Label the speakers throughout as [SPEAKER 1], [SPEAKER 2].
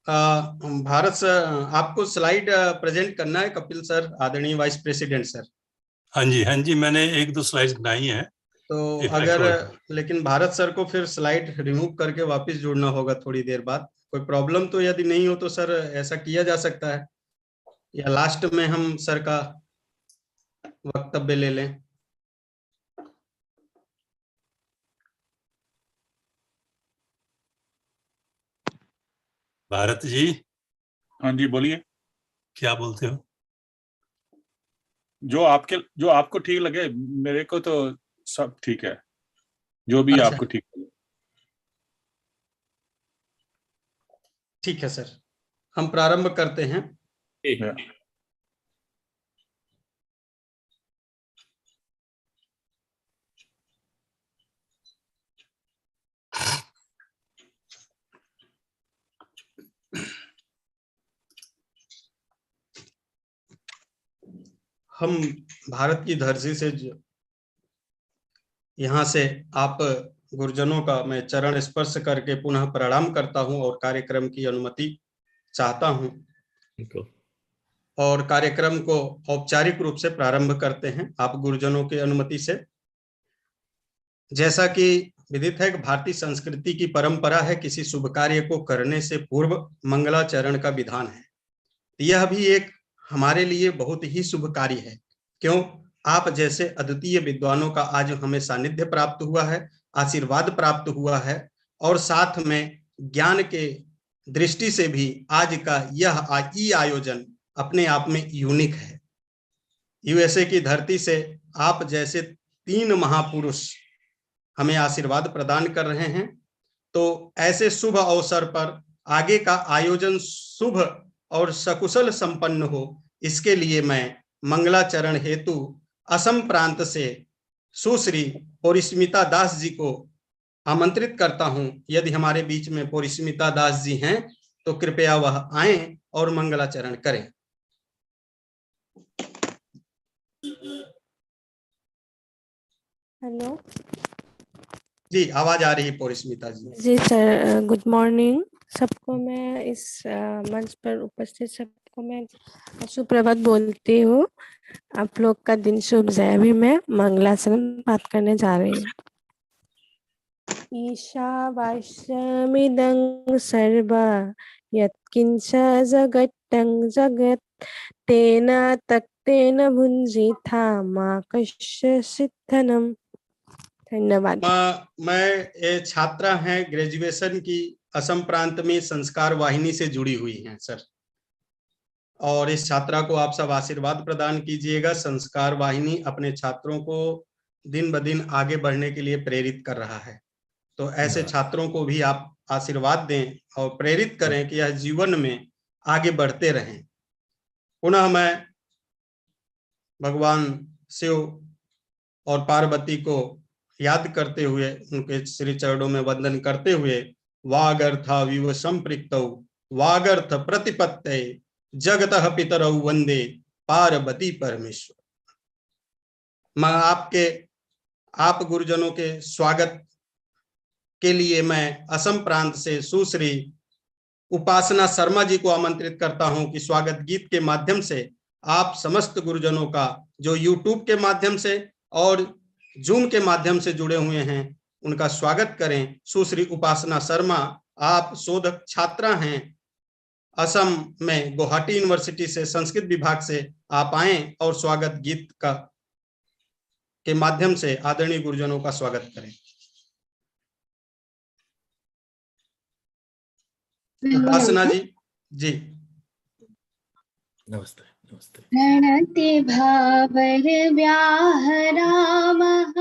[SPEAKER 1] Bharat sir, आपको slide present करना है कपिल सर, आदरणीय वाइस प्रेसिडेंट सर।
[SPEAKER 2] हाँ जी, मैंने एक दो स्लाइड्स बनाई हैं।
[SPEAKER 1] तो अगर लेकिन भारत सर को फिर स्लाइड रिमूव करके वापस जुड़ना होगा थोड़ी देर बाद। कोई प्रॉब्लम तो यदि नहीं हो तो सर ऐसा किया जा सकता है, या लास्ट में हम सर का वक्तव्य ले लें।
[SPEAKER 2] भारत जी।
[SPEAKER 3] हाँ जी, बोलिए।
[SPEAKER 2] क्या बोलते हो?
[SPEAKER 3] जो आपको ठीक लगे। मेरे को तो सब ठीक है, जो भी
[SPEAKER 1] अच्छा,
[SPEAKER 3] आपको ठीक लगे।
[SPEAKER 1] ठीक है सर, हम प्रारंभ करते हैं।
[SPEAKER 3] ठीक है।
[SPEAKER 1] हम भारत की धरती से यहाँ से आप गुरुजनों का मैं चरण स्पर्श करके पुनः प्रणाम करता हूँ और कार्यक्रम की अनुमति चाहता हूँ, और कार्यक्रम को औपचारिक रूप से प्रारंभ करते हैं आप गुरुजनों की अनुमति से। जैसा कि विदित है कि भारतीय संस्कृति की परंपरा है किसी शुभ कार्य को करने से पूर्व मंगलाचरण का विधान है। यह भी एक हमारे लिए बहुत ही शुभ कार्य है। क्यों? आप जैसे अद्वितीय विद्वानों का आज हमें सानिध्य प्राप्त हुआ है, आशीर्वाद प्राप्त हुआ है, और साथ में ज्ञान के दृष्टि से भी आज का यह ई आयोजन अपने आप में यूनिक है। यूएसए की धरती से आप जैसे 3 महापुरुष हमें आशीर्वाद प्रदान कर रहे हैं, तो ऐसे शुभ अवसर पर आगे का आयोजन शुभ और सकुशल संपन्न हो, इसके लिए मैं मंगलाचरण हेतु असम प्रांत से सुश्री परिस्मिता दास जी को आमंत्रित करता हूं। यदि हमारे बीच में परिस्मिता दास जी हैं तो कृपया वह आएं और मंगलाचरण करें।
[SPEAKER 4] हेलो
[SPEAKER 1] जी, आवाज आ रही है परिस्मिता जी?
[SPEAKER 4] जी सर, गुड मॉर्निंग सबको। मैं इस मंच पर उपस्थित सबको मैं सुप्रभात बोलती हूँ। आप लोग का दिन शुभ जाए। अभी मैं मंगलाचरण बात करने जा रही हूँ। ईशावास्यमिदं सर्व यत्किंच जगत्तं जगत् तेन तक्तेन भुञ्जीथा मा कश्चित् धनम्। धन्यवाद।
[SPEAKER 1] मैं छात्रा हैं ग्रेजुएशन की, असम प्रांत में संस्कार वाहिनी से जुड़ी हुई हैं सर, और इस छात्रा को आप सब आशीर्वाद प्रदान कीजिएगा। संस्कार वाहिनी अपने छात्रों को दिन ब दिन आगे बढ़ने के लिए प्रेरित कर रहा है, तो ऐसे छात्रों को भी आप आशीर्वाद दें और प्रेरित करें कि यह जीवन में आगे बढ़ते रहें। पुनः मैं भगवान शिव और पार्वती को याद करते हुए उनके श्री चरणों में वंदन करते हुए वागर्था विव संपृक्तौ वागर्थ प्रतिपत्तये जगतः पितरौ वंदे पार्वती परमेश्वर। मैं आप गुरुजनों के स्वागत के लिए मैं असम प्रांत से सुश्री उपासना शर्मा जी को आमंत्रित करता हूं कि स्वागत गीत के माध्यम से आप समस्त गुरुजनों का जो यूट्यूब के माध्यम से और जूम के माध्यम से जुड़े हुए हैं उनका स्वागत करें। सुश्री उपासना शर्मा, आप शोधक छात्रा हैं असम में, गुवाहाटी यूनिवर्सिटी से संस्कृत विभाग से। आप आएं और स्वागत गीत के माध्यम से आदरणीय गुरुजनों का स्वागत करें। उपासना जी। जी
[SPEAKER 5] नमस्ते। नमस्ते।
[SPEAKER 6] प्रणति भावर व्याहरामः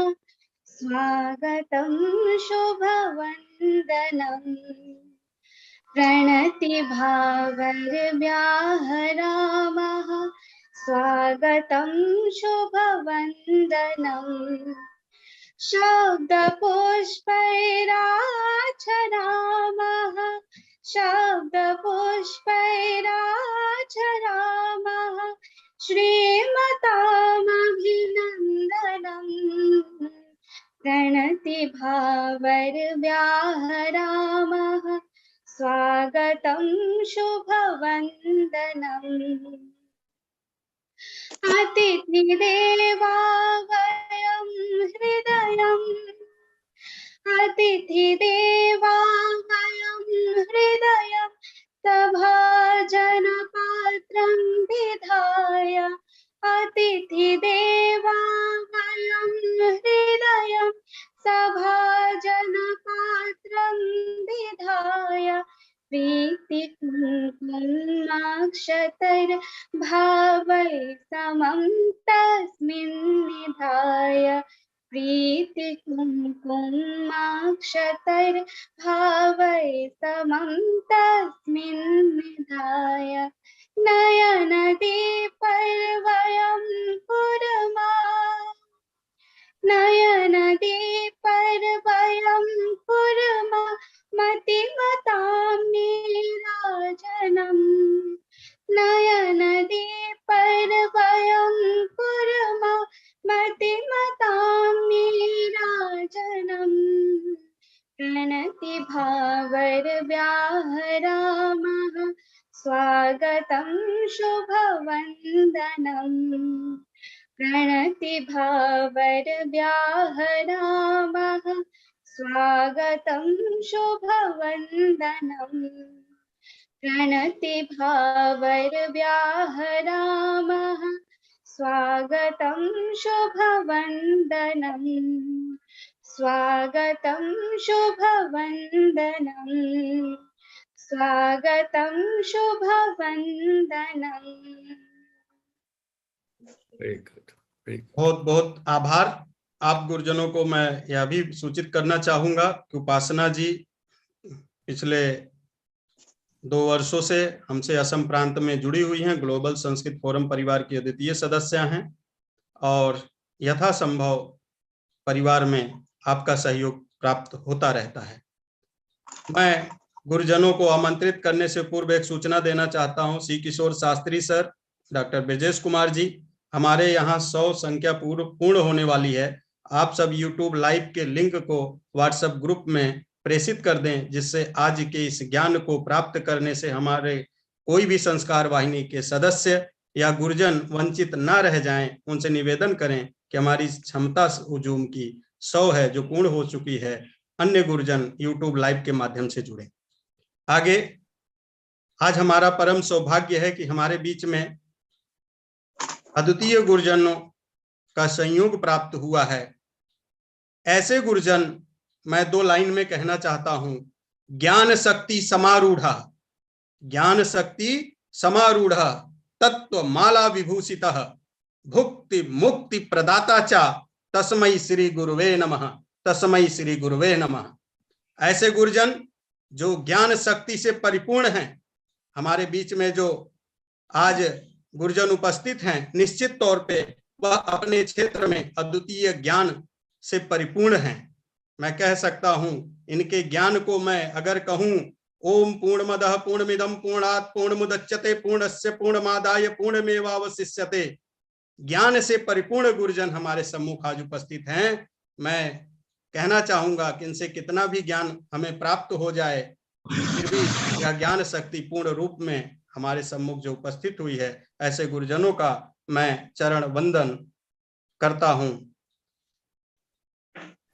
[SPEAKER 6] स्वागतं शुभवन्दनम्। प्रणति भावर व्याहरामः स्वागतं शुभवन्दनम्। शब्दपुष्पैराच्छरामः शब्दपुष्पैराच्छरामः श्रीमतामभिनन्दनम्। प्रणति भावर व्याहरामः स्वागतं स्वागतं शुभवन्दनम् अतिथिदेवा वयं हृदयम् अतिथिदेवा वयं हृदयं सभाजनपात्रं विधाय अतिथिदेवा वयं हृदयं सभाजनपात्रं विधाय प्रीतिकुङ्कुमाक्षतैर्भावै समं तस्मिन् निधाय प्रीतिकुङ्कुमाक्षतैर्भावै समं तस्मिन् निधाय नयनदीपैर्वयं कुर्मा नयनदीपैर्वयं कुर्मा मतिमतां नीराजनम् नयनदीपैर्वयं कुर्मा मतिमतां नीराजनम् प्रणतिभावैर्व्याहरामः स्वागतं शुभवन्दनम् प्रणतिभावैर्व्याहरामः स्वागतं शुभवन्दनम् प्रणतिभावैर्व्याहरामः स्वागतं शुभवन्दनम् स्वागतं शुभवन्दनम् स्वागतं शुभवन्दनम्।
[SPEAKER 1] बहुत बहुत आभार। आप गुरुजनों को मैं यह भी सूचित करना चाहूंगा कि उपासना जी पिछले 2 वर्षों से हमसे असम प्रांत में जुड़ी हुई हैं, ग्लोबल संस्कृत फोरम परिवार की अद्वितीय सदस्य हैं और यथासंभव परिवार में आपका सहयोग प्राप्त होता रहता है। मैं गुरुजनों को आमंत्रित करने से पूर्व एक सूचना देना चाहता हूं। श्री किशोर शास्त्री सर, डॉक्टर ब्रजेश कुमार जी, हमारे यहाँ 100 संख्या पूर्ण होने वाली है। आप सब YouTube लाइव के लिंक को व्हाट्सएप ग्रुप में प्रेषित कर दें, जिससे आज के इस ज्ञान को प्राप्त करने से हमारे कोई भी संस्कार वाहिनी के सदस्य या गुरुजन वंचित ना रह जाएं। उनसे निवेदन करें कि हमारी क्षमता जूम की 100 है जो पूर्ण हो चुकी है। अन्य गुरुजन YouTube लाइव के माध्यम से जुड़े। आगे आज हमारा परम सौभाग्य है कि हमारे बीच में अद्वितीय गुरुजनों का संयोग प्राप्त हुआ है। ऐसे गुरुजन मैं 2 लाइन में कहना चाहता हूं। ज्ञान शक्ति समारूढ़ा, ज्ञान शक्ति समारूढ़ा, तत्व माला विभूषितः, भुक्ति मुक्ति प्रदाता चा, तस्मै श्री गुरुवे नमः, तस्मै श्री गुरुवे नमः। ऐसे गुरुजन जो ज्ञान शक्ति से परिपूर्ण हैं, हमारे बीच में जो आज गुरुजन उपस्थित हैं, निश्चित तौर पे वह अपने क्षेत्र में अद्वितीय ज्ञान से परिपूर्ण हैं। मैं कह सकता हूं इनके ज्ञान को मैं अगर कहूं, ओम पूर्णमदः पूर्णमिदं पूर्णात् पूर्णमुदच्यते पूर्णस्य पूर्णमादाय पूर्णमेवावशिष्यते, ज्ञान से परिपूर्ण गुरुजन हमारे सम्मुख आज उपस्थित हैं। मैं कहना चाहूंगा कि इनसे कितना भी ज्ञान हमें प्राप्त हो जाए, फिर भी यह ज्ञान शक्ति पूर्ण रूप में हमारे सम्मुख जो उपस्थित हुई है, ऐसे गुरुजनों का मैं चरण वंदन करता हूं।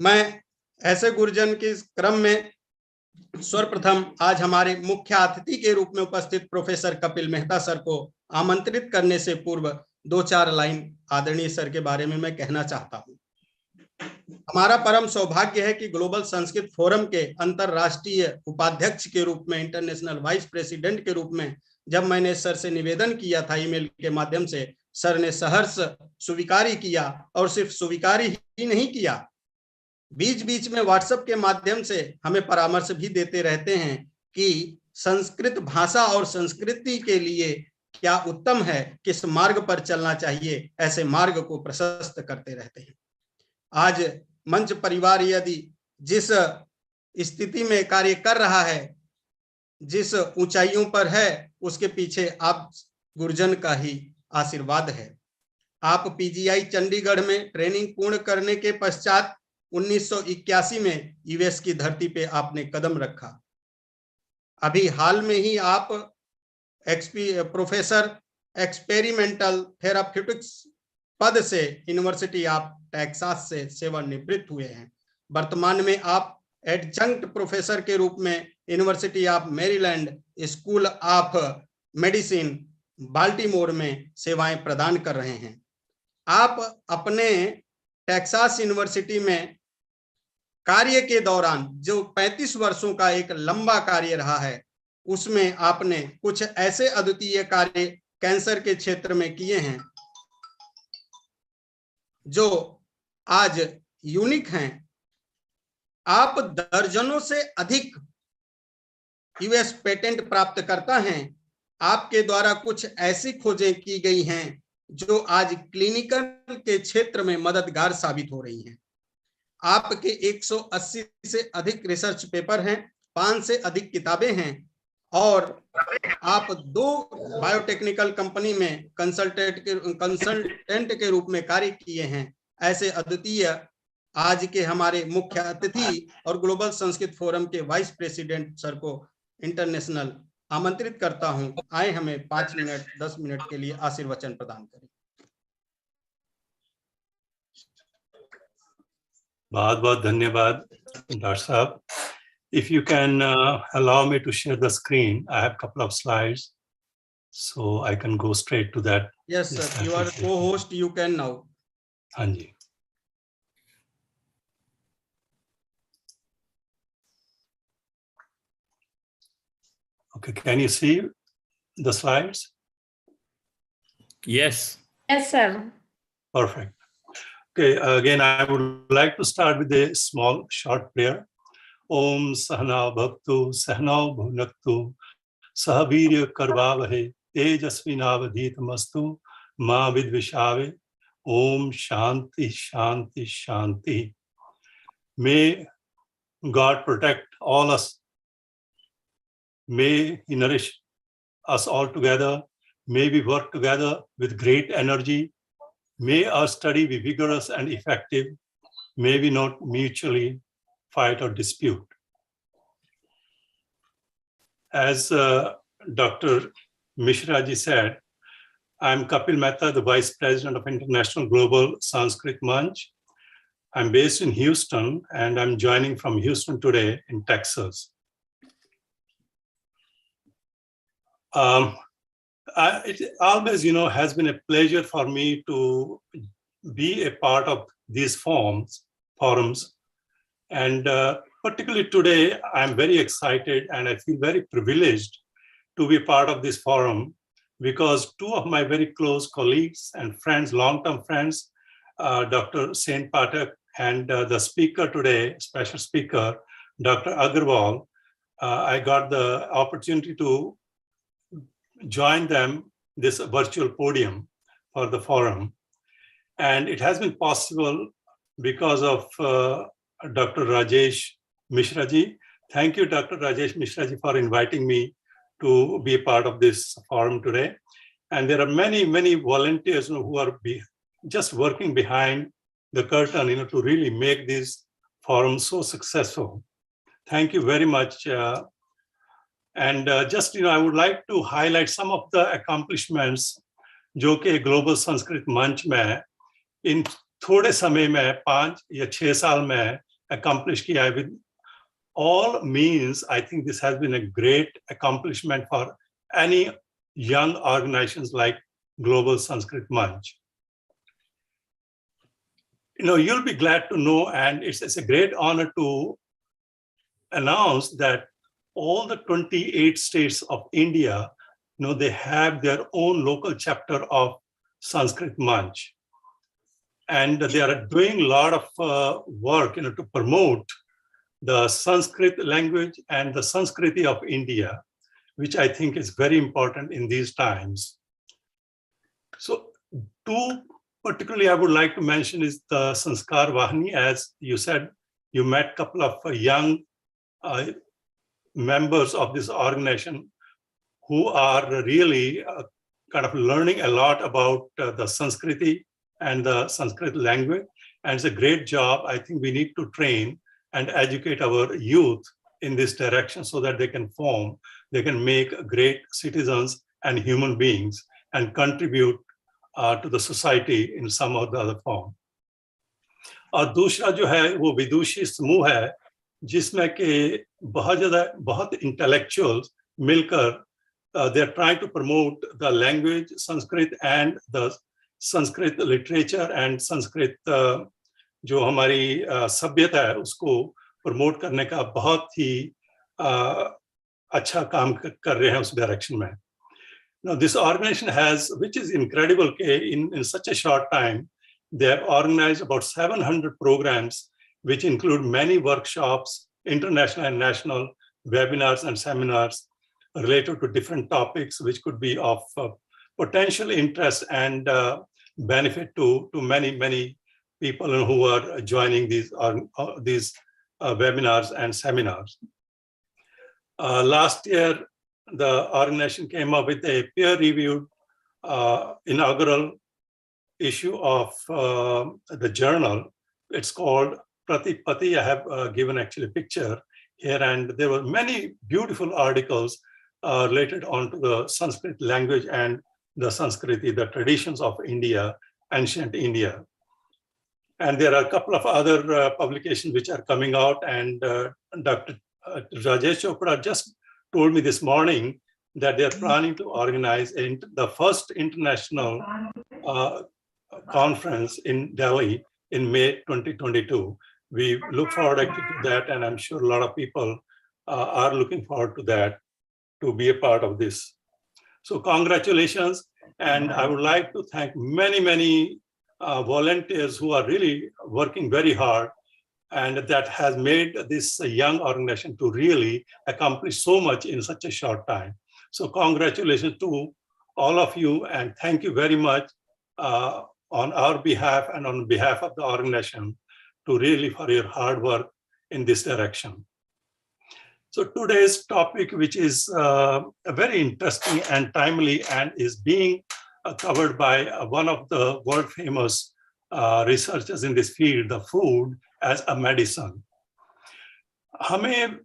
[SPEAKER 1] मैं ऐसे गुरुजन के क्रम में सर्वप्रथम आज हमारे मुख्य अतिथि के रूप में उपस्थित प्रोफेसर कपिल मेहता सर को आमंत्रित करने से पूर्व 2-4 लाइन आदरणीय सर के बारे में मैं कहना चाहता हूं। हमारा परम सौभाग्य है कि ग्लोबल संस्कृत फोरम के अंतरराष्ट्रीय उपाध्यक्ष के रूप में, इंटरनेशनल वाइस प्रेसिडेंट के रूप में जब मैंने सर से निवेदन किया था ईमेल के माध्यम से, सर ने सहर्ष स्वीकार किया और सिर्फ स्वीकार ही नहीं किया, बीच बीच में व्हाट्सएप के माध्यम से हमें परामर्श भी देते रहते हैं कि संस्कृत भाषा और संस्कृति के लिए क्या उत्तम है, किस मार्ग पर चलना चाहिए, ऐसे मार्ग को प्रशस्त करते रहते हैं। आज मंच परिवार यदि जिस स्थिति में कार्य कर रहा है, जिस ऊंचाइयों पर है, उसके पीछे आप गुरुजन का ही आशीर्वाद है। आप पीजीआई चंडीगढ़ में ट्रेनिंग पूर्ण करने के पश्चात 1981 में यूएस की धरती पे आपने कदम रखा। अभी हाल में ही आप प्रोफेसर एक्सपेरिमेंटल थेराप्यूटिक्स पद से यूनिवर्सिटी ऑफ टेक्सास से सेवानिवृत्त हुए हैं। वर्तमान में आप एडजंक्ट प्रोफेसर के रूप में university of Maryland school of medicine Baltimore में सेवाएं प्रदान कर रहे हैं। आप अपने टेक्सास यूनिवर्सिटी में कार्य के दौरान जो 35 वर्षों का एक लंबा कार्य रहा है, उसमें आपने कुछ ऐसे अद्वितीय कार्य कैंसर के क्षेत्र में किए हैं जो आज यूनिक हैं। आप दर्जनों से अधिक यूएस पेटेंट प्राप्त करता हैं। आपके द्वारा कुछ ऐसी खोजें की गई हैं जो आज क्लिनिकल के क्षेत्र में मददगार साबित हो रही हैं। आपके 180 से अधिक रिसर्च पेपर हैं, 5 से अधिक किताबें हैं और आप 2 बायोटेक्निकल कंपनी में कंसल्टेंट के रूप में कार्य किए हैं। ऐसे अद्वितीय आज के हमारे मुख्य अतिथि और ग्लोबल संस्कृत फोरम के वाइस प्रेसिडेंट सर को इंटरनेशनल आमंत्रित करता हूं, आए हमें 5 मिनट 10 मिनट के लिए आशीर्वचन प्रदान करें।
[SPEAKER 2] बहुत बहुत धन्यवाद डॉक्टर साहब। If you can allow me to share the screen, I have a couple of slides, so I can go straight to that.
[SPEAKER 1] Yes, sir. You are co-host. You can now.
[SPEAKER 2] हाँ जी। Okay, can you see the slides?
[SPEAKER 5] Yes.
[SPEAKER 7] Yes, sir.
[SPEAKER 2] Perfect. Okay, again, I would like to start with a small, short prayer. Om Sahana Bhaktu Sahanao Bhunaktu Sahavirya Karvavahe Tejasvinavadhitamastu Ma Vidvishave. Om Shanti Shanti Shanti. May God protect all us. May He nourish us all together. May we work together with great energy. May our study be vigorous and effective. May we not mutually fight or dispute. As Dr. Mishra ji said, I'm Kapil Mehta, the Vice President of International Global Sanskrit Manch. I'm based in Houston, and I'm joining from Houston today in Texas. It always, has been a pleasure for me to be a part of these forums, and particularly today, I'm very excited and I feel very privileged to be part of this forum because 2 of my very close colleagues and friends, long-term friends, Dr. Sen Pathak and the speaker today, special speaker, Dr. Agarwal, I got the opportunity to join them this virtual podium for the forum. And it has been possible because of Dr. Rajesh Mishra ji. Thank you, Dr. Rajesh Mishra ji, for inviting me to be a part of this forum today. And there are many, many volunteers who are just working behind the curtain, to really make this forum so successful. Thank you very much. And I would like to highlight some of the accomplishments जो कि global Sanskrit मंच में इन थोड़े समय में 5 या 6 साल में accomplish किया है. With all means, I think this has been a great accomplishment for any young organizations like Global Sanskrit Manch. You'll be glad to know, and it's a great honor to announce that all the 28 states of India, they have their own local chapter of Sanskrit Manch. And they are doing a lot of work, to promote the Sanskrit language and the Sanskriti of India, which I think is very important in these times. So 2 particularly I would like to mention is the Sanskar Vahini. As you said, you met a couple of young members of this organization who are really kind of learning a lot about the Sanskriti and the Sanskrit language. And it's a great job. I think we need to train and educate our youth in this direction so that they can make great citizens and human beings and contribute to the society in some or the other form. और दूसरा जो है वो विदुषी समूह है जिसमें कि बहुत intellectuals मिलकर they are trying to promote the language Sanskrit and the Sanskrit literature and Sanskrit जो हमारी सभ्यता है उसको प्रमोट करने का बहुत ही अच्छा काम कर रहे हैं उस डायरेक्शन में. Now this organization has, which is incredible, in such a short time, they have organized about 700 programs, which include many workshops, international and national webinars and seminars related to different topics, which could be of potential interest and benefit to many people who are joining these webinars and seminars. Last year, the organization came up with a peer-reviewed inaugural issue of the journal. It's called Pratipati. I have given actually a picture here, and there were many beautiful articles related onto the Sanskrit language and the Sanskriti, the traditions of India, ancient India. And there are a couple of other publications which are coming out, and Dr. Rajesh Chopra just told me this morning that they are planning to organize the first international conference in Delhi in May 2022. We look forward actually to that, and I'm sure a lot of people are looking forward to that, to be a part of this. So congratulations, and I would like to thank many volunteers who are really working very hard, and that has made this young organization to really accomplish so much in such a short time. So congratulations to all of you, and thank you very much on our behalf and on behalf of the organization to really for your hard work in this direction. So today's topic, which is very interesting and timely and is being covered by one of the world famous researchers in this field, the food as a medicine. हमें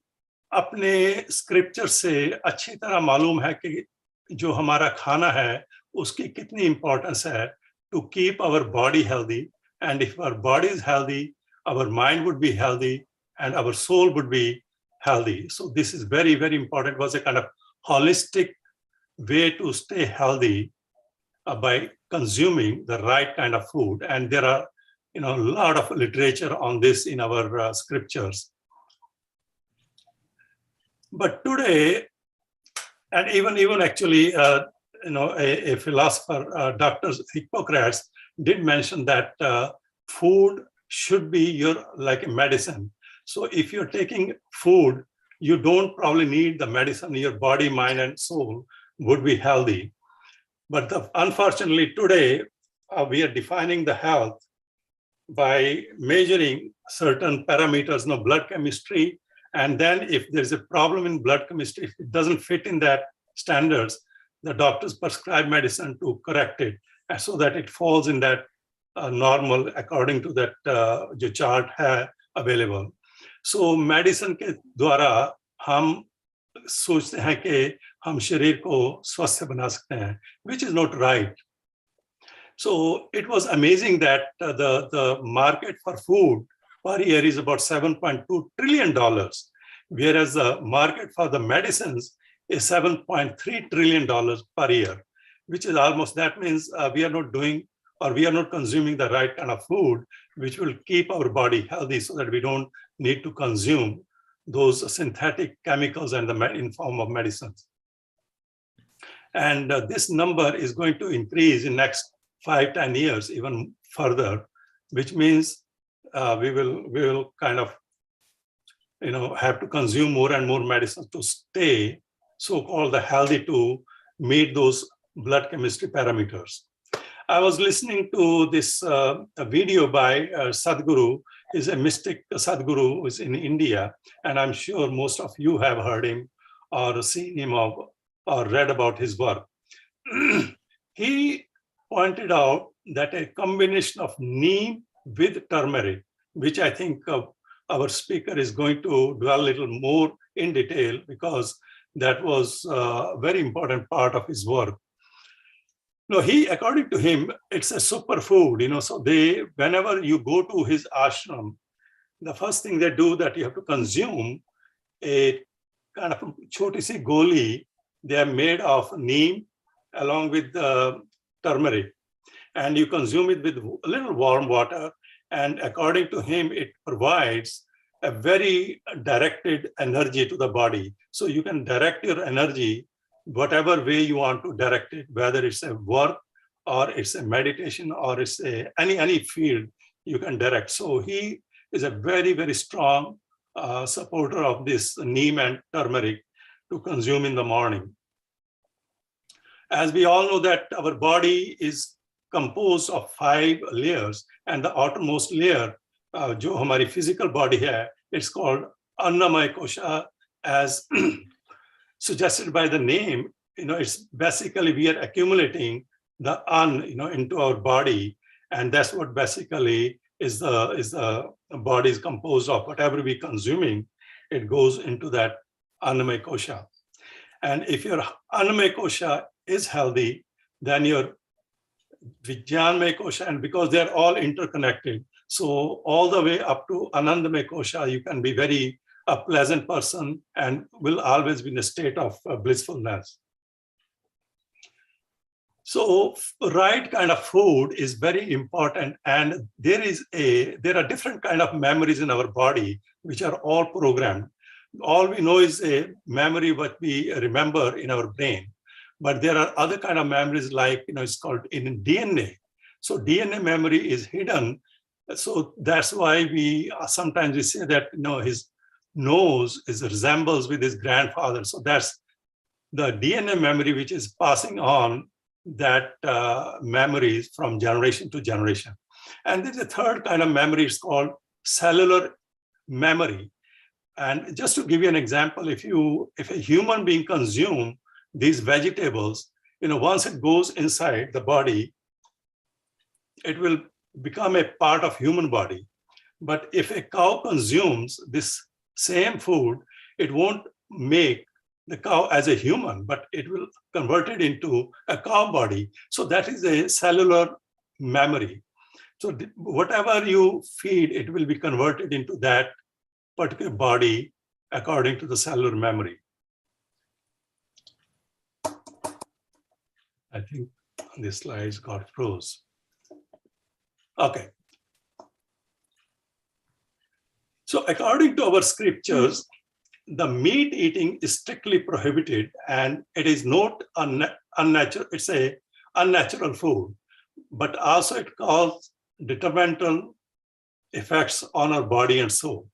[SPEAKER 2] अपने scripture से अच्छी तरह मालूम है कि जो हमारा खाना है उसकी कितनी इम्पोर्टेंस है to keep our body healthy, and if our body is healthy, our mind would be healthy and our soul would be healthy. So this is very important. It was a kind of holistic way to stay healthy by consuming the right kind of food, and there are a lot of literature on this in our scriptures. But today, and even actually, a philosopher, Dr. Hippocrates, did mention that food should be like a medicine. So if you're taking food, you don't probably need the medicine. Your body, mind, and soul would be healthy. But unfortunately today, we are defining the health by measuring certain parameters, blood chemistry, and then if there's a problem in blood chemistry, if it doesn't fit in that standards, the doctors prescribe medicine to correct it so that it falls in that normal according to that जो chart है available. So medicine के द्वारा हम सोचते हैं कि हम शरीर को स्वस्थ बना सकते हैं, which is not right. So it was amazing that the market for food per year is about $7.2 trillion, whereas the market for the medicines is $7.3 trillion per year, which is almost, that means we are not doing, or we are not consuming the right kind of food, which will keep our body healthy so that we don't need to consume those synthetic chemicals and in form of medicines. And this number is going to increase in next 5-10 years, even further, which means we will kind of, have to consume more and more medicines to stay so-called the healthy, to meet those blood chemistry parameters. I was listening to this video by Sadhguru. He's a mystic Sadhguru who is in India, and I'm sure most of you have heard him or seen him or read about his work. He pointed out that a combination of neem with turmeric, which I think our speaker is going to dwell a little more in detail because that was a very important part of his work. No, according to him, it's a superfood, so whenever you go to his ashram, the first thing they do that you have to consume a kind of choti si goli. They are made of neem along with turmeric, and you consume it with a little warm water. And according to him, it provides a very directed energy to the body. So you can direct your energy whatever way you want to direct it, whether it's a work or it's a meditation or it's any field you can direct. So he is a very, very strong supporter of this neem and turmeric to consume in the morning. As we all know that our body is composed of 5 layers, and the outermost layer, जो हमारी physical body है, it's called Annamaya Kosha, as suggested by the name. It's basically we are accumulating the into our body, and that's what basically is the body is composed of. Whatever we consuming, it goes into that Annamaya Kosha. And if your Annamaya Kosha is healthy, then your Vijnanmaya Kosha, and because they're all interconnected, so all the way up to Anandamaya Kosha, you can be very a pleasant person and will always be in a state of blissfulness. So right kind of food is very important, and there are different kind of memories in our body which are all programmed. All we know is a memory what we remember in our brain, but there are other kind of memories like it's called in DNA. So DNA memory is hidden. So that's why we sometimes we say that his nose resembles with his grandfather. So that's the DNA memory which is passing on that memories from generation to generation. And there's a third kind of memory, it's called cellular memory. And just to give you an example, if a human being consumes these vegetables, once it goes inside the body, it will become a part of human body. But if a cow consumes this same food, it won't make the cow as a human, but it will convert it into a cow body. So that is a cellular memory. So whatever you feed, it will be converted into that particular body according to the cellular memory. I think this slides got froze. Okay. So according to our scriptures, the meat eating is strictly prohibited, and it is not unnatural. It's a unnatural food, but also it causes detrimental effects on our body and soul.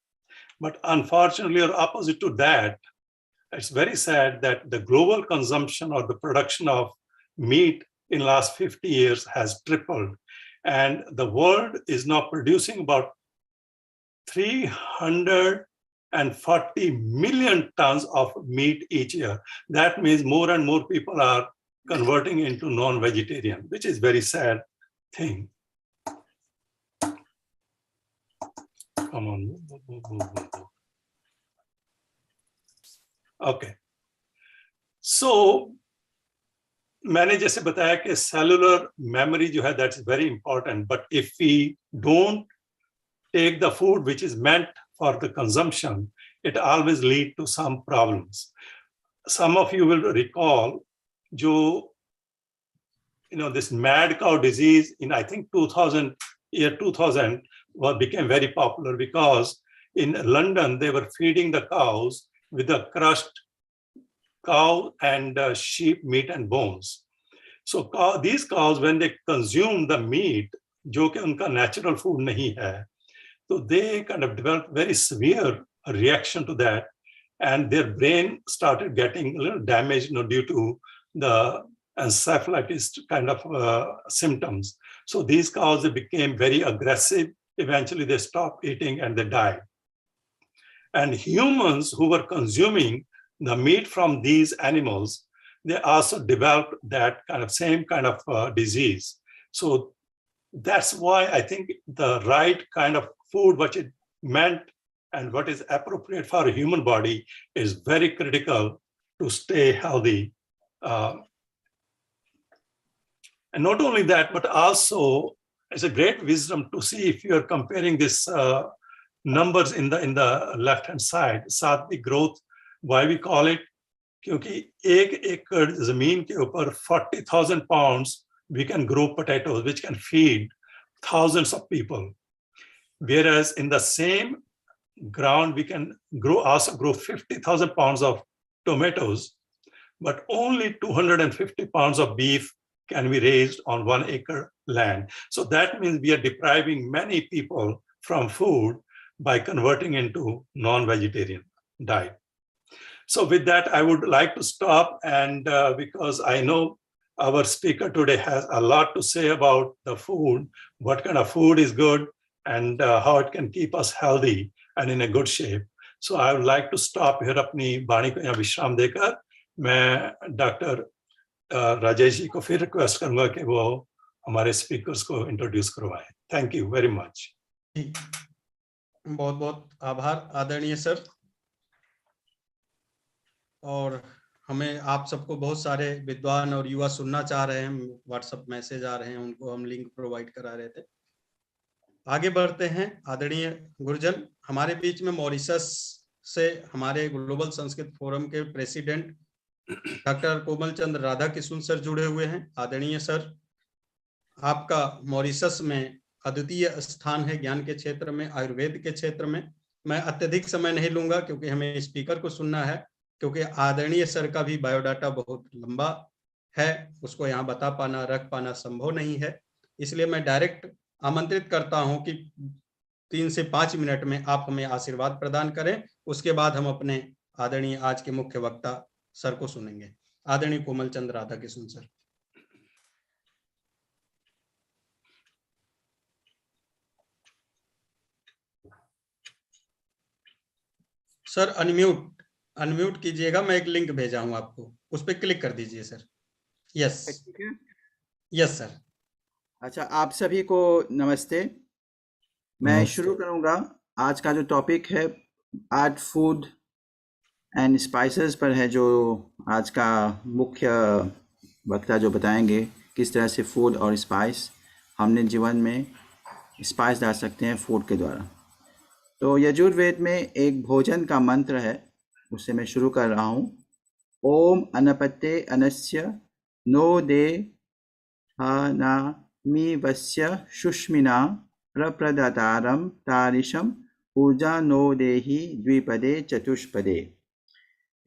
[SPEAKER 2] But unfortunately, or opposite to that, it's very sad that the global consumption or the production of meat in the last 50 years has tripled. And the world is now producing about 340 million tons of meat each year. That means more and more people are converting into non-vegetarian, which is very sad thing. Come on. Okay. So, मैंने जैसे बताया कि cellular memory जो है, that's very important. But if we don't take the food which is meant for the consumption, it always leads to some problems. Some of you will recall, this mad cow disease in I think 2000 became very popular because in London they were feeding the cows with the crushed cow and sheep meat and bones. So these cows, when they consume the meat, जो कि उनका natural food नहीं है, so they kind of developed very severe reaction to that, and their brain started getting a little damaged, due to the encephalitis kind of symptoms. So these cows, they became very aggressive. Eventually, they stopped eating and they died. And humans who were consuming the meat from these animals, they also developed that same kind of disease. So that's why I think the right kind of food, which it meant and what is appropriate for a human body is very critical to stay healthy. And not only that, but also it's a great wisdom to see if you are comparing this numbers in the left hand side, सात्विक growth. Why we call it? क्योंकि एक एकड़ जमीन के ऊपर 40,000 pounds we can grow potatoes, which can feed thousands of people. Whereas in the same ground, we can also grow 50,000 pounds of tomatoes, but only 250 pounds of beef can be raised on 1 acre land. So that means we are depriving many people from food by converting into non-vegetarian diet. So with that, I would like to stop, and because I know our speaker today has a lot to say about the food, what kind of food is good, and how it can keep us healthy and in a good shape. So I would like to stop here अपनी वाणी को यहाँ विश्राम देकर मैं doctor Rajesh ji को फिर request करूंगा कि वो हमारे स्पीकर्स को इंट्रोड्यूस करवाएं. Thank you very much.
[SPEAKER 1] बहुत बहुत आभार आदरणीय सर. और हमें आप सबको बहुत सारे विद्वान और युवा सुनना चाह रहे हैं, व्हाट्सएप मैसेज आ रहे हैं, उनको हम लिंक प्रोवाइड करा रहे थे. आगे बढ़ते हैं. आदरणीय गुरुजन, हमारे बीच में मॉरिशस से हमारे ग्लोबल संस्कृत फोरम के प्रेसिडेंट डॉक्टर कोमल चंद्र राधा किशुन सर जुड़े हुए हैं. आदरणीय सर, आपका मॉरिशस में अद्वितीय स्थान है ज्ञान के क्षेत्र में, आयुर्वेद के क्षेत्र में. मैं अत्यधिक समय नहीं लूंगा क्योंकि हमें स्पीकर को सुनना है, क्योंकि आदरणीय सर का भी बायोडाटा बहुत लंबा है, उसको यहाँ बता पाना, रख पाना संभव नहीं है. इसलिए मैं डायरेक्ट आमंत्रित करता हूं कि 3 से 5 मिनट में आप हमें आशीर्वाद प्रदान करें. उसके बाद हम अपने आदरणीय आज के मुख्य वक्ता सर को सुनेंगे. आदरणीय Komal Chandra Radha Kishun sir. Sir unmute कीजिएगा. मैं एक लिंक भेजा हूं आपको, उस पर क्लिक कर दीजिए सर. Yes yes sir.
[SPEAKER 5] अच्छा, आप सभी को नमस्ते. मैं शुरू करूंगा. आज का जो टॉपिक है आज फूड एंड स्पाइसेस पर है, जो आज का मुख्य वक्ता जो बताएंगे किस तरह से फूड और स्पाइस हमने जीवन में स्पाइस डाल सकते हैं फूड के द्वारा. तो यजुर्वेद में एक भोजन का मंत्र है, उससे मैं शुरू कर रहा हूँ. ओम अनपत्ते अनस्य नो दे ना मी वस्य शुष्मिना प्रप्रदातारम तारिशम ऊर्जा नो देहि द्विपदे चतुष्पदे.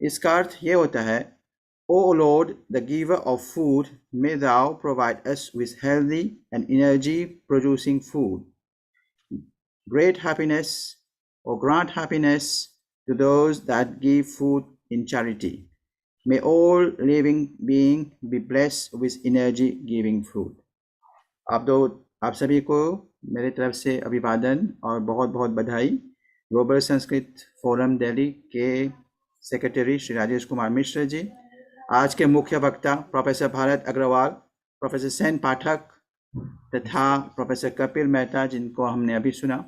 [SPEAKER 5] इसका अर्थ ये होता है, O Lord, the giver of food, may thou provide us with healthy and energy-producing food. Great happiness, or grant happiness to those that give food in charity. May all living beings be blessed with energy-giving food. आप सभी को मेरे तरफ से अभिवादन और बहुत बहुत बधाई. ग्लोबल संस्कृत फोरम दिल्ली के सेक्रेटरी श्री राजेश कुमार मिश्र जी, आज के मुख्य वक्ता प्रोफेसर भारत अग्रवाल, प्रोफेसर सेन पाठक तथा प्रोफेसर कपिल मेहता, जिनको हमने अभी सुना.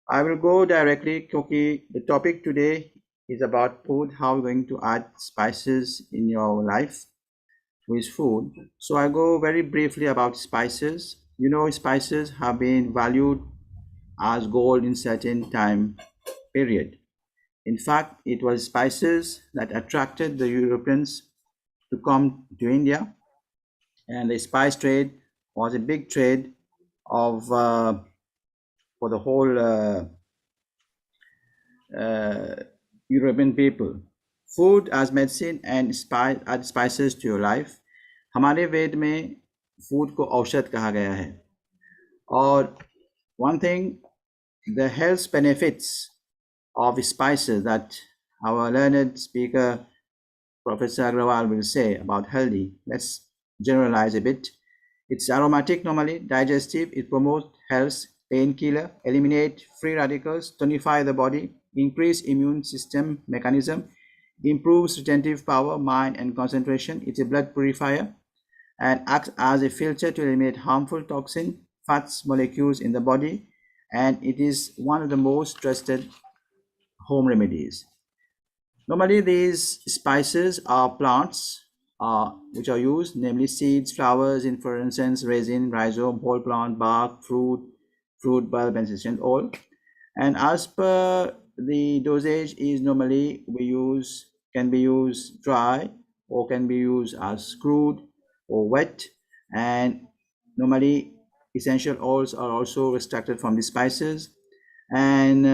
[SPEAKER 5] I will go directly क्योंकि the topic today is about food, how we're going to add spices in your life with food. So I go very briefly about spices. You know, spices have been valued as gold in certain time period. In fact, it was spices that attracted the Europeans to come to India, and the spice trade was a big trade of for the whole European people. Food as medicine and add spices to your life. हमारे वेद में food को औषध कहा गया है. और one thing, the health benefits of spices that our learned speaker Professor Agrawal will say about healthy. Let's generalize a bit. It's aromatic normally, digestive, it promotes health, painkiller, eliminate free radicals, tonify the body, increase immune system mechanism, improves retentive power, mind and concentration. It's a blood purifier and acts as a filter to eliminate harmful toxin, fats molecules in the body, and it is one of the most trusted home remedies. Normally, these spices are plants which are used, namely seeds, flowers, inflorescence, resin, rhizome, whole plant, bark, fruit, bulb, and essential oil. And as per the dosage is normally can be used dry or can be used as crude or wet. And normally essential oils are also extracted from the spices. And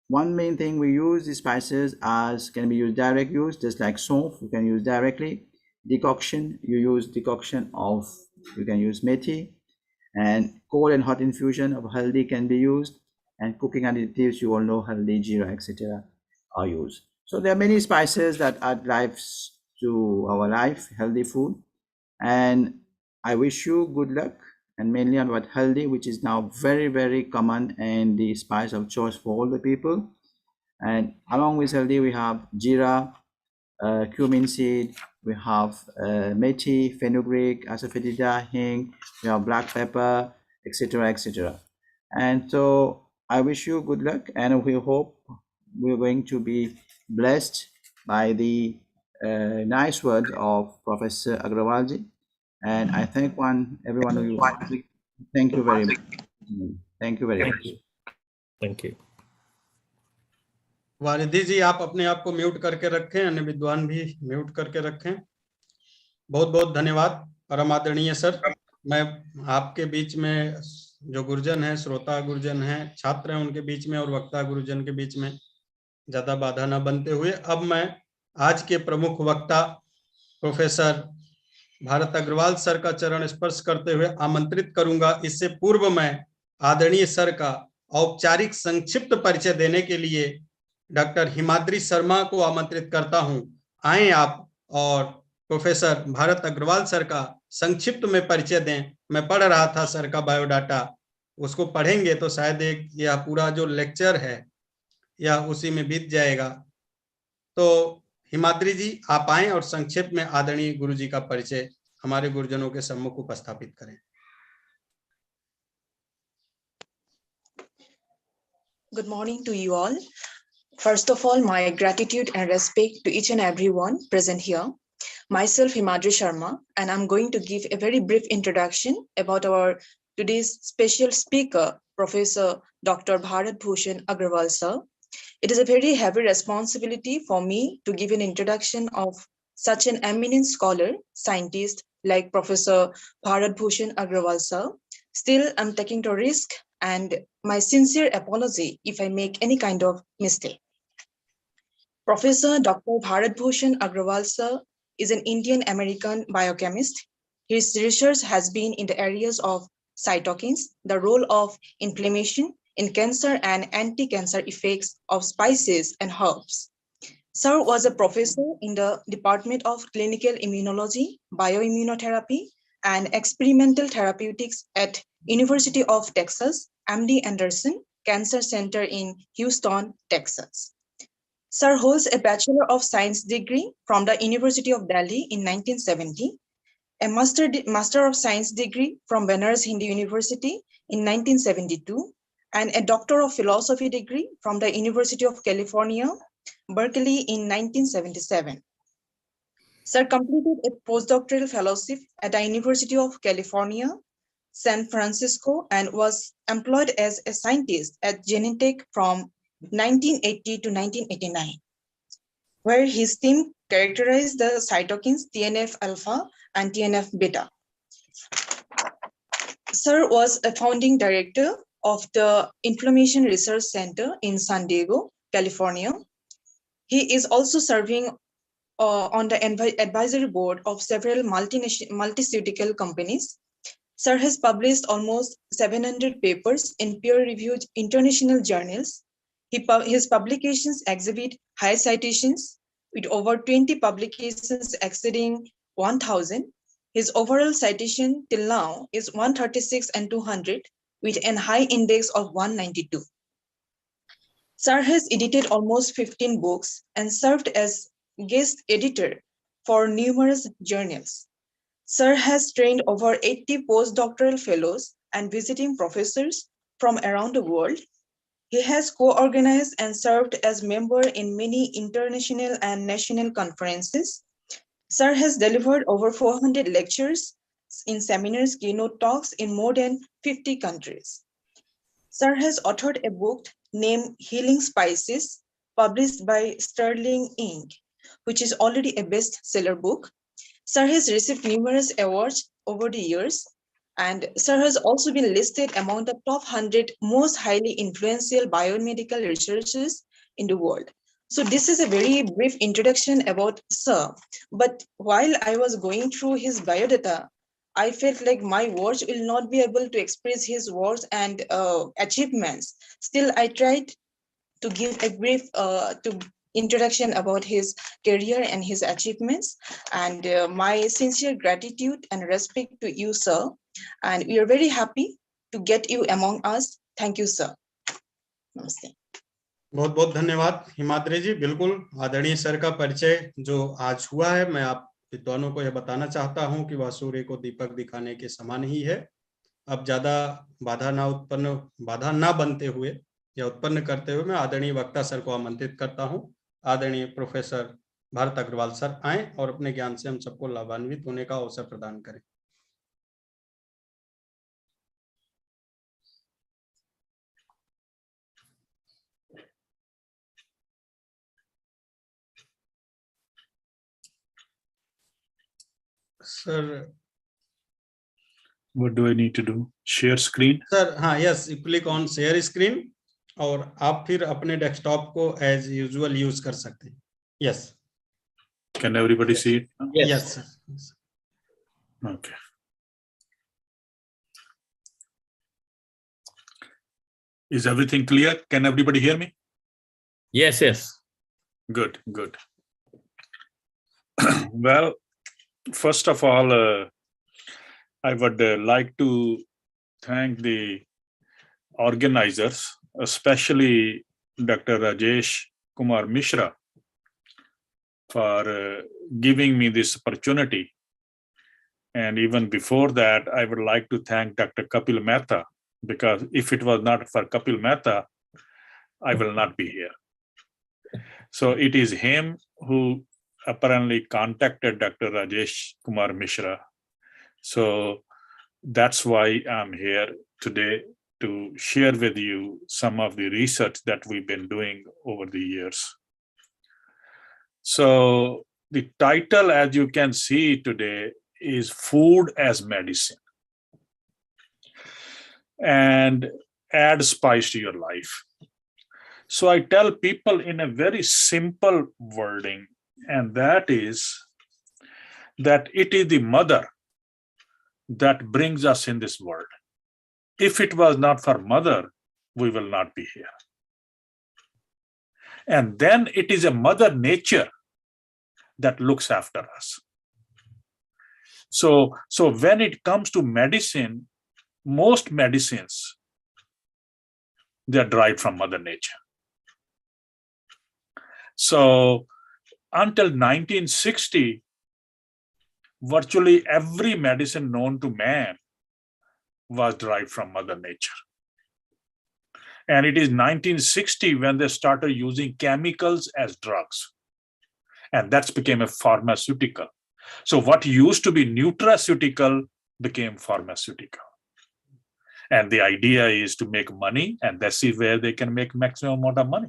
[SPEAKER 5] one main thing we use the spices as can be used direct use, just like soap, you can use directly. Decoction, you can use methi, and cold and hot infusion of haldi can be used, and cooking additives, you all know haldi, jeera, etc. are used. So there are many spices that add lives to our life, healthy food. And I wish you good luck, and mainly on what haldi, which is now very, very common and the spice of choice for all the people. And along with haldi, we have jeera, cumin seed, we have methi, fenugreek, asafoetida, hing, we have black pepper, etc., etc. And so I wish you good luck, and we hope we're going to be blessed by the nice words of Professor Agrawalji. And I thank every one of you. Thank you very much. Thank you very much.
[SPEAKER 7] Thank you.
[SPEAKER 1] वारिधि जी, आप अपने आप को mute करके रखें, अन्य विद्वान भी mute करके रखें। बहुत बहुत धन्यवाद परम आदरणीय सर। मैं आपके बीच में जो गुरुजन हैं, श्रोता गुरुजन हैं, छात्र हैं, उनके बीच में और वक्ता गुरुजन के बीच में ज्यादा बाधा न बनते हुए अब मैं आज के प्रमुख वक्ता प्रोफेसर भारत अग्रवाल सर का चरण स्पर्श करते हुए आमंत्रित करूंगा। इससे पूर्व मैं आदरणीय सर का औपचारिक संक्षिप्त परिचय देने के लिए डॉक्टर हिमाद्री शर्मा को आमंत्रित करता हूं। आए आप और प्रोफेसर भारत अग्रवाल सर का संक्षिप्त में परिचय दें। मैं पढ़ रहा था सर का बायोडाटा, उसको पढ़ेंगे तो शायद यह पूरा जो लेक्चर है या उसी में बीत जाएगा। तो हिमाद्री जी, आप आए और संक्षेप में आदरणीय गुरु जी का परिचय हमारे गुरुजनों के सम्मुख उपस्थापित करें।
[SPEAKER 8] Good morning to you all. First of all, my gratitude and respect to each and everyone present here. Myself, Himadri Sharma, and I'm going to give a very brief introduction about our today's special speaker, Professor Dr. Bharat Bhushan Agrawal sir. It is a very heavy responsibility for me to give an introduction of such an eminent scholar, scientist like Professor Bharat Bhushan Agrawal sir. Still, I'm taking the risk, and my sincere apology if I make any kind of mistake. Professor Dr. Bharat Bhushan Agrawal sir is an Indian-American biochemist. His research has been in the areas of cytokines, the role of inflammation in cancer and anti-cancer effects of spices and herbs. Sir was a professor in the Department of Clinical Immunology, Bioimmunotherapy, and Experimental Therapeutics at University of Texas, MD Anderson Cancer Center in Houston, Texas. Sir holds a Bachelor of Science degree from the University of Delhi in 1970, a Master of Science degree from Banaras Hindu University in 1972, and a Doctor of Philosophy degree from the University of California, Berkeley in 1977. Sir completed a postdoctoral fellowship at the University of California, San Francisco, and was employed as a scientist at Genentech from 1980 to 1989, where his team characterized the cytokines TNF-alpha and TNF-beta. Sir was a founding director of the Inflammation Research Center in San Diego, California. He is also serving on the advisory board of several multiceutical companies. Sir has published almost 700 papers in peer-reviewed international journals. His publications exhibit high citations with over 20 publications exceeding 1,000. His overall citation till now is 136 and 200 with an high index of 192. Sir has edited almost 15 books and served as guest editor for numerous journals. Sir has trained over 80 postdoctoral fellows and visiting professors from around the world. He has co-organized and served as member in many international and national conferences. Sir has delivered over 400 lectures in seminars, keynote talks in more than 50 countries. Sir has authored a book named Healing Spices, published by Sterling Inc., which is already a bestseller book. Sir has received numerous awards over the years, and Sir has also been listed among the top 100 most highly influential biomedical researchers in the world. So this is a very brief introduction about Sir. But while I was going through his biodata, I felt like my words will not be able to express his words and achievements. Still, I tried to give a brief introduction about his career and his achievements. And my sincere gratitude and respect to you, sir. And we are very happy to get you among us. Thank you, sir. Namaste.
[SPEAKER 1] बहुत बहुत धन्यवाद हिमाद्री जी। बिल्कुल आदरणीय sir का परिचय जो आज हुआ है, मैं आप विद्वानों को यह बताना चाहता हूं कि वह सूर्य को दीपक दिखाने के समान ही है। अब ज्यादा बाधा ना बनते हुए या उत्पन्न करते हुए मैं आदरणीय वक्ता सर को आमंत्रित करता हूं। आदरणीय प्रोफेसर भारत अग्रवाल सर आए और अपने ज्ञान से हम सबको लाभान्वित होने का अवसर प्रदान करें। Sir,
[SPEAKER 3] What do I need to do? Share screen?
[SPEAKER 1] Sir हाँ, yes, you click on share screen और आप फिर अपने डेस्कटॉप को एज यूजुअल यूज कर सकते हैं। Yes,
[SPEAKER 3] Can everybody see it?
[SPEAKER 1] Yes sir.
[SPEAKER 3] Okay. Is everything clear? Can everybody hear me?
[SPEAKER 7] Yes, yes.
[SPEAKER 3] Good, good. Well, first of all, I would like to thank the organizers, especially Dr. Rajesh Kumar Mishra, for giving me this opportunity. And even before that, I would like to thank Dr. Kapil Mehta, because if it was not for Kapil Mehta, I will not be here. So it is him who apparently contacted Dr. Rajesh Kumar Mishra. So that's why I'm here today to share with you some of the research that we've been doing over the years. So the title, as you can see today, is Food as Medicine, and add spice to your life. So I tell people in a very simple wording, and that is that it is the mother that brings us in this world. If it was not for mother, we will not be here. And then it is a mother nature that looks after us. So when it comes to medicine, most medicines, they are derived from mother nature. So until 1960, virtually every medicine known to man was derived from mother nature. And it is 1960 when they started using chemicals as drugs. And that became a pharmaceutical. So what used to be nutraceutical became pharmaceutical. And the idea is to make money, and that's where they can make maximum amount of money.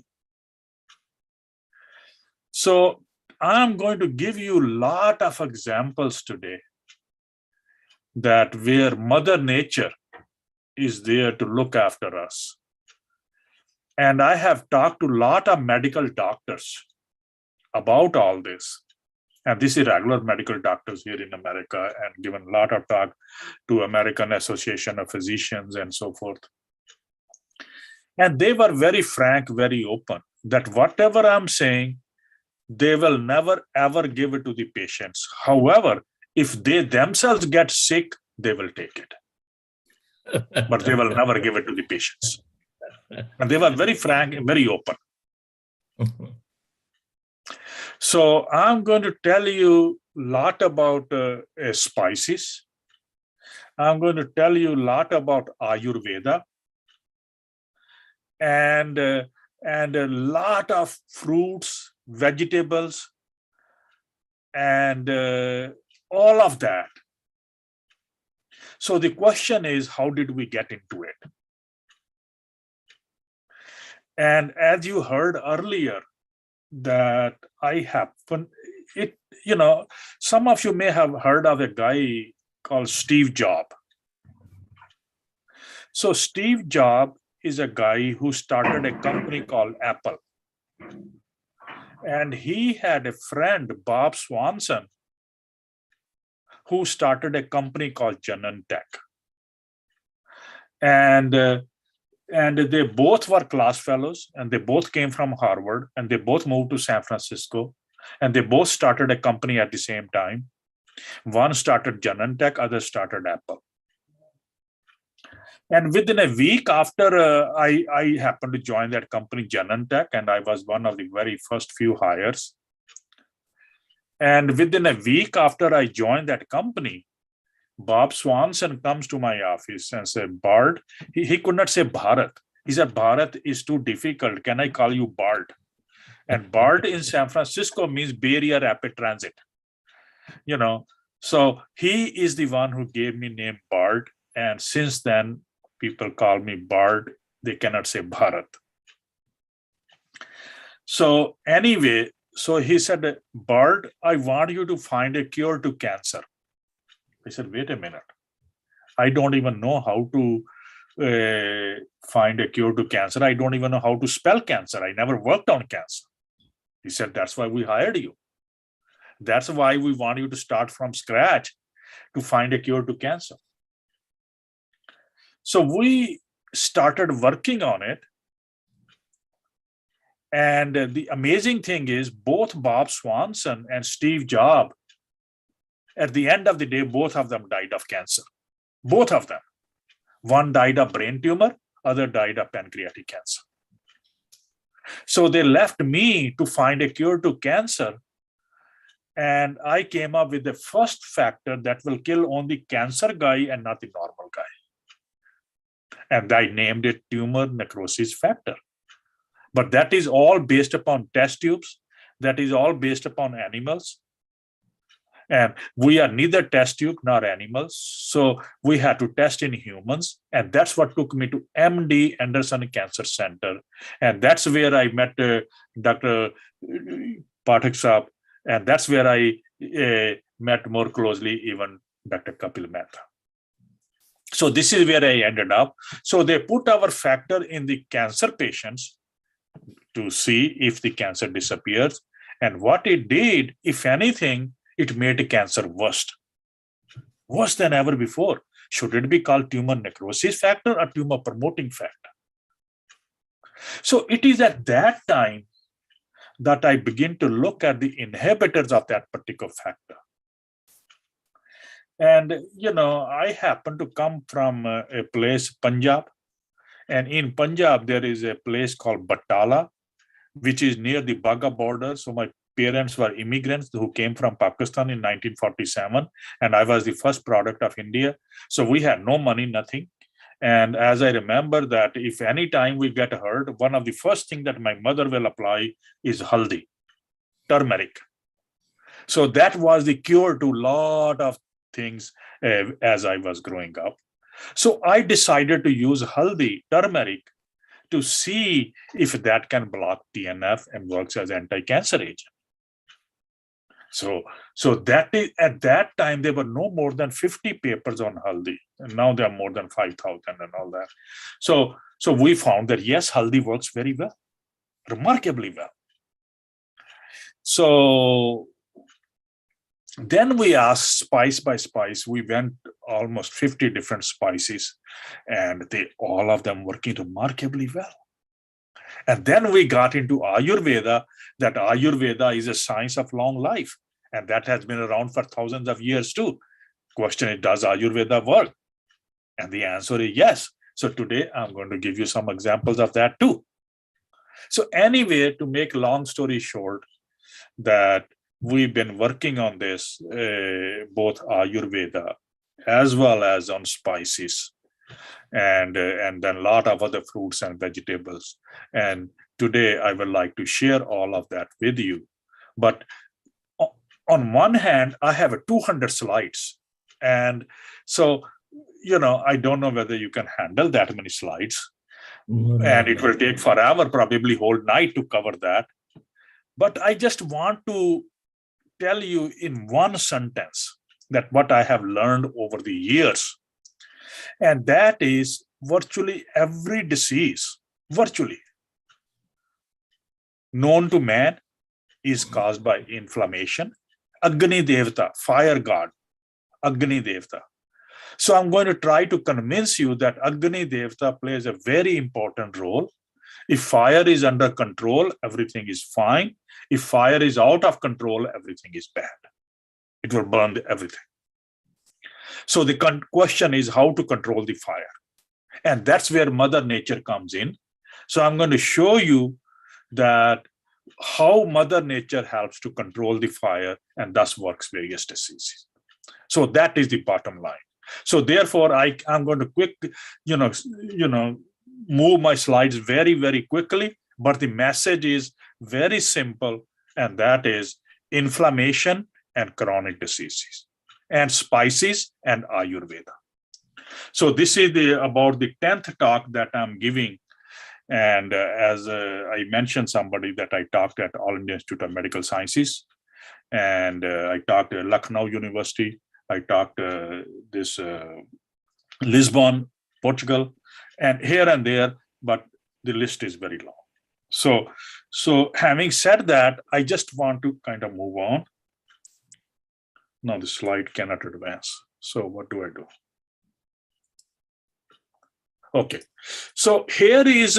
[SPEAKER 3] So I'm going to give you a lot of examples today that where Mother Nature is there to look after us. And I have talked to a lot of medical doctors about all this. And this is regular medical doctors here in America, and given a lot of talk to American Association of Physicians and so forth. And they were very frank, very open, that whatever I'm saying, they will never ever give it to the patients. However, if they themselves get sick, they will take it. But they will never give it to the patients. And they were very frank, very open. So I'm going to tell you a lot about spices. I'm going to tell you a lot about Ayurveda. and a lot of fruits, vegetables, and all of that. So the question is, how did we get into it? And as you heard earlier, that I happen, some of you may have heard of a guy called Steve Jobs. So Steve Jobs is a guy who started a company called Apple. And he had a friend, Bob Swanson, who started a company called Genentech. And they both were class fellows, and they both came from Harvard, and they both moved to San Francisco, and they both started a company at the same time. One started Genentech, other started Apple. And within a week after I happened to join that company, Genentech, and I was one of the very first few hires. And within a week after I joined that company, Bob Swanson comes to my office and said, Bart, he could not say Bharat. He said, Bharat is too difficult. Can I call you Bart? And Bart in San Francisco means Bay Area Rapid Transit. So he is the one who gave me name Bart. And since then, people call me Bart. They cannot say Bharat. So anyway, so he said, Bart, I want you to find a cure to cancer. I said, wait a minute. I don't even know how to find a cure to cancer. I don't even know how to spell cancer. I never worked on cancer. He said, that's why we hired you. That's why we want you to start from scratch to find a cure to cancer. So we started working on it. And the amazing thing is both Bob Swanson and Steve Jobs, at the end of the day, both of them died of cancer. Both of them. One died of brain tumor, other died of pancreatic cancer. So they left me to find a cure to cancer. And I came up with the first factor that will kill only cancer guy and not the normal guy. And I named it tumor necrosis factor. But that is all based upon test tubes. That is all based upon animals. And we are neither test tube nor animals. So we had to test in humans. And that's what took me to MD Anderson Cancer Center. And that's where I met Dr. Pathak. And that's where I met more closely even Dr. Kapil Mehta. So this is where I ended up. So they put our factor in the cancer patients to see if the cancer disappears. And what it did, if anything, it made the cancer worse than ever before. Should it be called tumor necrosis factor or tumor promoting factor? So it is at that time that I begin to look at the inhibitors of that particular factor. And, I happen to come from a place, Punjab. And in Punjab, there is a place called Batala, which is near the Bagha border. So my parents were immigrants who came from Pakistan in 1947. And I was the first product of India. So we had no money, nothing. And as I remember that if any time we get hurt, one of the first things that my mother will apply is haldi, turmeric. So that was the cure to a lot of things as I was growing up. So I decided to use haldi, turmeric, to see if that can block TNF and works as anti-cancer agent. So that is, at that time, there were no more than 50 papers on haldi. And now there are more than 5,000 and all that. So we found that, yes, haldi works very well, remarkably well. So then we asked spice by spice. We went almost 50 different spices, and all of them working remarkably well. And then we got into Ayurveda, that Ayurveda is a science of long life. And that has been around for thousands of years too. Question is, does Ayurveda work? And the answer is yes. So today I'm going to give you some examples of that too. So anyway, to make long story short, that we've been working on this, both Ayurveda as well as on spices. and then a lot of other fruits and vegetables. And today I would like to share all of that with you. But on one hand, I have 200 slides. And so, I don't know whether you can handle that many slides. And it will take forever, probably whole night to cover that. But I just want to tell you in one sentence that what I have learned over the years. And that is virtually every disease, virtually known to man, is caused by inflammation. Agni Devata, fire god, Agni Devata. So I'm going to try to convince you that Agni Devata plays a very important role. If fire is under control, everything is fine. If fire is out of control, everything is bad. It will burn everything. So the question is how to control the fire. And that's where Mother Nature comes in. So I'm going to show you that how Mother Nature helps to control the fire and thus works various diseases. So that is the bottom line. So therefore, I'm going to move my slides very, very quickly, but the message is very simple, and that is inflammation and chronic diseases, and spices and Ayurveda. So this is about the 10th talk that I'm giving. And as I mentioned somebody that I talked at All India Institute of Medical Sciences, and I talked at Lucknow University, I talked Lisbon, Portugal, and here and there, but the list is very long. So having said that, I just want to kind of move on. Now the slide cannot advance. So what do I do? Okay, so here is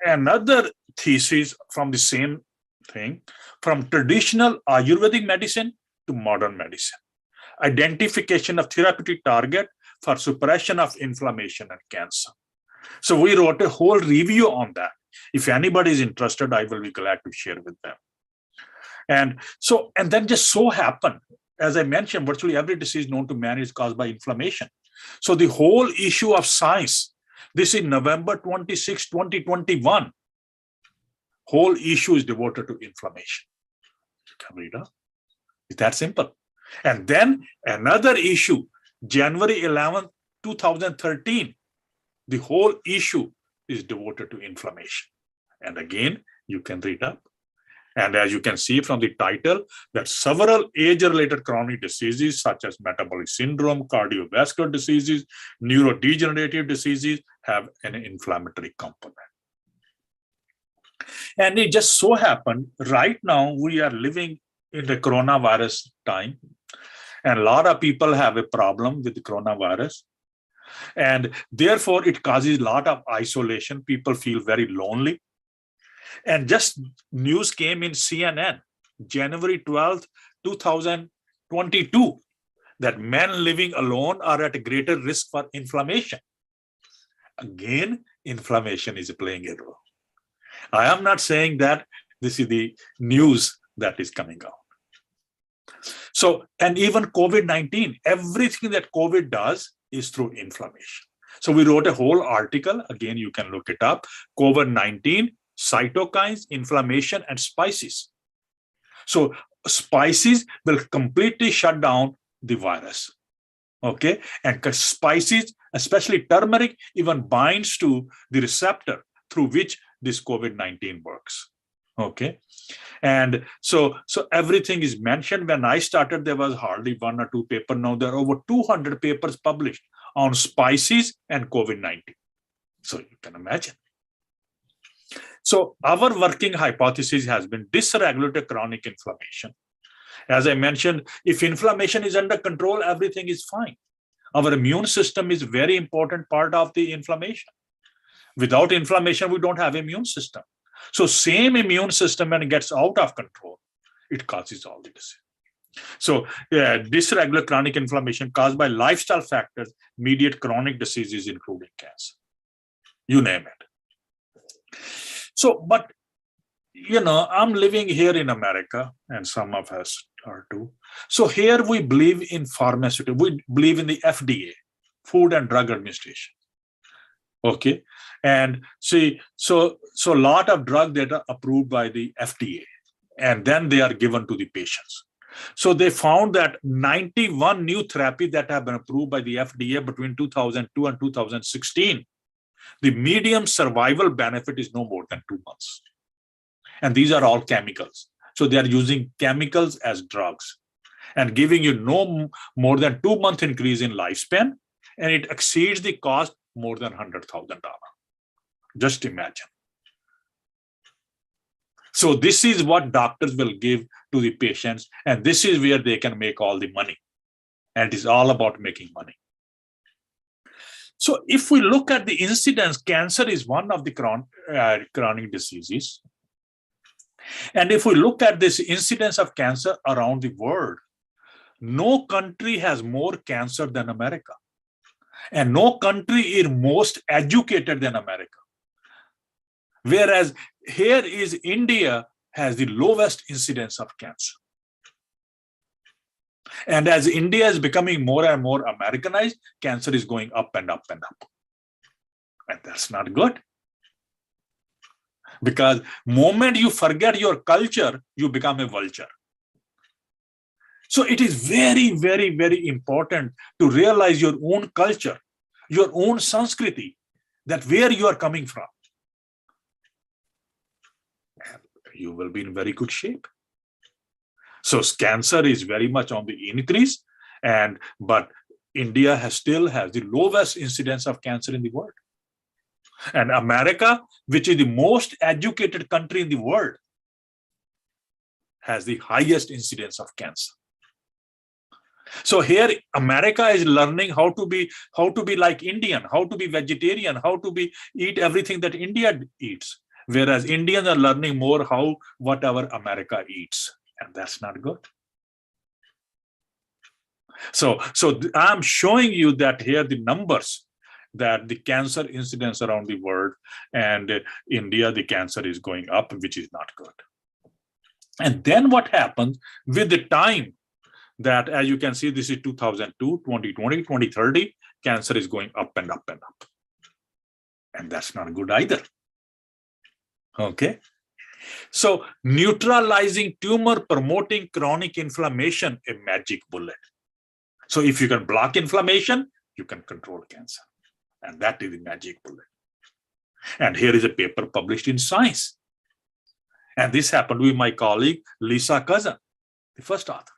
[SPEAKER 3] another thesis from the same thing, from traditional Ayurvedic medicine to modern medicine. Identification of therapeutic target for suppression of inflammation and cancer. So we wrote a whole review on that. If anybody is interested, I will be glad to share with them. And then just so happened, as I mentioned, virtually every disease known to man is caused by inflammation. So the whole issue of science, this is November 26, 2021, whole issue is devoted to inflammation. You can read it. It's that simple. And then another issue, January 11, 2013, the whole issue is devoted to inflammation. And again, you can read up. And as you can see from the title, that several age-related chronic diseases such as metabolic syndrome, cardiovascular diseases, neurodegenerative diseases have an inflammatory component. And it just so happened, right now we are living in the coronavirus time, and a lot of people have a problem with the coronavirus. And therefore, it causes a lot of isolation. People feel very lonely. And just news came in CNN, January 12th, 2022, that men living alone are at a greater risk for inflammation. Again, inflammation is playing a role. I am not saying that this is the news that is coming out. So, and even COVID-19, everything that COVID does is through inflammation. So we wrote a whole article, again, you can look it up, COVID-19, cytokines, inflammation, and spices. So spices will completely shut down the virus. Okay, and spices, especially turmeric, even binds to the receptor through which this COVID-19 works. Okay, and so everything is mentioned. When I started, there was hardly 1 or 2 papers. Now there are over 200 papers published on spices and COVID-19. So you can imagine. So our working hypothesis has been dysregulated chronic inflammation. As I mentioned, if inflammation is under control, everything is fine. Our immune system is a very important part of the inflammation. Without inflammation, we don't have immune system. So same immune system, when it gets out of control, it causes all the disease. So dysregulated chronic inflammation caused by lifestyle factors mediate chronic diseases, including cancer. You name it. So, but, I'm living here in America, and some of us are too. So here we believe in pharmaceutical, we believe in the FDA, Food and Drug Administration. Okay, and see, so a lot of drugs that are approved by the FDA, and then they are given to the patients. So they found that 91 new therapies that have been approved by the FDA between 2002 and 2016, the median survival benefit is no more than 2 months. And these are all chemicals. So they are using chemicals as drugs and giving you no more than 2 month increase in lifespan, and it exceeds the cost more than $100,000. Just imagine. So this is what doctors will give to the patients, and this is where they can make all the money. And it is all about making money. So if we look at the incidence, cancer is one of the chronic diseases. And if we look at this incidence of cancer around the world, no country has more cancer than America. And no country is most educated than America. Whereas here is India has the lowest incidence of cancer. And as India is becoming more and more Americanized, cancer is going up and up and up. And that's not good. Because moment you forget your culture, you become a vulture. So it is very, very, very important to realize your own culture, your own Sanskriti, that where you are coming from. And you will be in very good shape. So cancer is very much on the increase, but India still has the lowest incidence of cancer in the world. And America, which is the most educated country in the world, has the highest incidence of cancer. So here, America is learning how to be like Indian, how to be vegetarian, how to eat everything that India eats. Whereas Indians are learning more whatever America eats, and that's not good. So I'm showing you that here the numbers that the cancer incidence around the world, and India, the cancer is going up, which is not good. And then what happens with the time that, as you can see, this is 2002, 2020, 2030, cancer is going up and up and up. And that's not good either. Okay. So neutralizing tumor, promoting chronic inflammation, a magic bullet. So if you can block inflammation, you can control cancer. And that is the magic bullet. And here is a paper published in Science. And this happened with my colleague, Lisa Cousin, the first author.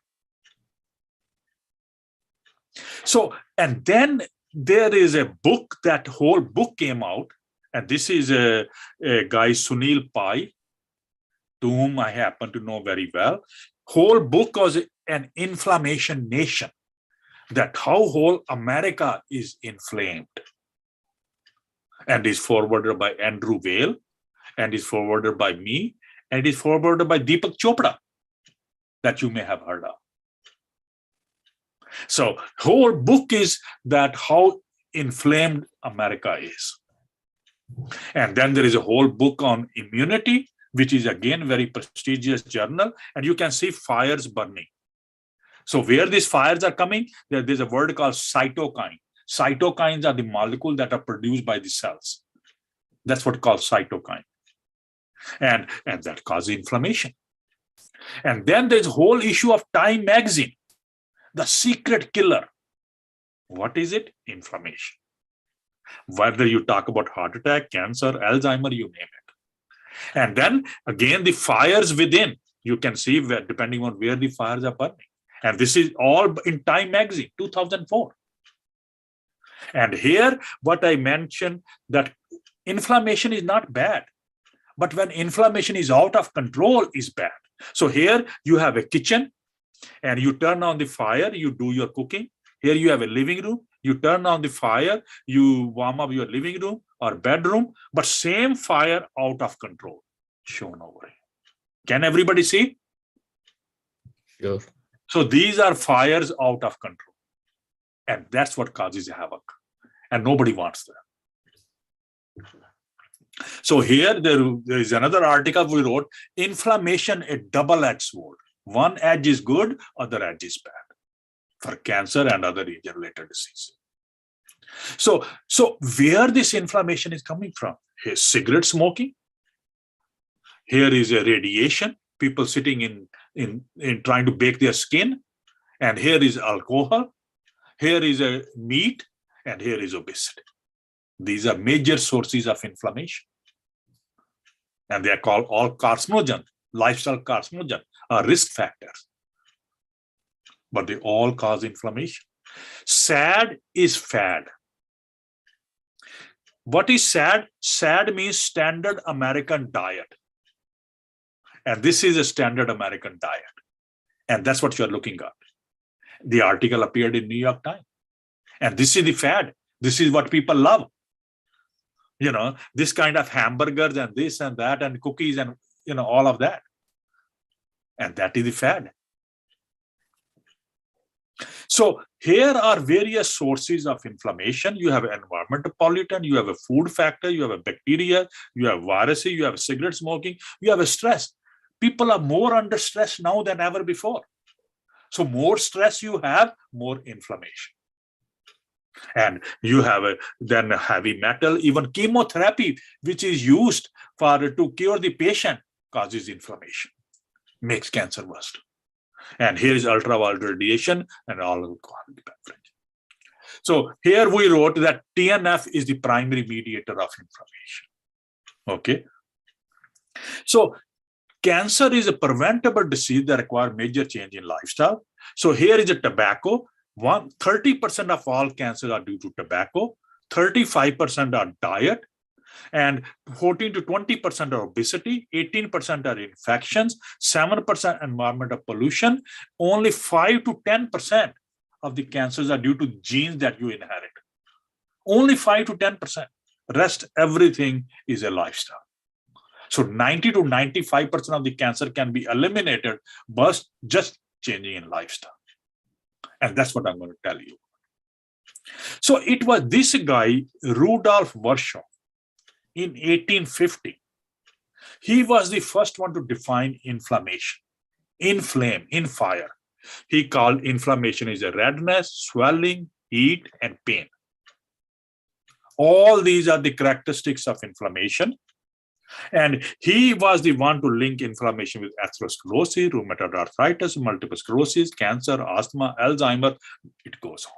[SPEAKER 3] So, and then there is a book, that whole book came out, and this is a guy, Sunil Pai, to whom I happen to know very well. Whole book was an inflammation nation, that how whole America is inflamed, and is forwarded by Andrew Vail, and is forwarded by me, and is forwarded by Deepak Chopra, that you may have heard of. So whole book is that how inflamed America is. And then there is a whole book on immunity, which is again very prestigious journal, and you can see fires burning. So where these fires are coming, there's a word called cytokine. Cytokines are the molecules that are produced by the cells. That's what called cytokine. And that causes inflammation. And then there's a whole issue of Time magazine, the secret killer. What is it? Inflammation. Whether you talk about heart attack, cancer, Alzheimer, you name it. And then again, the fires within, you can see where, depending on where the fires are burning. And this is all in Time magazine, 2004. And here, what I mentioned, that inflammation is not bad, but when inflammation is out of control is bad. So here you have a kitchen, and you turn on the fire, you do your cooking. Here you have a living room, you turn on the fire, you warm up your living room or bedroom, but same fire out of control shown over here. Can everybody see?
[SPEAKER 7] Sure.
[SPEAKER 3] So these are fires out of control. And that's what causes havoc. And nobody wants that. So here there is another article we wrote, inflammation, a double-edged sword. One edge is good, other edge is bad for cancer and other related diseases. So where this inflammation is coming from? Here's cigarette smoking. Here is a radiation, people sitting in trying to bake their skin. And here is alcohol. Here is a meat, and here is obesity. These are major sources of inflammation. And they are called all carcinogen, lifestyle carcinogen, are risk factors. But they all cause inflammation. SAD is fad. What is SAD? SAD means Standard American Diet. And this is a Standard American Diet. And that's what you're looking at. The article appeared in New York Times. And this is the fad. This is what people love. You know, this kind of hamburgers and this and that and cookies and, you know, all of that. And that is the fad. So here are various sources of inflammation. You have environmental pollutant, you have a food factor, you have a bacteria, you have viruses, you have cigarette smoking, you have a stress. People are more under stress now than ever before. So more stress you have, more inflammation. And you have then heavy metal, even chemotherapy, which is used to cure the patient, causes inflammation, makes cancer worse. And here is ultraviolet radiation and all of the beverage. So here we wrote that TNF is the primary mediator of inflammation. Okay. So cancer is a preventable disease that requires major change in lifestyle. So here is a tobacco. 30% of all cancers are due to tobacco, 35% are diet, and 14 to 20% are obesity, 18% are infections, 7% environmental pollution, only 5 to 10% of the cancers are due to genes that you inherit. Only 5 to 10%. Rest, everything is a lifestyle. So 90 to 95% of the cancer can be eliminated by just changing in lifestyle. And that's what I'm going to tell you. So it was this guy, Rudolf Virchow, in 1850. He was the first one to define inflammation, inflame, in fire. He called inflammation is a redness, swelling, heat, and pain. All these are the characteristics of inflammation. And he was the one to link inflammation with atherosclerosis, rheumatoid arthritis, multiple sclerosis, cancer, asthma, Alzheimer, it goes on.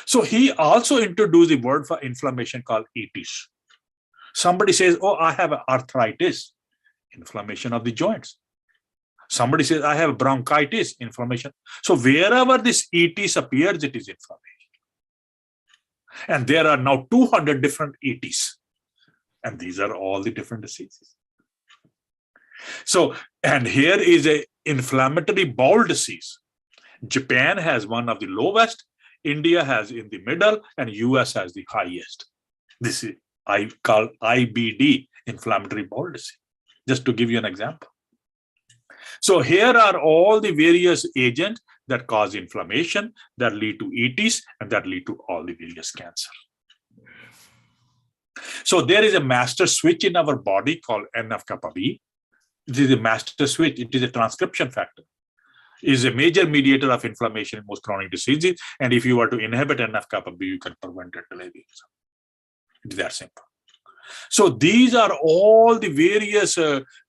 [SPEAKER 3] So he also introduced the word for inflammation called itis. Somebody says, oh, I have arthritis, inflammation of the joints. Somebody says, I have bronchitis, inflammation. So wherever this itis appears, it is inflammation. And there are now 200 different itis. And these are all the different diseases. So, and here is an inflammatory bowel disease. Japan has one of the lowest, India has in the middle, and US has the highest. This is I call IBD, inflammatory bowel disease, just to give you an example. So here are all the various agents that cause inflammation, that lead to itis, and that lead to all the various cancers. So there is a master switch in our body called NF-kappa B. It is a master switch. It is a transcription factor. It is a major mediator of inflammation in most chronic diseases. And if you were to inhibit NF-kappa B, you can prevent it. It's that simple. So these are all the various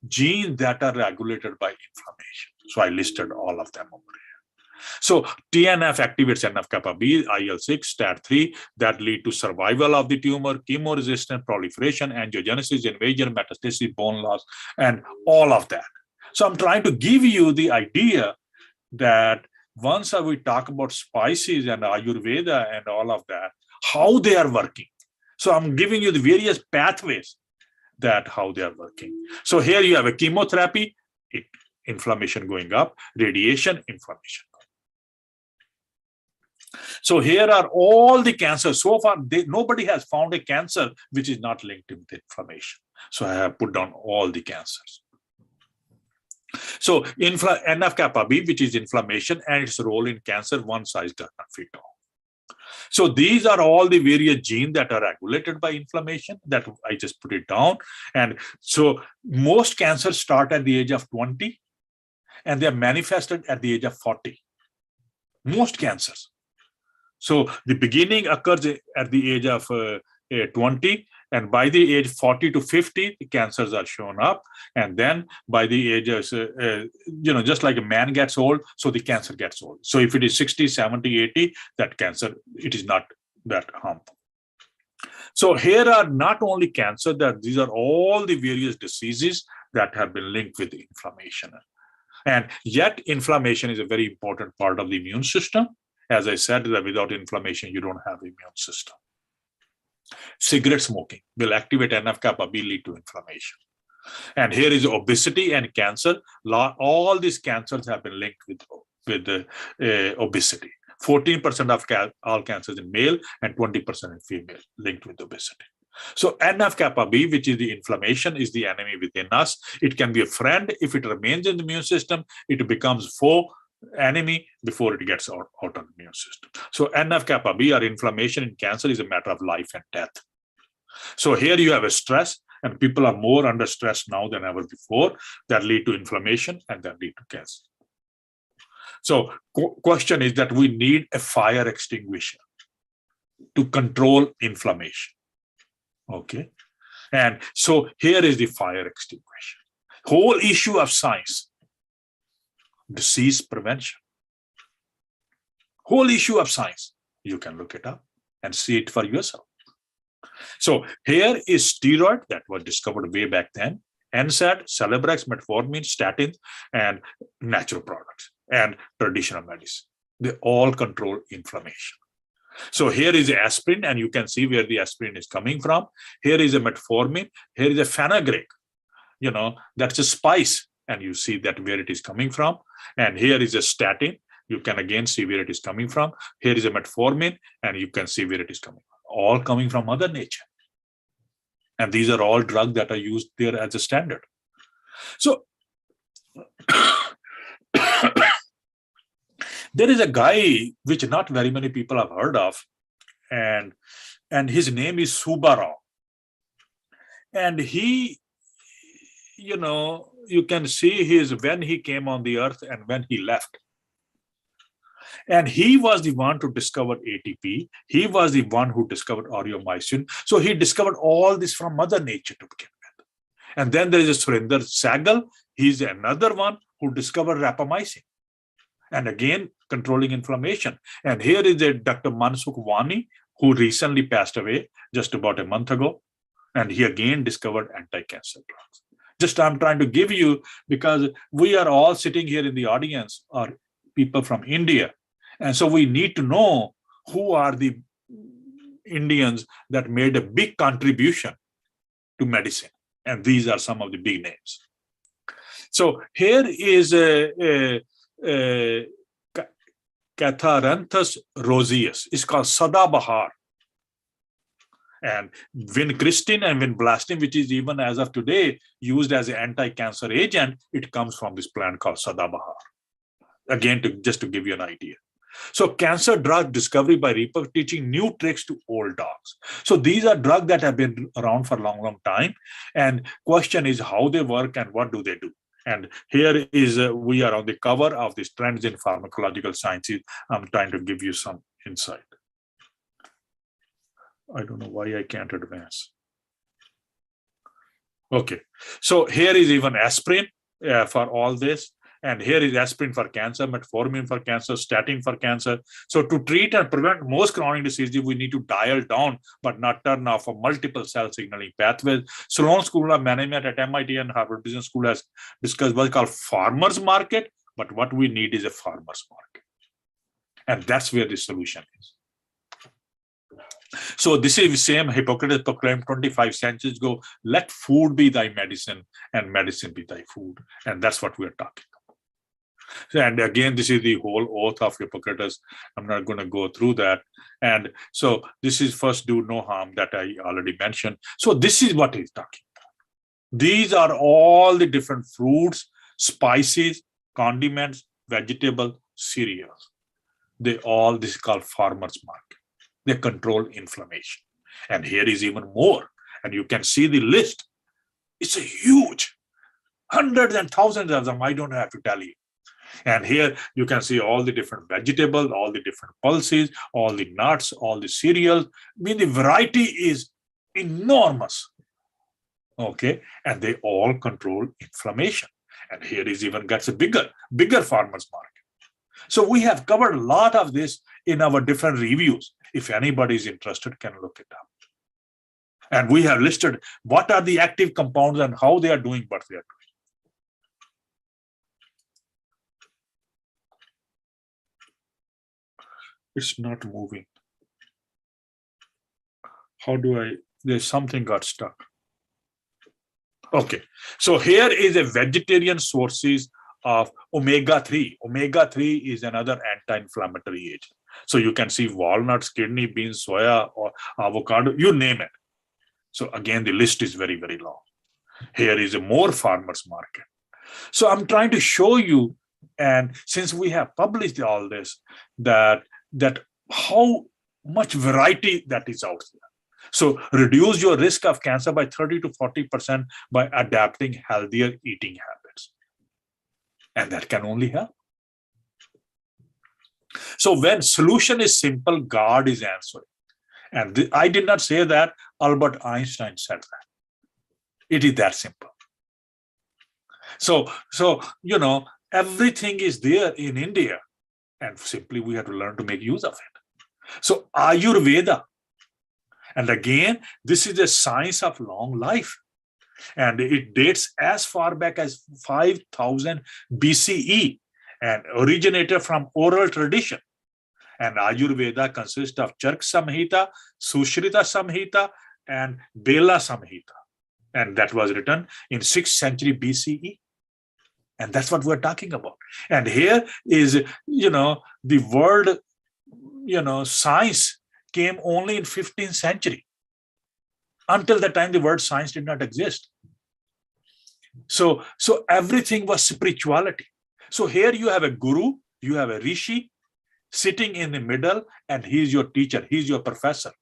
[SPEAKER 3] genes that are regulated by inflammation. So I listed all of them over here. So TNF activates NF-kappa B, IL-6, STAT3 that lead to survival of the tumor, chemo-resistant proliferation, angiogenesis, invasion, metastasis, bone loss, and all of that. So I'm trying to give you the idea that once we talk about spices and Ayurveda and all of that, how they are working. So I'm giving you the various pathways that how they are working. So here you have a chemotherapy, inflammation going up, radiation, inflammation. So here are all the cancers. So far, nobody has found a cancer which is not linked with inflammation. So I have put down all the cancers. So NF-kappa B, which is inflammation, and its role in cancer, one size does not fit all. So these are all the various genes that are regulated by inflammation that I just put it down. And so most cancers start at the age of 20 and they're manifested at the age of 40. Most cancers. So the beginning occurs at the age of 20, and by the age 40 to 50, the cancers are shown up. And then by the age of, just like a man gets old, so the cancer gets old. So if it is 60, 70, 80, that cancer, it is not that harmful. So here are not only cancer, that these are all the various diseases that have been linked with inflammation. And yet inflammation is a very important part of the immune system. As I said, that without inflammation, you don't have an immune system. Cigarette smoking will activate NF-kappa B, lead to inflammation. And here is obesity and cancer. All these cancers have been linked with obesity. 14% of all cancers in male and 20% in female linked with obesity. So NF-kappa B, which is the inflammation, is the enemy within us. It can be a friend. If it remains in the immune system, it becomes foe, enemy, before it gets out of the immune system. So NF-kappa B, or inflammation in cancer, is a matter of life and death. So here you have a stress, and people are more under stress now than ever before, that lead to inflammation and that lead to cancer. So question is that we need a fire extinguisher to control inflammation. Okay. And so here is the fire extinguisher. Whole issue of science, disease prevention. Whole issue of science. You can look it up and see it for yourself. So here is steroid that was discovered way back then. NSAID, Celebrex, metformin, statins, and natural products and traditional medicine. They all control inflammation. So here is aspirin, and you can see where the aspirin is coming from. Here is a metformin. Here is a fenugreek. That's a spice, and you see that where it is coming from. And here is a statin. You can again see where it is coming from. Here is a metformin, and you can see where it is coming from. All coming from Mother Nature. And these are all drugs that are used there as a standard. So there is a guy which not very many people have heard of, and his name is Subbarao. And he, you can see when he came on the earth and when he left. And he was the one to discover ATP. He was the one who discovered aureomycin. So he discovered all this from Mother Nature to begin with. And then there is a Surinder Sahgal. He's another one who discovered rapamycin. And again, controlling inflammation. And here is a Dr. Mansukh Wani, who recently passed away just about a month ago. And he again discovered anti-cancer drugs. Just I'm trying to give you, because we are all sitting here in the audience are people from India. And so we need to know who are the Indians that made a big contribution to medicine. And these are some of the big names. So here is Catharanthus roseus. It's called Sadabahar. And vincristine and vinblastine, which is even as of today used as an anti-cancer agent, it comes from this plant called Sadabahar. Again, just to give you an idea. So cancer drug discovery by Reaper, teaching new tricks to old dogs. So these are drugs that have been around for a long, long time. And question is how they work and what do they do? And here is, we are on the cover of this Trends in Pharmacological Sciences. I'm trying to give you some insight. I don't know why I can't advance. Okay, so here is even aspirin for all this. And here is aspirin for cancer, metformin for cancer, statin for cancer. So to treat and prevent most chronic diseases, we need to dial down, but not turn off of multiple cell signaling pathways. Sloan School of Management at MIT and Harvard Business School has discussed what's called farmer's market, but what we need is a farmer's market. And that's where the solution is. So this is the same Hippocrates proclaimed 25 centuries ago, let food be thy medicine and medicine be thy food. And that's what we're talking about. And again, this is the whole oath of Hippocrates. I'm not going to go through that. And so this is first do no harm that I already mentioned. So this is what he's talking about. These are all the different fruits, spices, condiments, vegetable, cereals. This is called farmer's market. They control inflammation. And here is even more. And you can see the list. It's a huge, hundreds and thousands of them. I don't have to tell you. And here you can see all the different vegetables, all the different pulses, all the nuts, all the cereals. I mean, the variety is enormous. Okay, and they all control inflammation. And here is even gets a bigger farmers market. So we have covered a lot of this in our different reviews. If anybody is interested, can look it up. And we have listed what are the active compounds and how they are doing what they are doing. It's not moving. How do I, there's something got stuck. Okay, so here is a vegetarian sources of omega-3. Omega-3 is another anti-inflammatory agent. So you can see walnuts, kidney beans, soya, or avocado, you name it. So again, the list is very, very long. Here is a more farmers market. So I'm trying to show you, and since we have published all this, that how much variety that is out there. So reduce your risk of cancer by 30 to 40% by adapting healthier eating habits. And that can only help. So when solution is simple, God is answering. And I did not say that, Albert Einstein said that. It is that simple. So you know, everything is there in India, and simply we have to learn to make use of it. So Ayurveda, and again, this is a science of long life. And it dates as far back as 5000 BCE and originated from oral tradition. And Ayurveda consists of Chark Samhita, Sushrita Samhita, and Bela Samhita. And that was written in 6th century BCE. And that's what we're talking about. And here is, you know, the word, you know, science came only in 15th century. Until the time the word science did not exist. So everything was spirituality. So here you have a guru, you have a rishi sitting in the middle, and he's your teacher, he's your professor.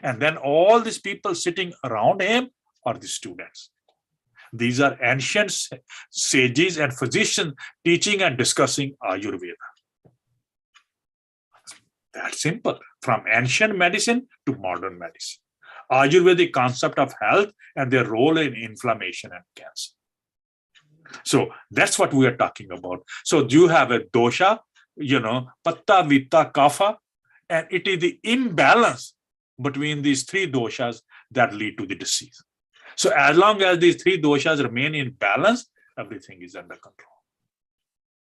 [SPEAKER 3] And then all these people sitting around him are the students. These are ancient sages and physicians teaching and discussing Ayurveda. That's simple. From ancient medicine to modern medicine. Ayurvedic concept of health and their role in inflammation and cancer. So that's what we are talking about. So you have a dosha, you know, Pitta, Vata, Kapha, and it is the imbalance between these three doshas that lead to the disease. So as long as these three doshas remain in balance, everything is under control.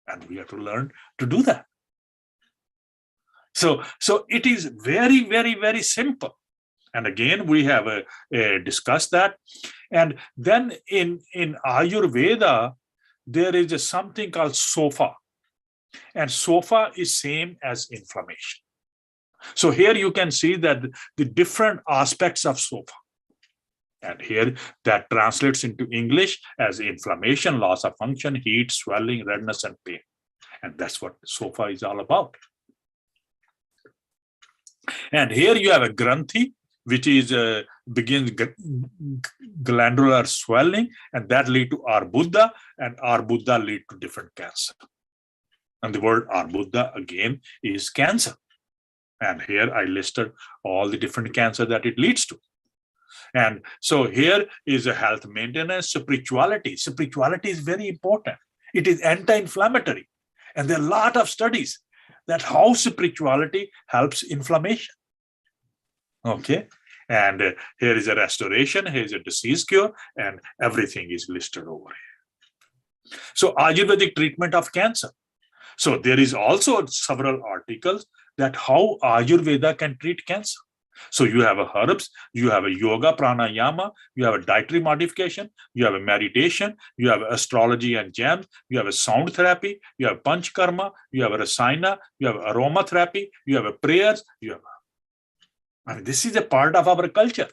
[SPEAKER 3] And we have to learn to do that. So it is very, very, very simple. And again, we have discussed that. And then in Ayurveda, there is something called Sopha. And Sopha is same as inflammation. So here you can see that the different aspects of Sopha. And here that translates into English as inflammation, loss of function, heat, swelling, redness, and pain. And that's what Sopha is all about. And here you have a Granthi, which is begins glandular swelling, and that lead to Arbuddha, and Arbuddha lead to different cancer. And the word Arbuddha again is cancer. And here I listed all the different cancer that it leads to. And so here is a health maintenance, spirituality. Spirituality is very important. It is anti-inflammatory. And there are a lot of studies that how spirituality helps inflammation. Okay. And here is a restoration, here is a disease cure, and everything is listed over here. So Ayurvedic treatment of cancer. So there is also several articles that how Ayurveda can treat cancer. So you have a herbs, you have a yoga, pranayama, you have a dietary modification, you have a meditation, you have astrology and gems, you have a sound therapy, you have panchkarma, you have a rasayana, you have aromatherapy, you have a prayers, you have I mean, this is a part of our culture.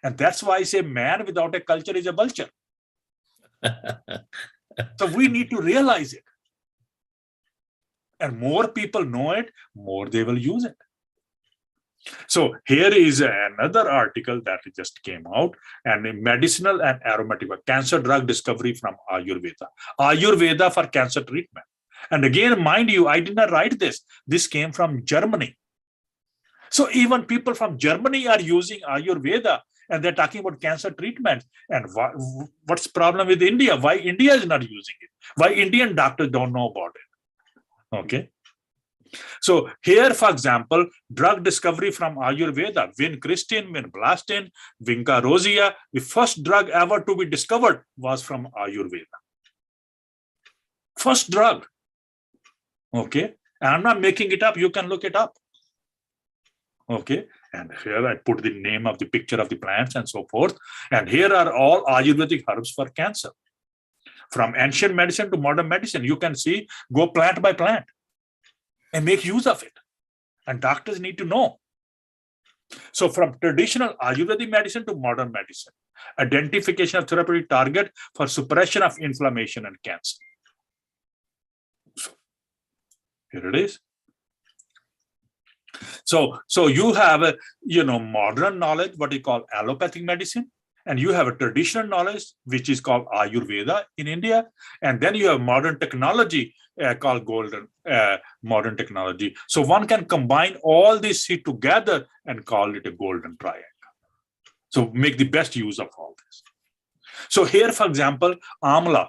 [SPEAKER 3] And that's why I say man without a culture is a vulture. So we need to realize it. And more people know it, more they will use it. So here is another article that just came out, and medicinal and aromatic cancer drug discovery from Ayurveda. Ayurveda for cancer treatment. And again, mind you, I did not write this. This came from Germany. So even people from Germany are using Ayurveda, and they're talking about cancer treatment. And what's the problem with India? Why India is not using it? Why Indian doctors don't know about it? Okay. So here, for example, drug discovery from Ayurveda, vincristine, vinblastine, vinca rosea, the first drug ever to be discovered was from Ayurveda. First drug. Okay. And I'm not making it up. You can look it up. Okay. And here I put the name of the picture of the plants and so forth. And here are all Ayurvedic herbs for cancer. From ancient medicine to modern medicine, you can see, go plant by plant and make use of it. And doctors need to know. So from traditional Ayurvedic medicine to modern medicine, identification of therapeutic target for suppression of inflammation and cancer. So here it is. So you have a modern knowledge, what you call allopathic medicine, and you have a traditional knowledge which is called Ayurveda in India, and then you have modern technology called modern technology. So one can combine all these three together and call it a golden triangle. So make the best use of all this. So here, for example, Amla,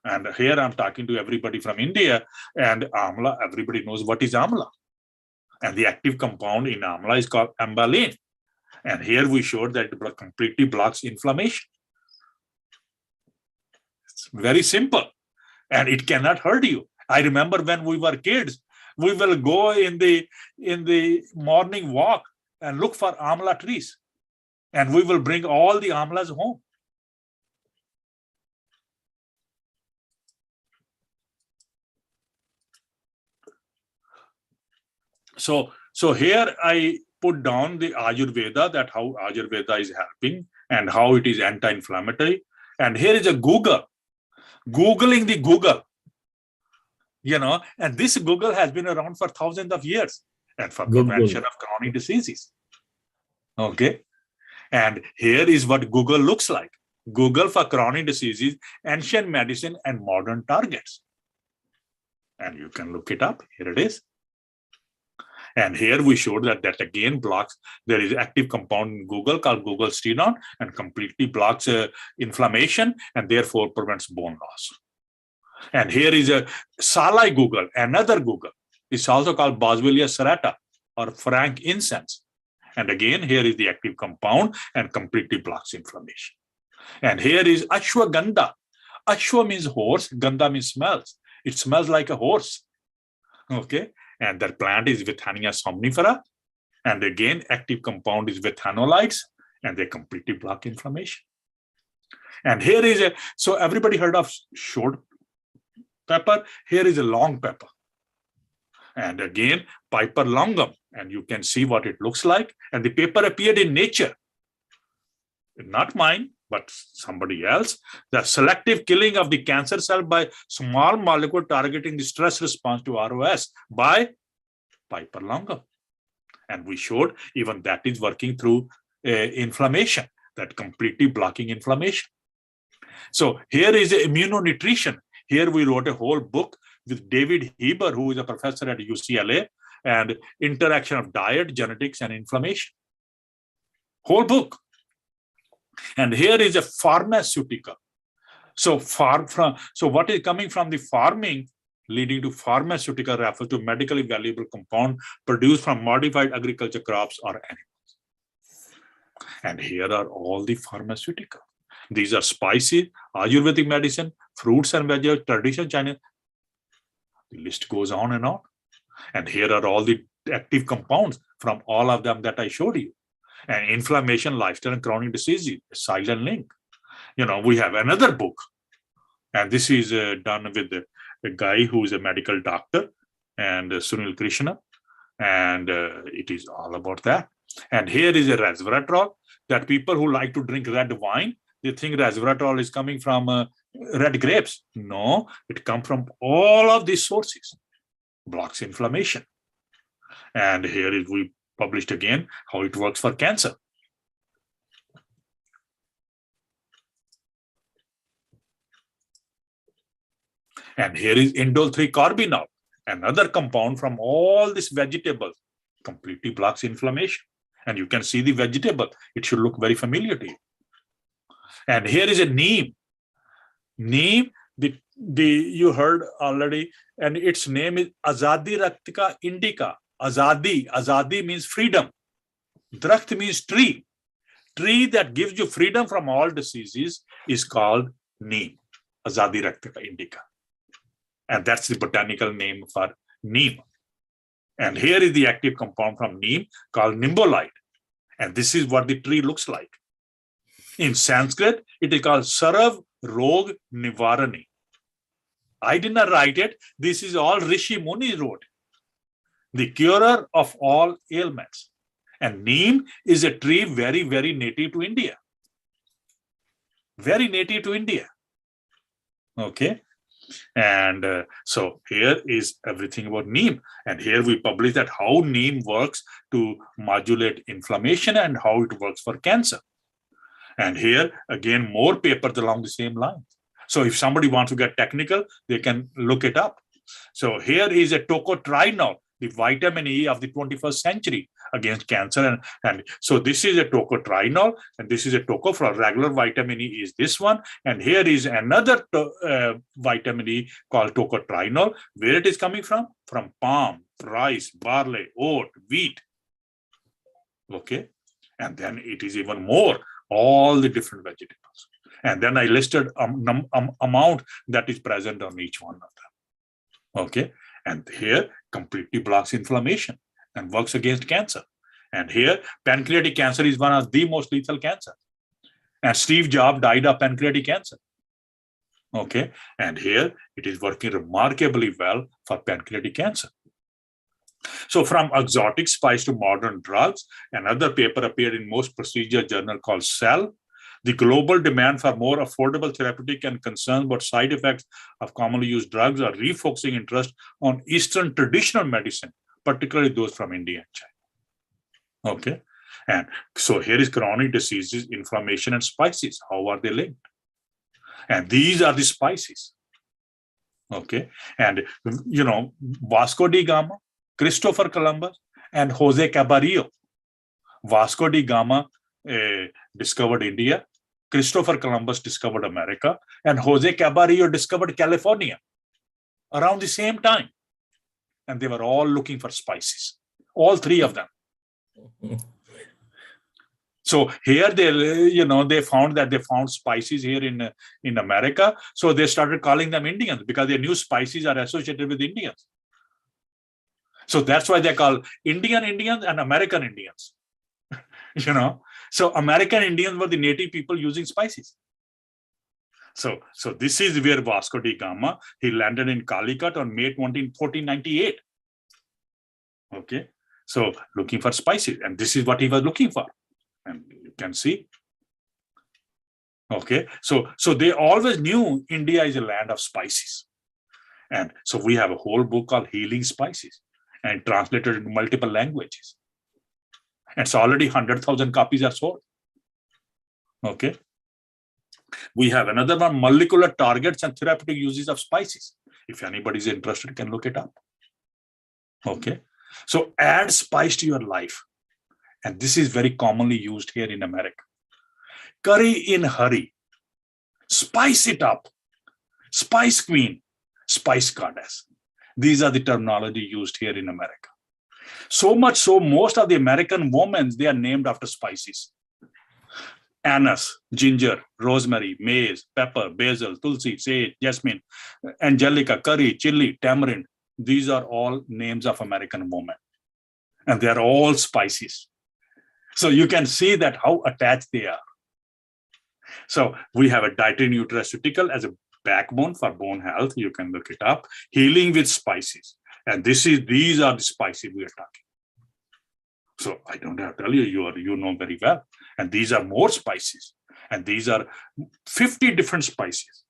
[SPEAKER 3] and here I'm talking to everybody from India, and Amla, everybody knows what is Amla. And the active compound in Amla is called ambaline. And here we showed that it completely blocks inflammation. It's very simple. And it cannot hurt you. I remember when we were kids, we will go in the morning walk and look for amla trees. And we will bring all the amlas home. So here I put down the Ayurveda, that how Ayurveda is helping and how it is anti-inflammatory. And here is a Google, Googling the Google, and this Google has been around for thousands of years and for prevention of chronic diseases. Okay. And here is what Google looks like. Google for chronic diseases, ancient medicine, and modern targets. And you can look it up. Here it is. And here we showed that again blocks, there is active compound in Google called Google-Stenone and completely blocks inflammation and therefore prevents bone loss. And here is a Salai Google, another Google. It's also called Boswellia serrata or frank incense. And again, here is the active compound and completely blocks inflammation. And here is Ashwagandha. Ashwa means horse, Gandha means smells. It smells like a horse. Okay. And that plant is Withania somnifera. And again, active compound is withanolides, and they completely block inflammation. And here is so everybody heard of short pepper. Here is a long pepper. And again, Piper longum. And you can see what it looks like. And the paper appeared in Nature. Not mine, but somebody else. The selective killing of the cancer cell by small molecule targeting the stress response to ROS by Piper longum. And we showed even that is working through inflammation, that completely blocking inflammation. So here is immunonutrition. Here we wrote a whole book with David Heber, who is a professor at UCLA, and interaction of diet, genetics, and inflammation. Whole book. And here is a pharmaceutical. So what is coming from the farming leading to pharmaceutical refers to medically valuable compound produced from modified agriculture crops or animals. And here are all the pharmaceutical. These are spices, Ayurvedic medicine, fruits and vegetables, traditional Chinese. The list goes on and on. And here are all the active compounds from all of them that I showed you. And inflammation, lifestyle, and chronic diseases, a silent link. We have another book. And this is done with a guy who is a medical doctor, and Sunil Krishna. And it is all about that. And here is a resveratrol, that people who like to drink red wine, they think resveratrol is coming from red grapes. No, it comes from all of these sources. Blocks inflammation. And here is we published again how it works for cancer. And here is indole 3-carbinol, another compound from all these vegetables, completely blocks inflammation. And you can see the vegetable. It should look very familiar to you. And here is a neem. Neem, you heard already, and its name is Azadi Raktika indica. Azadi means freedom. Drakht means tree. Tree that gives you freedom from all diseases is called neem, Azadi Raktika indica. And that's the botanical name for neem. And here is the active compound from neem called nimbolite. And this is what the tree looks like. In Sanskrit, it is called Sarav Rog Nivarani. I did not write it. This is all Rishi Muni wrote. The curer of all ailments. And neem is a tree very, very native to India. Very native to India. Okay. And so here is everything about neem. And here we publish that how neem works to modulate inflammation and how it works for cancer. And here, again, more papers along the same line. So if somebody wants to get technical, they can look it up. So here is a tocotrienol, the vitamin E of the 21st century against cancer. And so this is a tocotrienol, and this is a toco for regular vitamin E is this one. And here is another vitamin E called tocotrienol. Where it is coming from? From palm, rice, barley, oat, wheat. Okay. And then it is even more, all the different vegetables. And then I listed amount that is present on each one of them. Okay. And here completely blocks inflammation and works against cancer. And here pancreatic cancer is one of the most lethal cancer. And Steve Jobs died of pancreatic cancer. Okay. And here it is working remarkably well for pancreatic cancer. So from exotic spice to modern drugs, another paper appeared in most prestigious journal called Cell. The global demand for more affordable therapeutic and concerns about side effects of commonly used drugs are refocusing interest on Eastern traditional medicine, particularly those from India and China. Okay. And so here is chronic diseases, inflammation, and spices. How are they linked? And these are the spices. Okay. And, you know, Vasco da Gama, Christopher Columbus, and Jose Cabarrillo. Vasco da Gama discovered India, Christopher Columbus discovered America, and Jose Cabarrillo discovered California around the same time. And they were all looking for spices, all three of them. So here they found that they found spices here in America. So they started calling them Indians because they knew spices are associated with Indians. So that's why they call Indian Indians and American Indians. You know, so American Indians were the native people using spices. So this is where Vasco da Gama, he landed in Calicut on May 20, 1498. Okay, so looking for spices, and this is what he was looking for, and you can see. Okay, so they always knew India is a land of spices, and so we have a whole book called Healing Spices, and translated into multiple languages. It's already 100,000 copies are sold. Okay. We have another one, molecular targets and therapeutic uses of spices. If anybody is interested, can look it up. Okay. So add spice to your life. And this is very commonly used here in America. Curry in hurry. Spice it up. Spice queen. Spice goddess. These are the terminology used here in America. So much so, most of the American women, they are named after spices. Anise, ginger, rosemary, mace, pepper, basil, tulsi, sage, jasmine, angelica, curry, chili, tamarind. These are all names of American women. And they are all spices. So you can see that how attached they are. So we have a dietary nutraceutical as a backbone for bone health. You can look it up. Healing with spices. And these are the spices we are talking. So I don't have to tell you, you know very well. And these are more spices. And these are 50 different spices.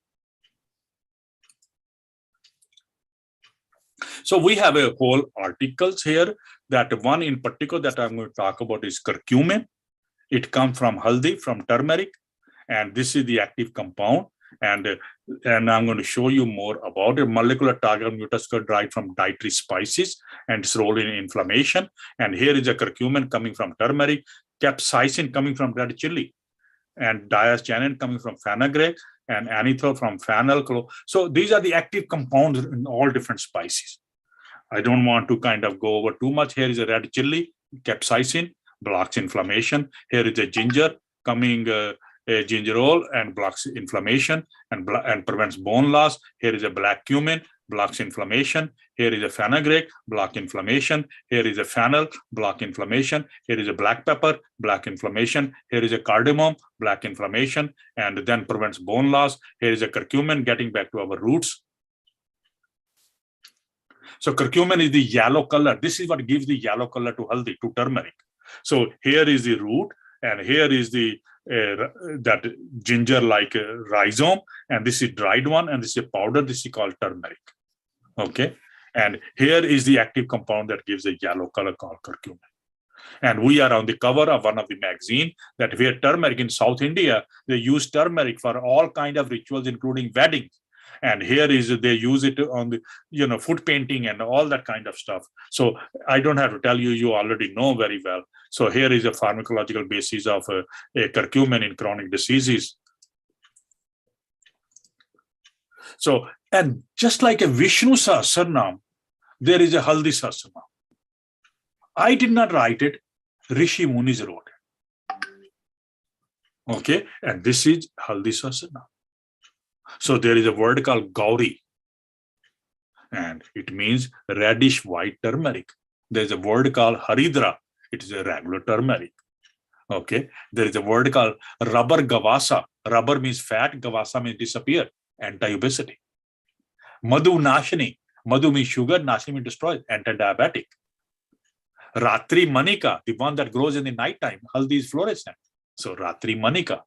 [SPEAKER 3] So we have a whole articles here. That one in particular that I'm going to talk about is curcumin. It comes from haldi, from turmeric. And this is the active compound. And And I'm going to show you more about it. Molecular target of mutascore derived from dietary spices and its role in inflammation. And here is a curcumin coming from turmeric, capsaicin coming from red chili, and diacetyl coming from fenugreek, and anethol from fennel. So these are the active compounds in all different spices. I don't want to kind of go over too much. Here is a red chili, capsaicin, blocks inflammation. Here is a ginger coming, gingerol, and blocks inflammation and prevents bone loss. Here is a black cumin, blocks inflammation. Here is a fenugreek, block inflammation. Here is a fennel, block inflammation. Here is a black pepper, black inflammation. Here is a cardamom, black inflammation, and then prevents bone loss. Here is a curcumin, getting back to our roots. So curcumin is the yellow color. This is what gives the yellow color to haldi, to turmeric. So here is the root, and here is the that ginger-like rhizome, and this is dried one, and this is a powder. This is called turmeric. Okay, and here is the active compound that gives a yellow color called curcumin. And we are on the cover of one of the magazine that where turmeric in South India, they use turmeric for all kind of rituals, including weddings. And here is they use it on the food painting and all that kind of stuff. So I don't have to tell you, you already know very well. So here is a pharmacological basis of a curcumin in chronic diseases. So, and just like a Vishnu Sahasranam, there is a Haldi Sahasranam. I did not write it, Rishi Munis wrote it. Okay, and this is Haldi Sahasranam. So there is a word called Gauri, and it means reddish white turmeric. There's a word called Haridra. It is a regular turmeric. Okay. There is a word called rubber gavasa. Rubber means fat, gavasa means disappear, anti-obesity. Madhu nashini. Madhu means sugar, nashini means destroy, anti-diabetic. Ratri manika, the one that grows in the night time. Haldi is fluorescent. So Ratri manika.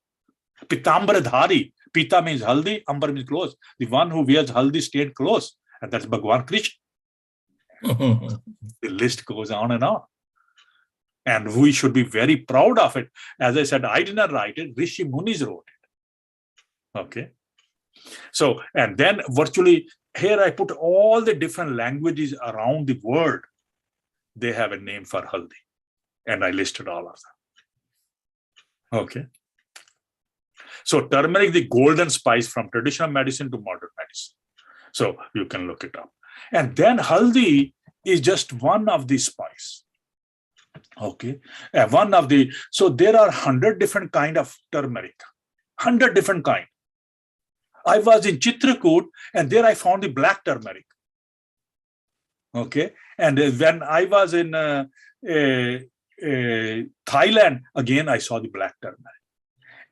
[SPEAKER 3] Pitambara dhari. Pita means haldi, ambar means clothes. The one who wears haldi stained clothes, and that's Bhagwan Krishna. The list goes on and on. And we should be very proud of it. As I said, I did not write it, Rishi Munis wrote it. Okay. So, and then virtually here I put all the different languages around the world. They have a name for haldi. And I listed all of them. Okay. So turmeric, the golden spice from traditional medicine to modern medicine. So you can look it up. And then haldi is just one of the spice. Okay. One of the, so there are 100 different kind of turmeric. 100 different kind. I was in Chitrakoot and there I found the black turmeric. Okay. And when I was in Thailand, again, I saw the black turmeric.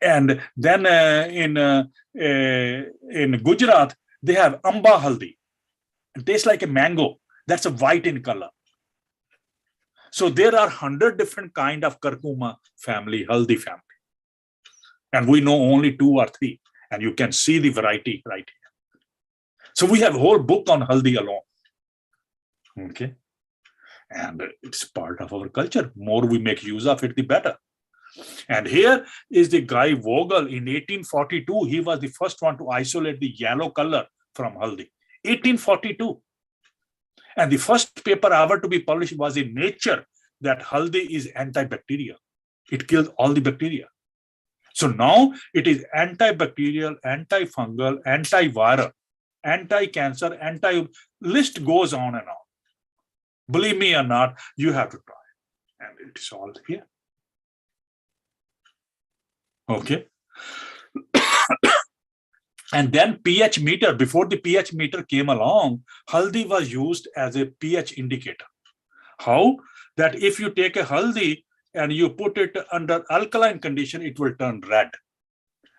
[SPEAKER 3] And then in Gujarat, they have amba haldi. It tastes like a mango. That's a white in color. So there are 100 different kind of curcuma family, haldi family. And we know only 2 or 3. And you can see the variety right here. So we have a whole book on haldi alone. Okay. And it's part of our culture. More we make use of it, the better. And here is the guy Vogel in 1842. He was the first one to isolate the yellow color from haldi. 1842. And the first paper ever to be published was in Nature that haldi is antibacterial. It kills all the bacteria. So now it is antibacterial, antifungal, antiviral, anti-cancer, list goes on and on. Believe me or not, you have to try. And it is all here. Okay. And then pH meter, before the pH meter came along, haldi was used as a pH indicator. How? That if you take a haldi and you put it under alkaline condition, it will turn red.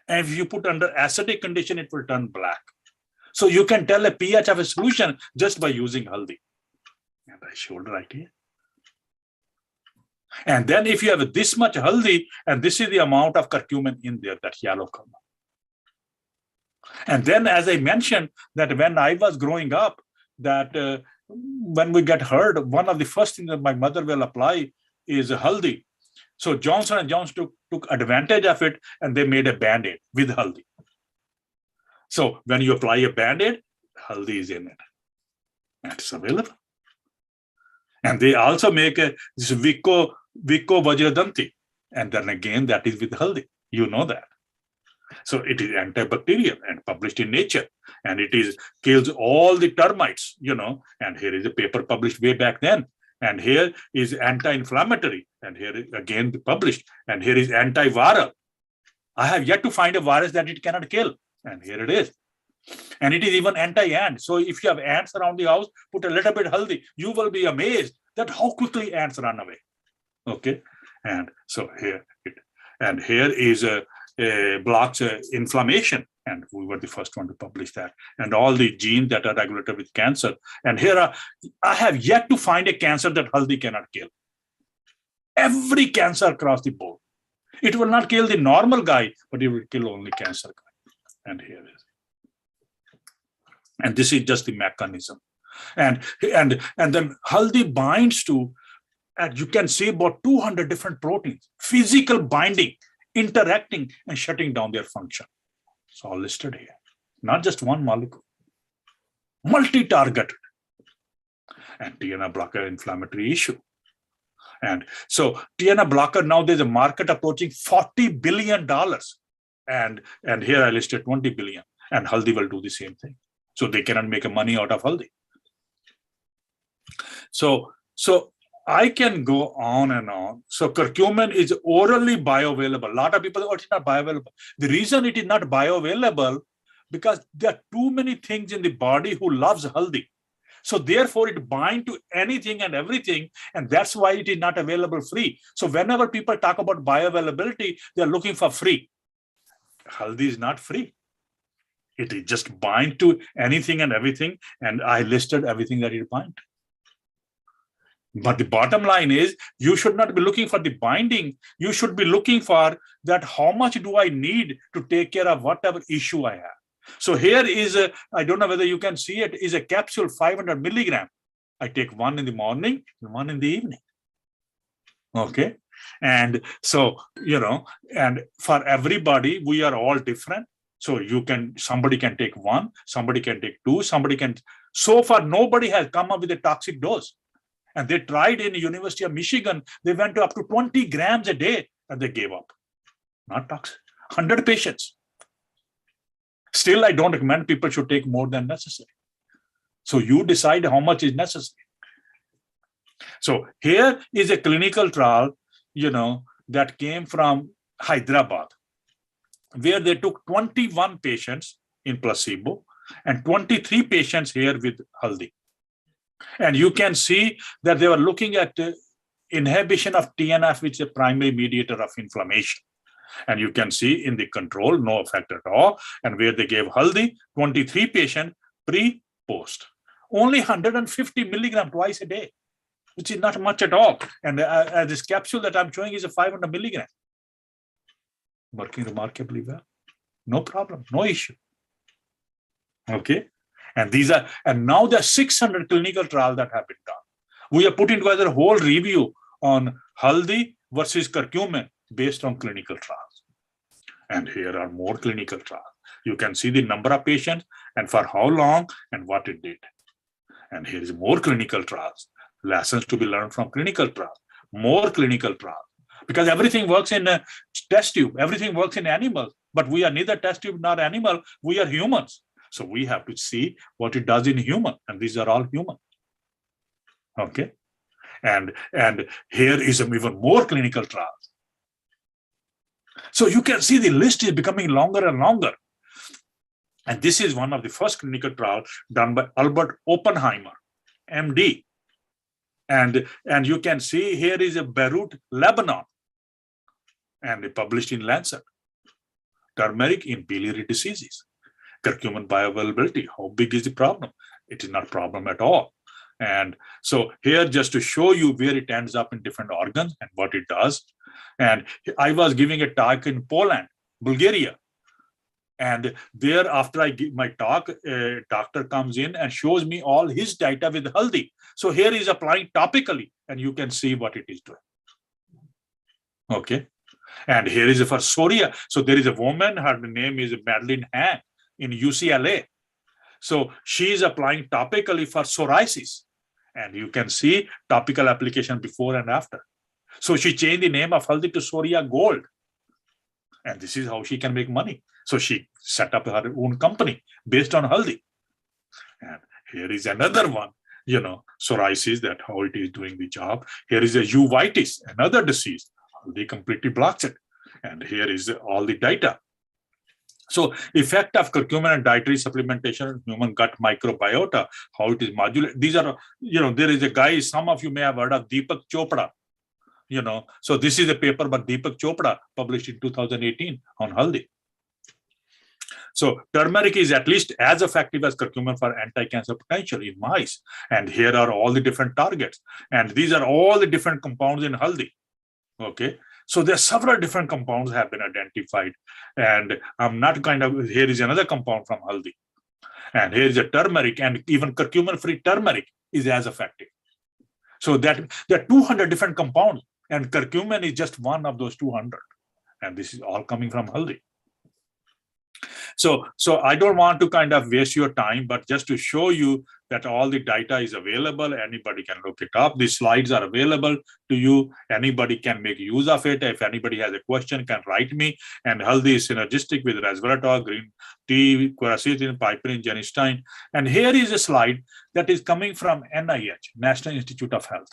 [SPEAKER 3] And if you put under acidic condition, it will turn black. So you can tell a pH of a solution just by using haldi. And I showed right here. And then if you have this much haldi, and this is the amount of curcumin in there, that yellow color. And then, as I mentioned, that when I was growing up, that when we get hurt, one of the first things that my mother will apply is haldi. So Johnson & Johnson took advantage of it, and they made a Band-Aid with haldi. So when you apply a Band-Aid, haldi is in it. And it's available. And they also make this Vicco Vajradanti. And then again, that is with haldi. You know that. So it is antibacterial and published in Nature. And it kills all the termites, And here is a paper published way back then. And here is anti-inflammatory. And here is again published. And here is antiviral. I have yet to find a virus that it cannot kill. And here it is. And it is even anti-ant. So if you have ants around the house, put a little bit haldi. You will be amazed that how quickly ants run away. Okay. And so here is blocks inflammation. And we were the first one to publish that. And all the genes that are regulated with cancer. And here I have yet to find a cancer that haldi cannot kill. Every cancer across the board. It will not kill the normal guy, but it will kill only cancer guy. And here it is. And this is just the mechanism. And then haldi binds to, and you can see about 200 different proteins, physical binding, interacting and shutting down their function. It's all listed here. Not just one molecule. Multi-targeted. And TNF blocker inflammatory issue. And so TNF blocker, now there's a market approaching $40 billion. And here I listed 20 billion. And haldi will do the same thing. So they cannot make money out of haldi. So I can go on and on. So curcumin is orally bioavailable. A lot of people say, it's not bioavailable. The reason it is not bioavailable, because there are too many things in the body who loves haldi. So therefore it binds to anything and everything, and that's why it is not available free. So whenever people talk about bioavailability, they're looking for free. Haldi is not free. It is just bind to anything and everything, and I listed everything that it binds. But the bottom line is, you should not be looking for the binding. You should be looking for that how much do I need to take care of whatever issue I have. So here is I don't know whether you can see it, is a capsule 500 milligram. I take one in the morning and one in the evening. Okay. And so, and for everybody, we are all different. So somebody can take one, somebody can take two, somebody can. So far, nobody has come up with a toxic dose. And they tried in the University of Michigan, they went to up to 20 grams a day and they gave up. Not toxic. 100 patients. Still, I don't recommend people should take more than necessary. So you decide how much is necessary. So here is a clinical trial, that came from Hyderabad, where they took 21 patients in placebo and 23 patients here with haldi. And you can see that they were looking at inhibition of TNF, which is a primary mediator of inflammation. And you can see in the control, no effect at all. And where they gave haldi, 23 patients pre-post. Only 150 milligram twice a day, which is not much at all. And this capsule that I'm showing is a 500 milligram. Working remarkably well. No problem, no issue. Okay. And now there are 600 clinical trials that have been done. We are putting together a whole review on haldi versus curcumin based on clinical trials. And here are more clinical trials. You can see the number of patients and for how long and what it did. And here is more clinical trials. Lessons to be learned from clinical trials. More clinical trials. Because everything works in a test tube. Everything works in animals. But we are neither test tube nor animal. We are humans. So we have to see what it does in human, and these are all human. Okay, and here is even more clinical trials. So you can see the list is becoming longer and longer. And this is one of the first clinical trials done by Albert Oppenheimer, MD. And you can see here is a Beirut, Lebanon, and it published in Lancet. Turmeric in biliary diseases. Curcumin bioavailability, how big is the problem? It is not a problem at all. And so here, just to show you where it ends up in different organs and what it does. And I was giving a talk in Poland, Bulgaria. And there, after I give my talk, a doctor comes in and shows me all his data with haldi. So here is applying topically, and you can see what it is doing. Okay. And here is for psoriasis. So there is a woman, her name is Madeline Han in UCLA. So she is applying topically for psoriasis. And you can see topical application before and after. So she changed the name of haldi to Soria Gold. And this is how she can make money. So she set up her own company based on haldi. And here is another one, psoriasis, that how it is doing the job. Here is a uveitis, another disease. Haldi completely blocks it. And here is all the data. So effect of curcumin and dietary supplementation on human gut microbiota, how it is modulated. These are, there is a guy, some of you may have heard of Deepak Chopra. So this is a paper by Deepak Chopra published in 2018 on haldi. So turmeric is at least as effective as curcumin for anti-cancer potential in mice. And here are all the different targets. And these are all the different compounds in haldi. Okay. So there are several different compounds have been identified. And I'm not here is another compound from haldi. And here is a turmeric, and even curcumin-free turmeric is as effective. So that there are 200 different compounds, and curcumin is just one of those 200. And this is all coming from haldi. So I don't want to waste your time, but just to show you that all the data is available, anybody can look it up. These slides are available to you. Anybody can make use of it. If anybody has a question, can write me. And haldi is synergistic with resveratrol, green tea, quercetin, piperine, genistein. And here is a slide that is coming from NIH, National Institute of Health.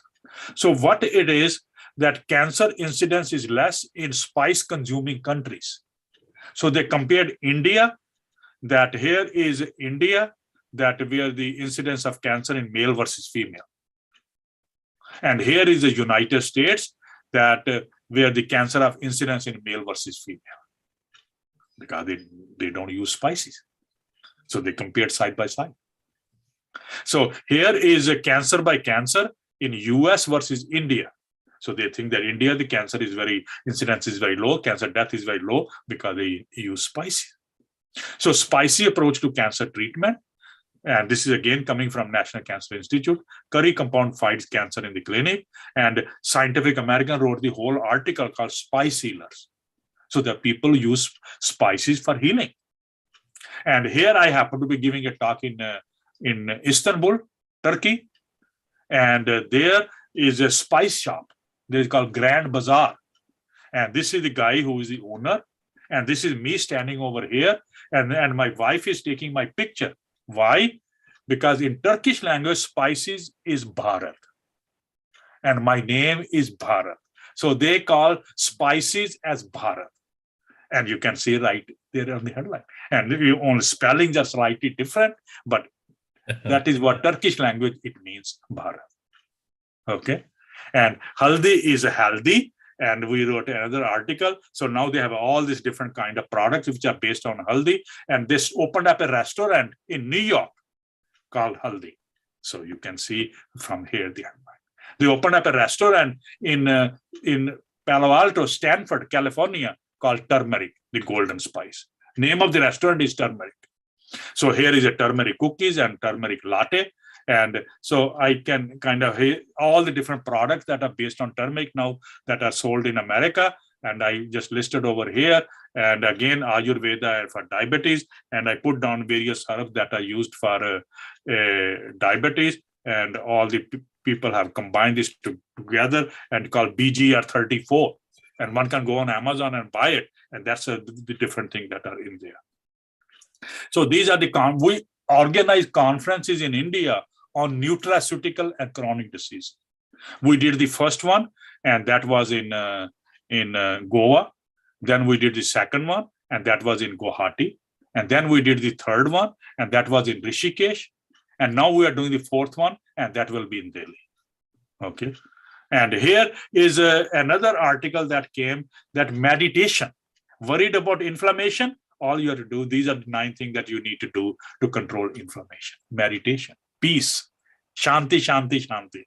[SPEAKER 3] So what it is, that cancer incidence is less in spice consuming countries. So they compared India, that here is India, that where the incidence of cancer in male versus female. And here is the United States, that where the cancer of incidence in male versus female, because they don't use spices. So they compared side by side. So here is a cancer by cancer in US versus India. So they think that India, the cancer is incidence is very low, cancer death is very low because they use spices. So spicy approach to cancer treatment. And this is again coming from National Cancer Institute. Curry compound fights cancer in the clinic. And Scientific American wrote the whole article called Spice Healers. So that people use spices for healing. And here I happen to be giving a talk in Istanbul, Turkey. And there is a spice shop. They called Grand Bazaar. And this is the guy who is the owner. And this is me standing over here. And my wife is taking my picture. Why? Because in Turkish language, spices is Bharat. And my name is Bharat. So they call spices as Bharat. And you can see right there on the headline. And you only spelling just slightly different, but that is what Turkish language, it means Bharat. Okay. And haldi is a haldi, and we wrote another article. So now they have all these different kind of products which are based on haldi, and this opened up a restaurant in New York called haldi. So you can see from here the headline. They opened up a restaurant in Palo Alto, Stanford, California, called Turmeric, the golden spice. Name of the restaurant is Turmeric. So here is a turmeric cookies and turmeric latte. And so I can all the different products that are based on turmeric now that are sold in America. And I just listed over here. And again, Ayurveda for diabetes. And I put down various herbs that are used for diabetes. And all the people have combined this together and called BGR34. And one can go on Amazon and buy it. And that's the different things that are in there. So these are we organize conferences in India on nutraceutical and chronic disease. We did the first one, and that was in Goa. Then we did the second one, and that was in Guwahati. And then we did the third one, and that was in Rishikesh. And now we are doing the fourth one, and that will be in Delhi. Okay. And here is another article that came, that meditation. Worried about inflammation? All you have to do, these are the 9 things that you need to do to control inflammation. Meditation, peace, shanti, shanti, shanti.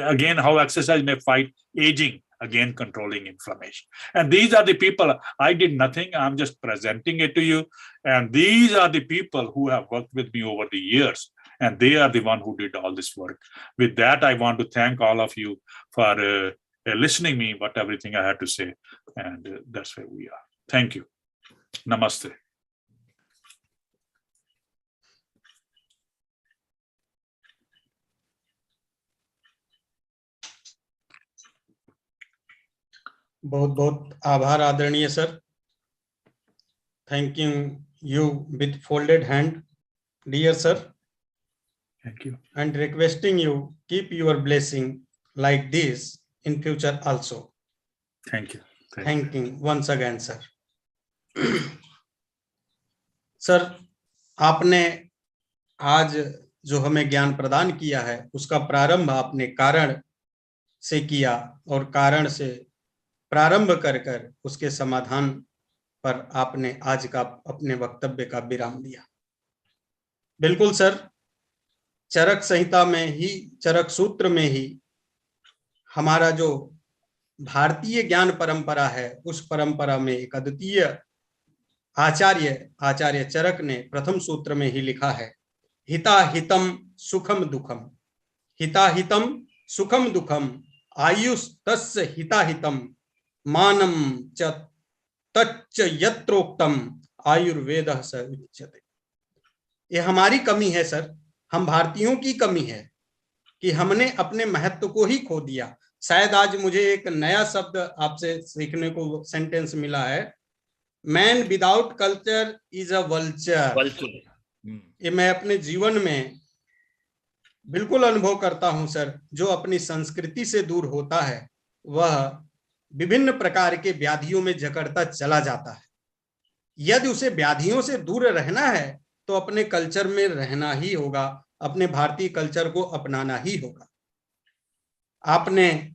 [SPEAKER 3] Again, how exercise may fight aging, again, controlling inflammation. And these are the people, I did nothing, I'm just presenting it to you. And these are the people who have worked with me over the years. And they are the one who did all this work. With that, I want to thank all of you for listening me, what everything I had to say. And that's where we are. Thank you. Namaste.
[SPEAKER 1] बहुत बहुत आभार आदरणीय sir. Thanking you with folded hand, dear sir.
[SPEAKER 3] Thank you.
[SPEAKER 1] And requesting you keep your blessing like this in future also.
[SPEAKER 3] Thank you.
[SPEAKER 1] Thanking once again, sir. Sir, आपने आज जो हमें ज्ञान प्रदान किया है उसका प्रारंभ आपने कारण से किया और कारण से प्रारंभ कर कर उसके समाधान पर आपने आज का अपने वक्तव्य का विराम दिया. बिल्कुल सर, चरक संहिता में ही, चरक सूत्र में ही हमारा जो भारतीय ज्ञान परंपरा है उस परंपरा में एक अद्वितीय आचार्य चरक ने प्रथम सूत्र में ही लिखा है, हिताहितम सुखम दुखम, हिताहितम सुखम दुखम आयुष तस्य हिताहितम मानम च तच्च यत्रोक्तम आयुर्वेदः स उच्यते. ये हमारी कमी है सर, हम भारतीयों की कमी है कि हमने अपने महत्व को ही खो दिया. शायद आज मुझे एक नया शब्द आपसे सीखने को सेंटेंस मिला है, man without culture is a vulture. ये मैं अपने जीवन में बिल्कुल अनुभव करता हूं सर. जो अपनी संस्कृति से दूर होता है वह विभिन्न प्रकार के व्याधियों में जकड़ता चला जाता है. यदि उसे व्याधियों से दूर रहना है तो अपने कल्चर में रहना ही होगा, अपने भारतीय कल्चर को अपनाना ही होगा. आपने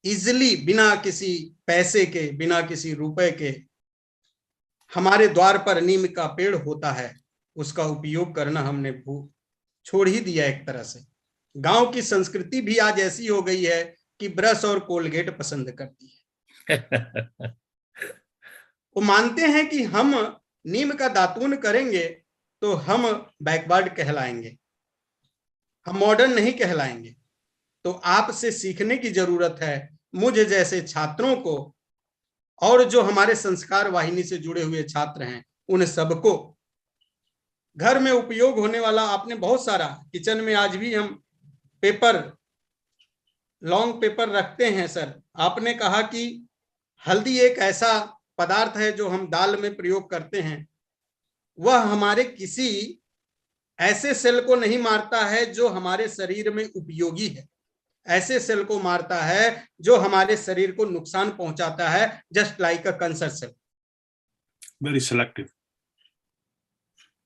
[SPEAKER 1] इजिली बिना किसी पैसे के, बिना किसी रुपए के, हमारे द्वार पर नीम का पेड़ होता है उसका उपयोग करना हमने छोड़ ही दिया. एक तरह से गांव की संस्कृति भी आज ऐसी हो गई है कि ब्रश और कोलगेट पसंद करती है. वो मानते हैं कि हम नीम का दातून करेंगे तो हम बैकवर्ड कहलाएंगे, हम मॉडर्न नहीं कहलाएंगे. तो आपसे सीखने की जरूरत है, मुझे जैसे छात्रों को और जो हमारे संस्कार वाहिनी से जुड़े हुए छात्र हैं उन सबको घर में उपयोग होने वाला. आपने बहुत सारा किचन में आज भी हम पेपर, लॉन्ग पेपर रखते हैं सर. आपने कहा कि हल्दी एक ऐसा पदार्थ है जो हम दाल में प्रयोग करते हैं, वह हमारे किसी ऐसे सेल को नहीं मारता है जो हमारे शरीर में उपयोगी है, ऐसे सेल को मारता है जो हमारे शरीर को नुकसान पहुंचाता है, just like a cancer cell.
[SPEAKER 3] Very selective.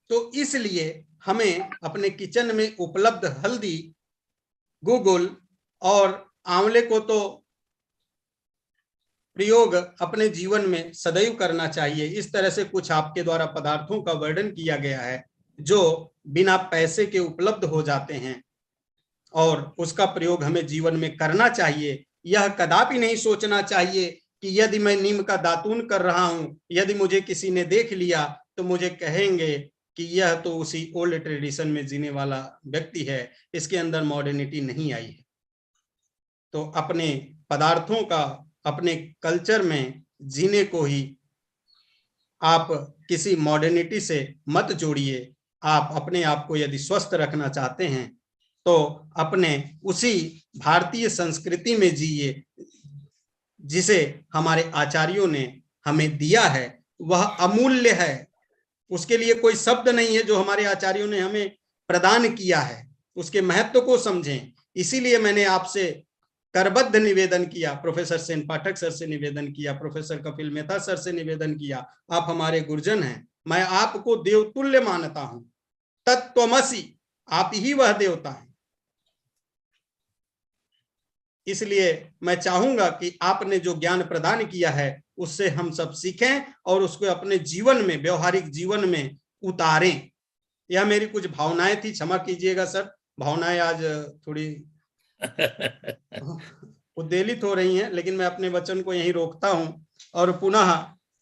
[SPEAKER 1] तो इसलिए हमें अपने किचन में उपलब्ध हल्दी, गुगुल और आंवले को तो प्रयोग अपने जीवन में सदैव करना चाहिए. इस तरह से कुछ आपके द्वारा पदार्थों का वर्णन किया गया है जो बिना पैसे के उपलब्ध हो जाते हैं और उसका प्रयोग हमें जीवन में करना चाहिए. यह कदापि नहीं सोचना चाहिए कि यदि मैं नीम का दातून कर रहा हूं, यदि मुझे किसी ने देख लिया तो मुझे कहेंगे कि यह तो उसी ओल्ड ट्रेडिशन में जीने वाला व्यक्ति है, इसके अंदर मॉडर्निटी नहीं आई है. तो अपने पदार्थों का अपने कल्चर में जीने को ही आप किसी मॉडर्निटी से मत जोड़िए. आप अपने आप को यदि स्वस्थ रखना चाहते हैं तो अपने उसी भारतीय संस्कृति में जिए जिसे हमारे आचार्यों ने हमें दिया है. वह अमूल्य है, उसके लिए कोई शब्द नहीं है. जो हमारे आचार्यों ने हमें प्रदान किया है उसके महत्व को समझें. इसीलिए मैंने आपसे करबद्ध निवेदन किया, प्रोफेसर सेन पाठक सर से निवेदन किया, प्रोफेसर कपिल मेहता सर से निवेदन किया. आप हमारे गुरुजन हैं, मैं आपको देवतुल्य मानता हूं. तत्त्वमसि, आप ही वह देवता हैं. इसलिए मैं चाहूंगा कि आपने जो ज्ञान प्रदान किया है उससे हम सब सीखें और उसको अपने जीवन में, व्यवहारिक जीवन में उतारें. यह मेरी कुछ भावनाएं थी, क्षमा कीजिएगा सर, भावनाएं आज थोड़ी उद्वेलित हो रही हैं, लेकिन मैं अपने वचन को यहीं रोकता हूं और पुनः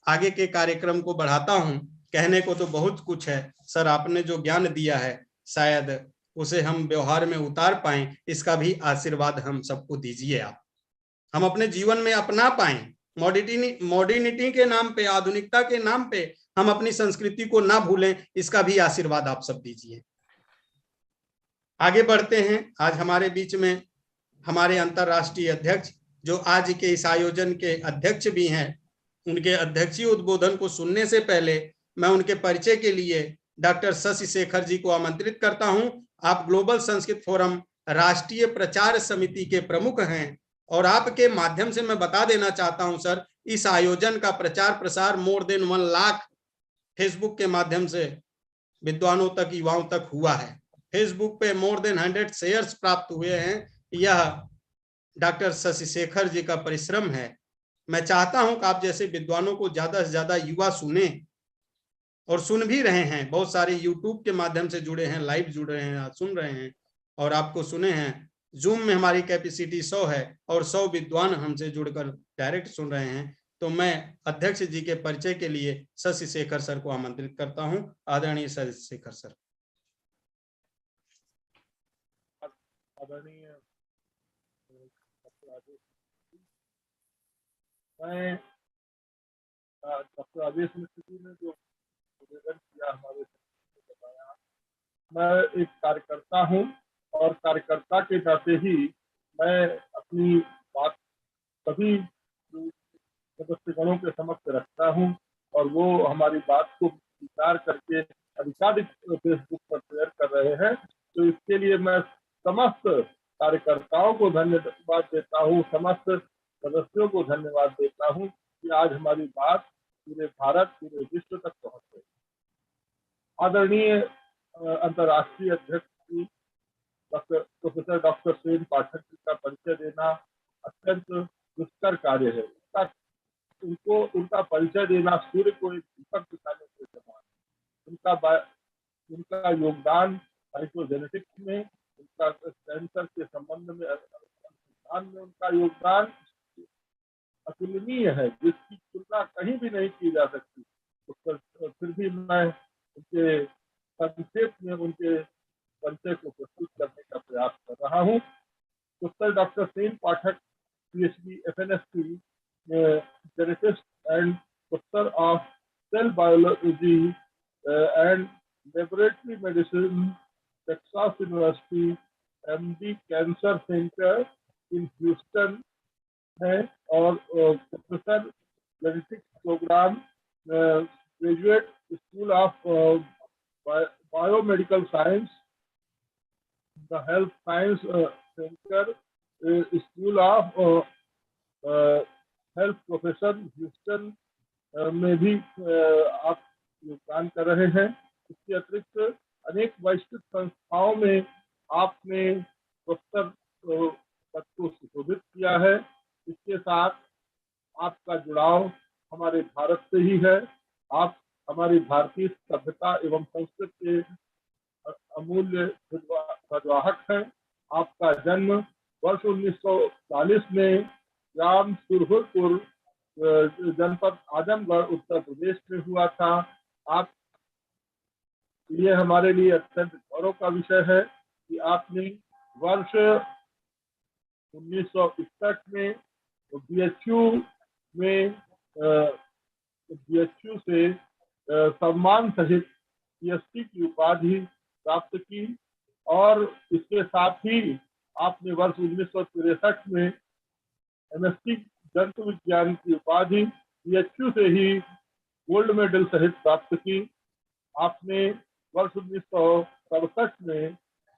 [SPEAKER 1] आगे के कार्यक्रम को बढ़ाता हूं. कहने को तो बहुत कुछ है सर, आपने जो ज्ञान दिया है शायद उसे हम व्यवहार में उतार पाएं, इसका भी आशीर्वाद हम सबको दीजिए. आप हम अपने जीवन में अपना पाएं. मॉडर्निटी के नाम पे, आधुनिकता के नाम पे हम अपनी संस्कृति को ना भूलें, इसका भी आशीर्वाद आप सब दीजिए. आगे बढ़ते हैं. आज हमारे बीच में हमारे अंतर्राष्ट्रीय अध्यक्ष जो आज के इस आयोजन के अध्यक्ष भी हैं, उनके अध्यक्षीय उद्बोधन को सुनने से पहले मैं उनके परिचय के लिए डॉक्टर शशि शेखर जी को आमंत्रित करता हूं। आप ग्लोबल संस्कृत फोरम राष्ट्रीय प्रचार समिति के प्रमुख हैं और आपके माध्यम से मैं बता देना चाहता हूं सर, इस आयोजन का प्रचार प्रसार मोर देन 1 लाख फेसबुक के माध्यम से विद्वानों तक, युवाओं तक हुआ है। फेसबुक पे मोर देन 100 शेयर्स प्राप्त हुए हैं। यह डॉक्टर शशि शेखर जी का परिश्रम है। मैं चाहता हूं कि आप जैसे विद्वानों को ज्यादा से ज्यादा युवा सुने और सुन भी रहे हैं। बहुत सारे यूट्यूब के माध्यम से जुड़े हैं, लाइव जुड़ रहे हैं, सुन रहे हैं और आपको सुने हैं। जूम में हमारी कैपेसिटी 100 है और 100 विद्वान हमसे जुड़कर डायरेक्ट सुन रहे हैं। तो मैं अध्यक्ष जी के परिचय के लिए शशि शेखर सर को आमंत्रित करता हूं। आदरणीय शशि शेखर सर।
[SPEAKER 3] आदरणीय मैं डॉक्टर आदेश मिस्त्री ने जो निवेदन किया हमारे बताया, मैं एक कार्यकर्ता हूं और कार्यकर्ता के नाते ही मैं अपनी बात सभी सदस्यगणों के समक्ष रखता हूं और वो हमारी बात को विचार करके अधिकाधिक फेसबुक पर शेयर कर रहे हैं। तो इसके लिए मैं समस्त कार्यकर्ताओं को धन्यवाद देता हूं, समस्त सदस्यों को धन्यवाद देता हूं कि आज हमारी बात पूरे भारत, पूरे विश्व तक पहुंच गई। आदरणीय अंतर्राष्ट्रीय अध्यक्ष प्रोफेसर डॉक्टर सेन पाठक जी का परिचय देना अत्यंत दुष्कर कार्य है। उनका परिचय देना सूर्य को एक दीपक दिखाने के समान। उनका योगदान हाइड्रोजेनेटिक्स में, उनका कैंसर के संबंध में अनुसंधान में उनका योगदान अतुलनीय है, जिसकी तुलना कहीं भी नहीं की जा सकती। तो फिर भी मैं उनके संक्षेप में उनके परिचय को प्रस्तुत करने का प्रयास कर रहा हूँ। Professor doctor Sen Pathak PhD FNSC geneticist and professor of cell biology and laboratory medicine, Texas University, MD Cancer Center in Houston है और professor genetics program graduate school of biomedical science, the health science center school of health profession Houston में भी आप योगदान कर रहे हैं। इसके अतिरिक्त अनेक वैश्विक संस्थाओं में आपने प्रोफेसर पद को सुशोभित किया है। इसके साथ आपका जुड़ाव हमारे भारत से ही है। आप हमारी भारतीय सभ्यता एवं संस्कृति के अमूल्य ध्वजवाहक हैं। आपका जन्म वर्ष 1940 में ग्राम सुरहुरपुर जनपद आजमगढ़ उत्तर प्रदेश में हुआ था। आप ये हमारे लिए अत्यंत गौरव का विषय है कि आपने वर्ष 1961 में BHU से सम्मान सहित PhD की उपाधि प्राप्त की और इसके साथ ही आपने वर्ष 1963 में MSc जंतु विज्ञान की उपाधि BHU से ही गोल्ड मेडल सहित प्राप्त की। आपने वर्ष 1967 में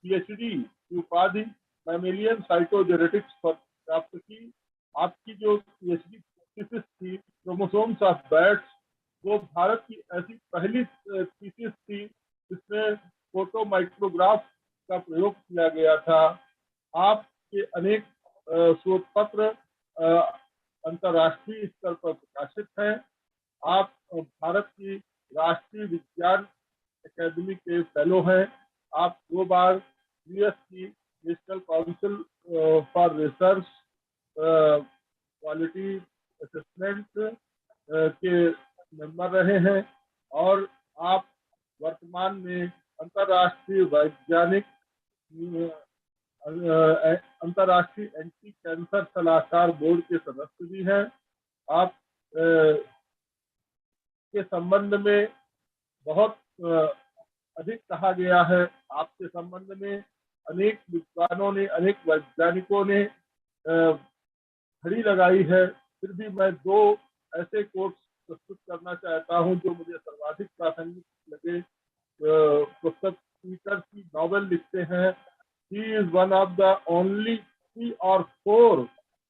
[SPEAKER 3] PhD की उपाधि मैमेलियन साइटोजेनेटिक्स पर प्राप्त की। आपकी जो PhD थीसिस थी क्रोमोसोम्स ऑफ बैट्स, वो भारत की ऐसी पहली थीसिस थी जिसमें फोटो माइक्रोग्राफ का प्रयोग किया गया था। आपके अनेक शोध पत्र अंतर्राष्ट्रीय स्तर पर प्रकाशित हैं। आप भारत की राष्ट्रीय विज्ञान अकादमी के फेलो हैं। आप 2 बार US की national council for research quality assessment के मेंबर रहे हैं और आप वर्तमान में अंतर्राष्ट्रीय वैज्ञानिक अंतर्राष्ट्रीय एंटी कैंसर सलाहकार बोर्ड के सदस्य भी हैं। आप के संबंध में बहुत अधिक कहा गया है। आपके संबंध में अनेक विद्वानों ने, अनेक वैज्ञानिकों ने
[SPEAKER 9] घड़ी लगाई है, फिर भी मैं 2 ऐसे कोट्स प्रस्तुत करना चाहता हूं जो मुझे सर्वाधिक प्रासंगिक लगे। पुस्तक पीटर की नॉवेल लिखते हैं, he is one of the only 3 or 4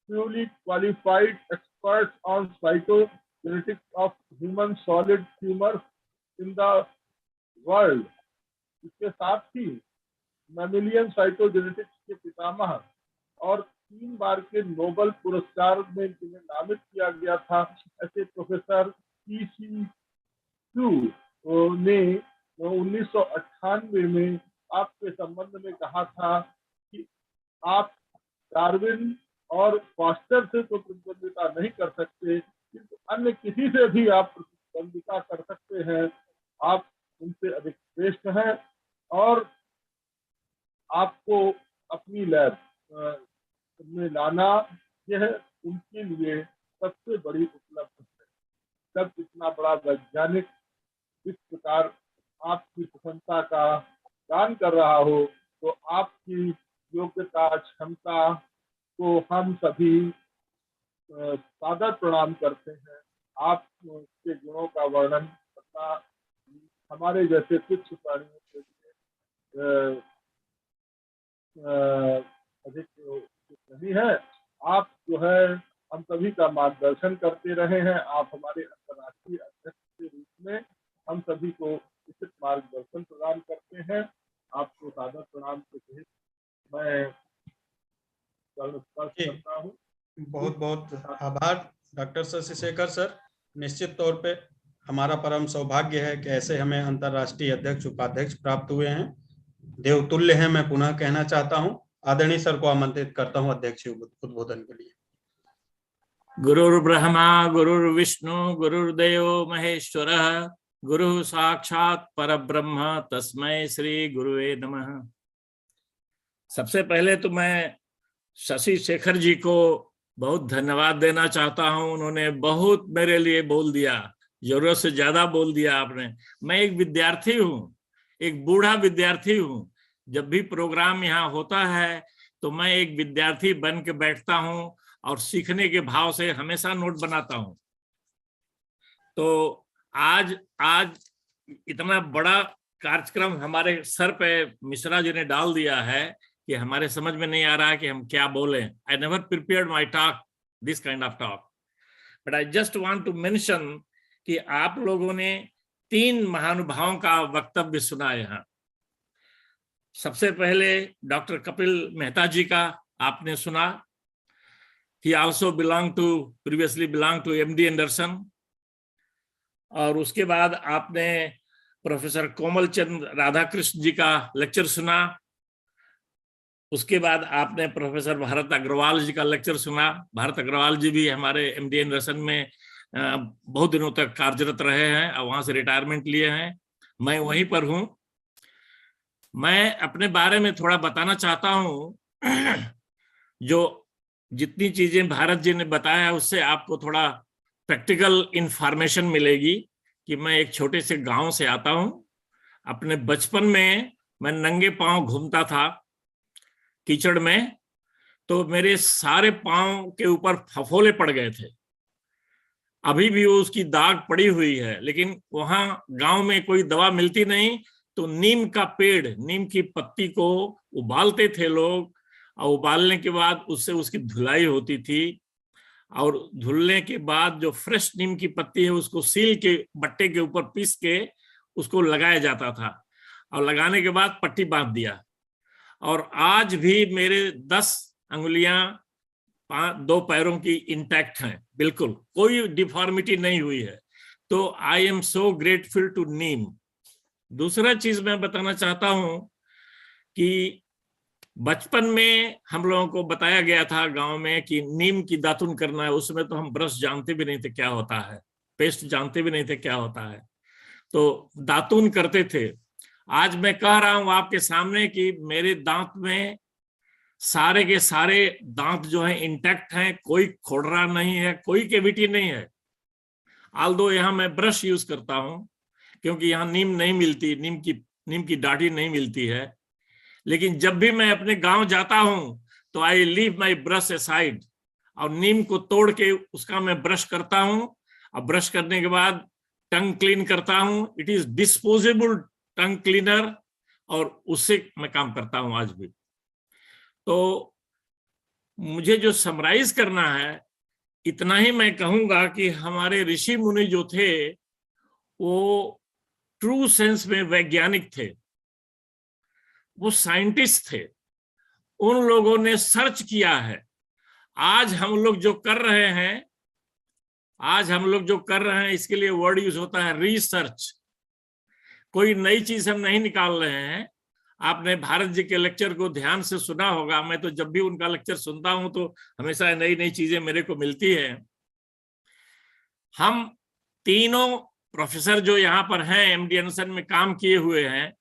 [SPEAKER 9] truly qualified experts on cytogenetics of human solid tumors in the world। इसके साथ ही मैमिलियन साइटोजेनेटिक्स के पितामह और 3 बार के नोबेल पुरस्कार में जिन्हें नामित किया गया था, ऐसे प्रोफेसर PC टू ने 1998 में आपके संबंध में कहा था कि आप डार्विन और फॉस्टर से तो प्रतिद्वंदिता नहीं कर सकते, किंतु अन्य किसी से भी आप प्रतिद्वंदिता कर सकते हैं। आप उनसे अधिक श्रेष्ठ हैं और आपको अपनी लैब में लाना, यह उनके लिए सबसे बड़ी उपलब्धि है। जब इतना बड़ा वैज्ञानिक इस प्रकार आपकी प्रशंसा का दान कर रहा हो, तो आपकी योग्यता, क्षमता को हम सभी सादर प्रणाम करते हैं। आपके गुणों का वर्णन करना हमारे जैसे कुछ प्राणियों के लिए अधिक नहीं है। आप जो है हम सभी का मार्गदर्शन करते रहे हैं। आप हमारे अंतर्राष्ट्रीय अध्यक्ष के रूप में हम सभी को उचित मार्गदर्शन प्रदान करते हैं। आपको सादर प्रणाम के सहित मैं करता हूँ।
[SPEAKER 1] बहुत बहुत आभार डॉक्टर शशिशेखर सर। निश्चित तौर पे हमारा परम सौभाग्य है कि ऐसे हमें अंतर्राष्ट्रीय अध्यक्ष उपाध्यक्ष प्राप्त हुए हैं। देवतुल्य हैं, मैं पुनः कहना चाहता हूँ। आदरणीय सर को आमंत्रित करता हूँ अध्यक्ष उद्बोधन के लिए।
[SPEAKER 10] गुरुर् ब्रह्मा गुरुर्विष्णु गुरुर्देवो महेश्वरः गुरु साक्षात परब्रह्म तस्मै श्री गुरुवे नमः। सबसे पहले तो मैं शशि शेखर जी को बहुत धन्यवाद देना चाहता हूं। उन्होंने बहुत मेरे लिए बोल दिया, जरूरत से ज्यादा बोल दिया आपने। मैं एक विद्यार्थी हूं, एक बूढ़ा विद्यार्थी हूं। जब भी प्रोग्राम यहाँ होता है तो मैं एक विद्यार्थी बन के बैठता हूं और सीखने के भाव से हमेशा नोट बनाता हूं। तो आज इतना बड़ा कार्यक्रम हमारे सर पे मिश्रा जी ने डाल दिया है कि हमारे समझ में नहीं आ रहा है कि हम क्या बोलें। I never prepared my talk, this kind of talk, but I just want to mention कि आप लोगों ने 3 महानुभावों का वक्तव्य सुना यहाँ। सबसे पहले डॉक्टर कपिल मेहता जी का आपने सुना। He also previously belonged to MD Anderson। और उसके बाद आपने प्रोफेसर कोमल चंद राधाकृष्ण जी का लेक्चर सुना। उसके बाद आपने प्रोफेसर भारत अग्रवाल जी का लेक्चर सुना। भारत अग्रवाल जी भी हमारे MD एंडरसन में बहुत दिनों तक कार्यरत रहे हैं और वहां से रिटायरमेंट लिए हैं। मैं वहीं पर हूं। मैं अपने बारे में थोड़ा बताना चाहता हूं। जो जितनी चीजें भारत जी ने बताया उससे आपको थोड़ा प्रैक्टिकल इंफॉर्मेशन मिलेगी कि मैं एक छोटे से गांव से आता हूं। अपने बचपन में मैं नंगे पांव घूमता था कीचड़ में, तो मेरे सारे पांव के ऊपर फफोले पड़ गए थे। अभी भी वो उसकी दाग पड़ी हुई है, लेकिन वहां गांव में कोई दवा मिलती नहीं, तो नीम का पेड़, नीम की पत्ती को उबालते थे लोग, और उबालने के बाद उससे उसकी धुलाई होती थी। और धुलने के बाद जो फ्रेश नीम की पत्ती है उसको सील के बट्टे के ऊपर पीस के उसको लगाया जाता था, और लगाने के बाद पट्टी बांध दिया। और आज भी मेरे 10 अंगुलियां 2 पैरों की इंटैक्ट हैं, बिल्कुल कोई डिफॉर्मिटी नहीं हुई है। तो I am so grateful to नीम। दूसरा चीज मैं बताना चाहता हूं कि बचपन में हम लोगों को बताया गया था गांव में कि नीम की दातुन करना है। उसमें तो हम ब्रश जानते भी नहीं थे क्या होता है, पेस्ट जानते भी नहीं थे क्या होता है, तो दातुन करते थे। आज मैं कह रहा हूं आपके सामने कि मेरे दांत में सारे के सारे दांत जो हैं इंटैक्ट हैं, कोई खोड़रा नहीं है, कोई कैविटी नहीं है। आल्दो यहाँ मैं ब्रश यूज करता हूं क्योंकि यहाँ नीम नहीं मिलती, नीम की डाढ़ी नहीं मिलती है। लेकिन जब भी मैं अपने गांव जाता हूं तो I leave my brush aside और नीम को तोड़ के उसका मैं ब्रश करता हूं, और ब्रश करने के बाद टंग क्लीन करता हूं। It is disposable tongue cleaner, और उससे मैं काम करता हूं आज भी। तो मुझे जो समराइज करना है, इतना ही मैं कहूंगा कि हमारे ऋषि मुनि जो थे वो ट्रू सेंस में वैज्ञानिक थे, वो साइंटिस्ट थे। उन लोगों ने सर्च किया है। आज हम लोग जो कर रहे हैं, इसके लिए वर्ड यूज होता है रिसर्च। कोई नई चीज हम नहीं निकाल रहे हैं। आपने भारत जी के लेक्चर को ध्यान से सुना होगा। मैं तो जब भी उनका लेक्चर सुनता हूं तो हमेशा नई नई चीजें मेरे को मिलती है। हम तीनों प्रोफेसर जो यहाँ पर हैं, एमडी एनसन में काम किए हुए हैं,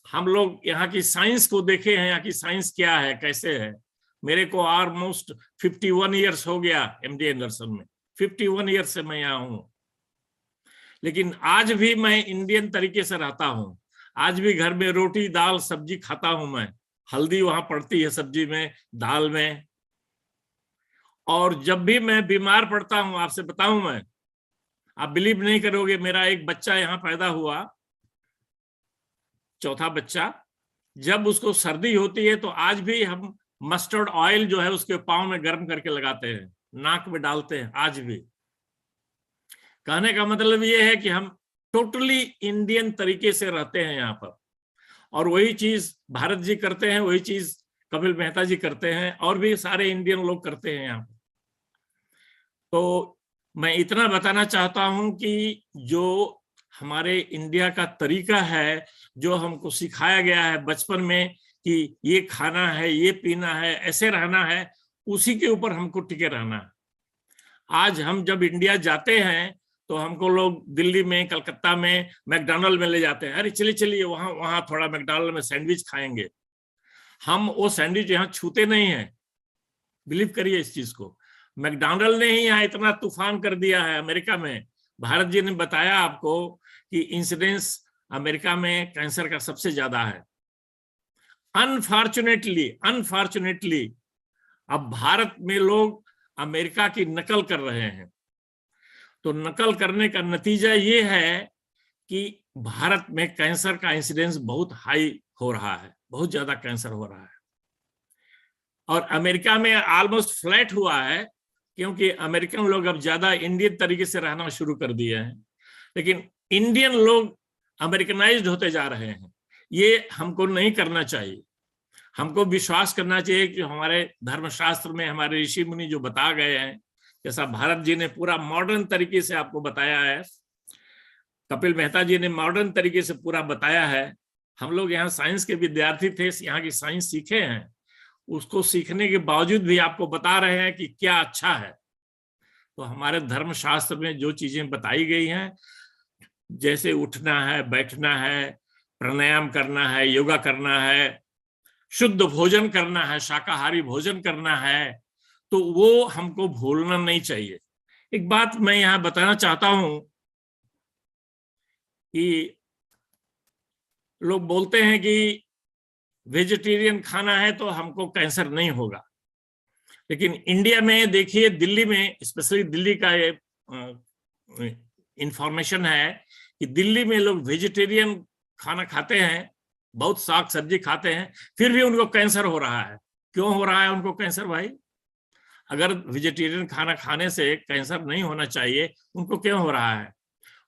[SPEAKER 10] हम लोग यहाँ की साइंस को देखे हैं। यहाँ की साइंस क्या है, कैसे है। मेरे को ऑलमोस्ट 51 ईयर्स हो गया एमडी एंडरसन में। 51 ईयर्स से मैं यहाँ हूँ, लेकिन आज भी मैं इंडियन तरीके से रहता हूँ। आज भी घर में रोटी दाल सब्जी खाता हूं मैं। हल्दी वहां पड़ती है सब्जी में, दाल में। और जब भी मैं बीमार पड़ता हूं, आपसे बताऊं मैं, आप बिलीव नहीं करोगे, मेरा एक बच्चा यहाँ पैदा हुआ, चौथा बच्चा। जब उसको सर्दी होती है तो आज भी हम मस्टर्ड ऑयल जो है उसके पाँव में गर्म करके लगाते हैं, नाक में डालते हैं आज भी। कहने का मतलब ये है कि हम टोटली इंडियन तरीके से रहते हैं यहाँ पर। और वही चीज भारत जी करते हैं, वही चीज कपिल मेहता जी करते हैं, और भी सारे इंडियन लोग करते हैं यहाँ पर। तो मैं इतना बताना चाहता हूं कि जो हमारे इंडिया का तरीका है, जो हमको सिखाया गया है बचपन में कि ये खाना है, ये पीना है, ऐसे रहना है, उसी के ऊपर हमको टिके रहना है। आज हम जब इंडिया जाते हैं तो हमको लोग दिल्ली में, कलकत्ता में मैकडॉनल्ड में ले जाते हैं। अरे चलिए चलिए वहां थोड़ा मैकडॉनल्ड में सैंडविच खाएंगे। हम वो सैंडविच यहाँ छूते नहीं हैं, बिलीव करिए इस चीज को। मैकडॉनल्ड ने ही यहाँ इतना तूफान कर दिया है अमेरिका में। भारत जी ने बताया आपको कि इंसिडेंस अमेरिका में कैंसर का सबसे ज्यादा है। अनफॉर्चुनेटली अब भारत में लोग अमेरिका की नकल कर रहे हैं। तो नकल करने का नतीजा ये है कि भारत में कैंसर का इंसिडेंस बहुत हाई हो रहा है, बहुत ज्यादा कैंसर हो रहा है। और अमेरिका में ऑलमोस्ट फ्लैट हुआ है, क्योंकि अमेरिकन लोग अब ज्यादा इंडियन तरीके से रहना शुरू कर दिए हैं। लेकिन इंडियन लोग अमेरिकनाइज्ड होते जा रहे हैं। ये हमको नहीं करना चाहिए। हमको विश्वास करना चाहिए कि हमारे धर्मशास्त्र में हमारे ऋषि मुनि जो बता गए हैं, जैसा भारत जी ने पूरा मॉडर्न तरीके से आपको बताया है, कपिल मेहता जी ने मॉडर्न तरीके से पूरा बताया है। हम लोग यहाँ साइंस के विद्यार्थी थे, यहाँ की साइंस सीखे हैं। उसको सीखने के बावजूद भी आपको बता रहे हैं कि क्या अच्छा है। तो हमारे धर्मशास्त्र में जो चीजें बताई गई हैं, जैसे उठना है, बैठना है, प्राणायाम करना है, योगा करना है, शुद्ध भोजन करना है, शाकाहारी भोजन करना है, तो वो हमको भूलना नहीं चाहिए। एक बात मैं यहाँ बताना चाहता हूं कि लोग बोलते हैं कि वेजिटेरियन खाना है तो हमको कैंसर नहीं होगा। लेकिन इंडिया में देखिए, दिल्ली में, स्पेशली दिल्ली का ये इंफॉर्मेशन है कि दिल्ली में लोग वेजिटेरियन खाना खाते हैं, बहुत साग सब्जी खाते हैं, फिर भी उनको कैंसर हो रहा है। क्यों हो रहा है उनको कैंसर भाई? अगर वेजिटेरियन खाना खाने से कैंसर नहीं होना चाहिए, उनको क्यों हो रहा है?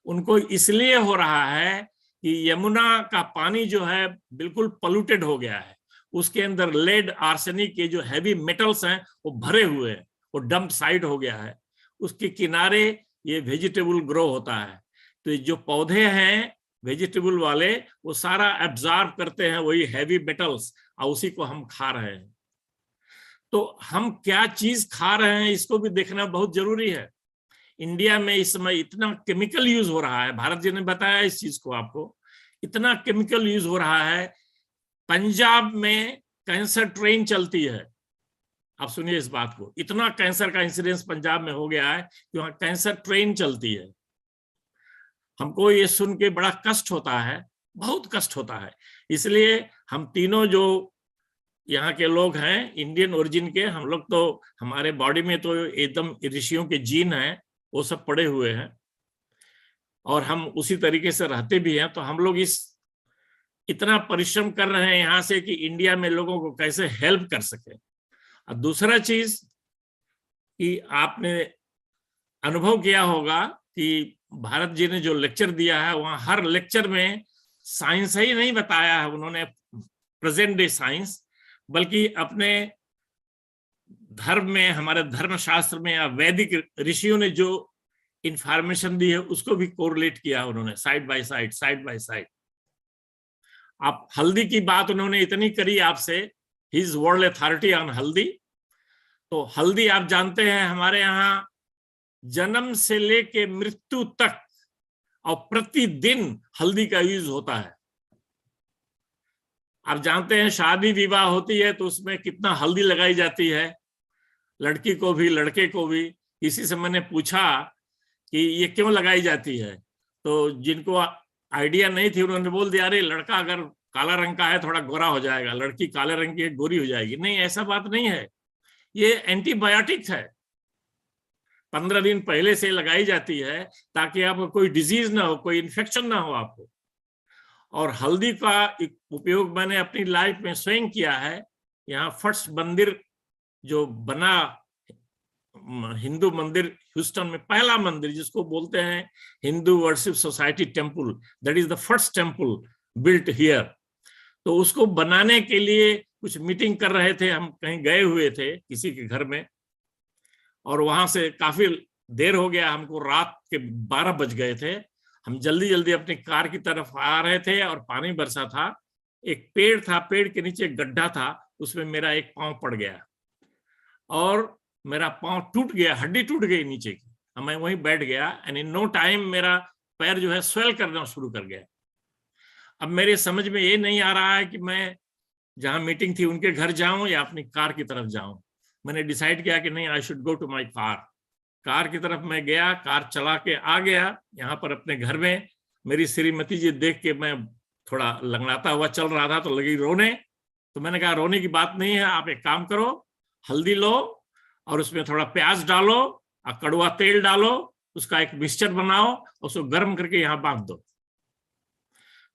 [SPEAKER 10] उनको इसलिए हो रहा है कि यमुना का पानी जो है बिल्कुल पोल्यूटेड हो गया है। उसके अंदर लेड, आर्सेनिक के जो हैवी मेटल्स हैं वो भरे हुए हैं, वो डंप साइट हो गया है। उसके किनारे ये वेजिटेबल ग्रो होता है। तो ये जो पौधे हैं वेजिटेबल वाले, वो सारा एब्जॉर्ब करते हैं वही हैवी मेटल्स, और उसी को हम खा रहे हैं। तो हम क्या चीज खा रहे हैं इसको भी देखना बहुत जरूरी है। इंडिया में इस समय इतना केमिकल यूज हो रहा है, भारत जी ने बताया इस चीज को आपको, इतना केमिकल यूज हो रहा है। पंजाब में कैंसर ट्रेन चलती है, आप सुनिए इस बात को। इतना कैंसर का इंसिडेंस पंजाब में हो गया है कि वहां कैंसर ट्रेन चलती है। हमको ये सुन के बड़ा कष्ट होता है, बहुत कष्ट होता है। इसलिए हम तीनों जो यहाँ के लोग हैं इंडियन ओरिजिन के, हम लोग तो हमारे बॉडी में तो एकदम ऋषियों के जीन हैं, वो सब पड़े हुए हैं और हम उसी तरीके से रहते भी हैं। तो हम लोग इतना परिश्रम कर रहे हैं यहाँ से कि इंडिया में लोगों को कैसे हेल्प कर सके। और दूसरा चीज कि आपने अनुभव किया होगा कि भारत जी ने जो लेक्चर दिया है, वहां हर लेक्चर में साइंस ही नहीं बताया है उन्होंने, प्रेजेंट डे साइंस, बल्कि अपने धर्म में, हमारे धर्म शास्त्र में या वैदिक ऋषियों ने जो इंफॉर्मेशन दी है उसको भी कोरिलेट किया उन्होंने, साइड बाय साइड। आप हल्दी की बात उन्होंने इतनी करी आपसे, he is world authority on हल्दी। तो हल्दी आप जानते हैं हमारे यहाँ जन्म से लेके मृत्यु तक और प्रतिदिन हल्दी का यूज होता है। आप जानते हैं शादी विवाह होती है तो उसमें कितना हल्दी लगाई जाती है, लड़की को भी लड़के को भी। किसी से मैंने पूछा कि ये क्यों लगाई जाती है, तो जिनको आइडिया नहीं थी उन्होंने बोल दिया, अरे लड़का अगर काला रंग का है थोड़ा गोरा हो जाएगा, लड़की काले रंग की गोरी हो जाएगी। नहीं, ऐसा बात नहीं है, ये एंटीबायोटिक है। 15 दिन पहले से लगाई जाती है ताकि आपको कोई डिजीज ना हो, कोई इन्फेक्शन ना हो आपको। और हल्दी का उपयोग मैंने अपनी लाइफ में स्वयं किया है। यहाँ फर्स्ट मंदिर जो बना, हिंदू मंदिर ह्यूस्टन में, पहला मंदिर जिसको बोलते हैं Hindu worship society temple, that is the first temple built here. तो उसको बनाने के लिए कुछ मीटिंग कर रहे थे, हम कहीं गए हुए थे किसी के घर में, और वहां से काफी देर हो गया, हमको रात के 12 बज गए थे। हम जल्दी जल्दी अपनी कार की तरफ आ रहे थे और पानी बरसा था। एक पेड़ था, पेड़ के नीचे एक गड्ढा था, उसमें मेरा एक पांव पड़ गया और मेरा पांव टूट गया, हड्डी टूट गई नीचे की। मैं वहीं बैठ गया एंड इन नो टाइम मेरा पैर जो है स्वेल करना शुरू कर गया। अब मेरे समझ में ये नहीं आ रहा है कि मैं जहां मीटिंग थी उनके घर जाऊं या अपनी कार की तरफ जाऊं। मैंने डिसाइड किया कि नहीं, I should go to my car की तरफ मैं गया, कार चला के आ गया यहाँ पर अपने घर में। मेरी श्रीमती जी देख के मैं थोड़ा लंगड़ाता हुआ चल रहा था तो लगी रोने। तो मैंने कहा रोने की बात नहीं है, आप एक काम करो, हल्दी लो और उसमें थोड़ा प्याज डालो और कड़वा तेल डालो, उसका एक मिक्सचर बनाओ, उसको गर्म करके यहाँ बांध दो।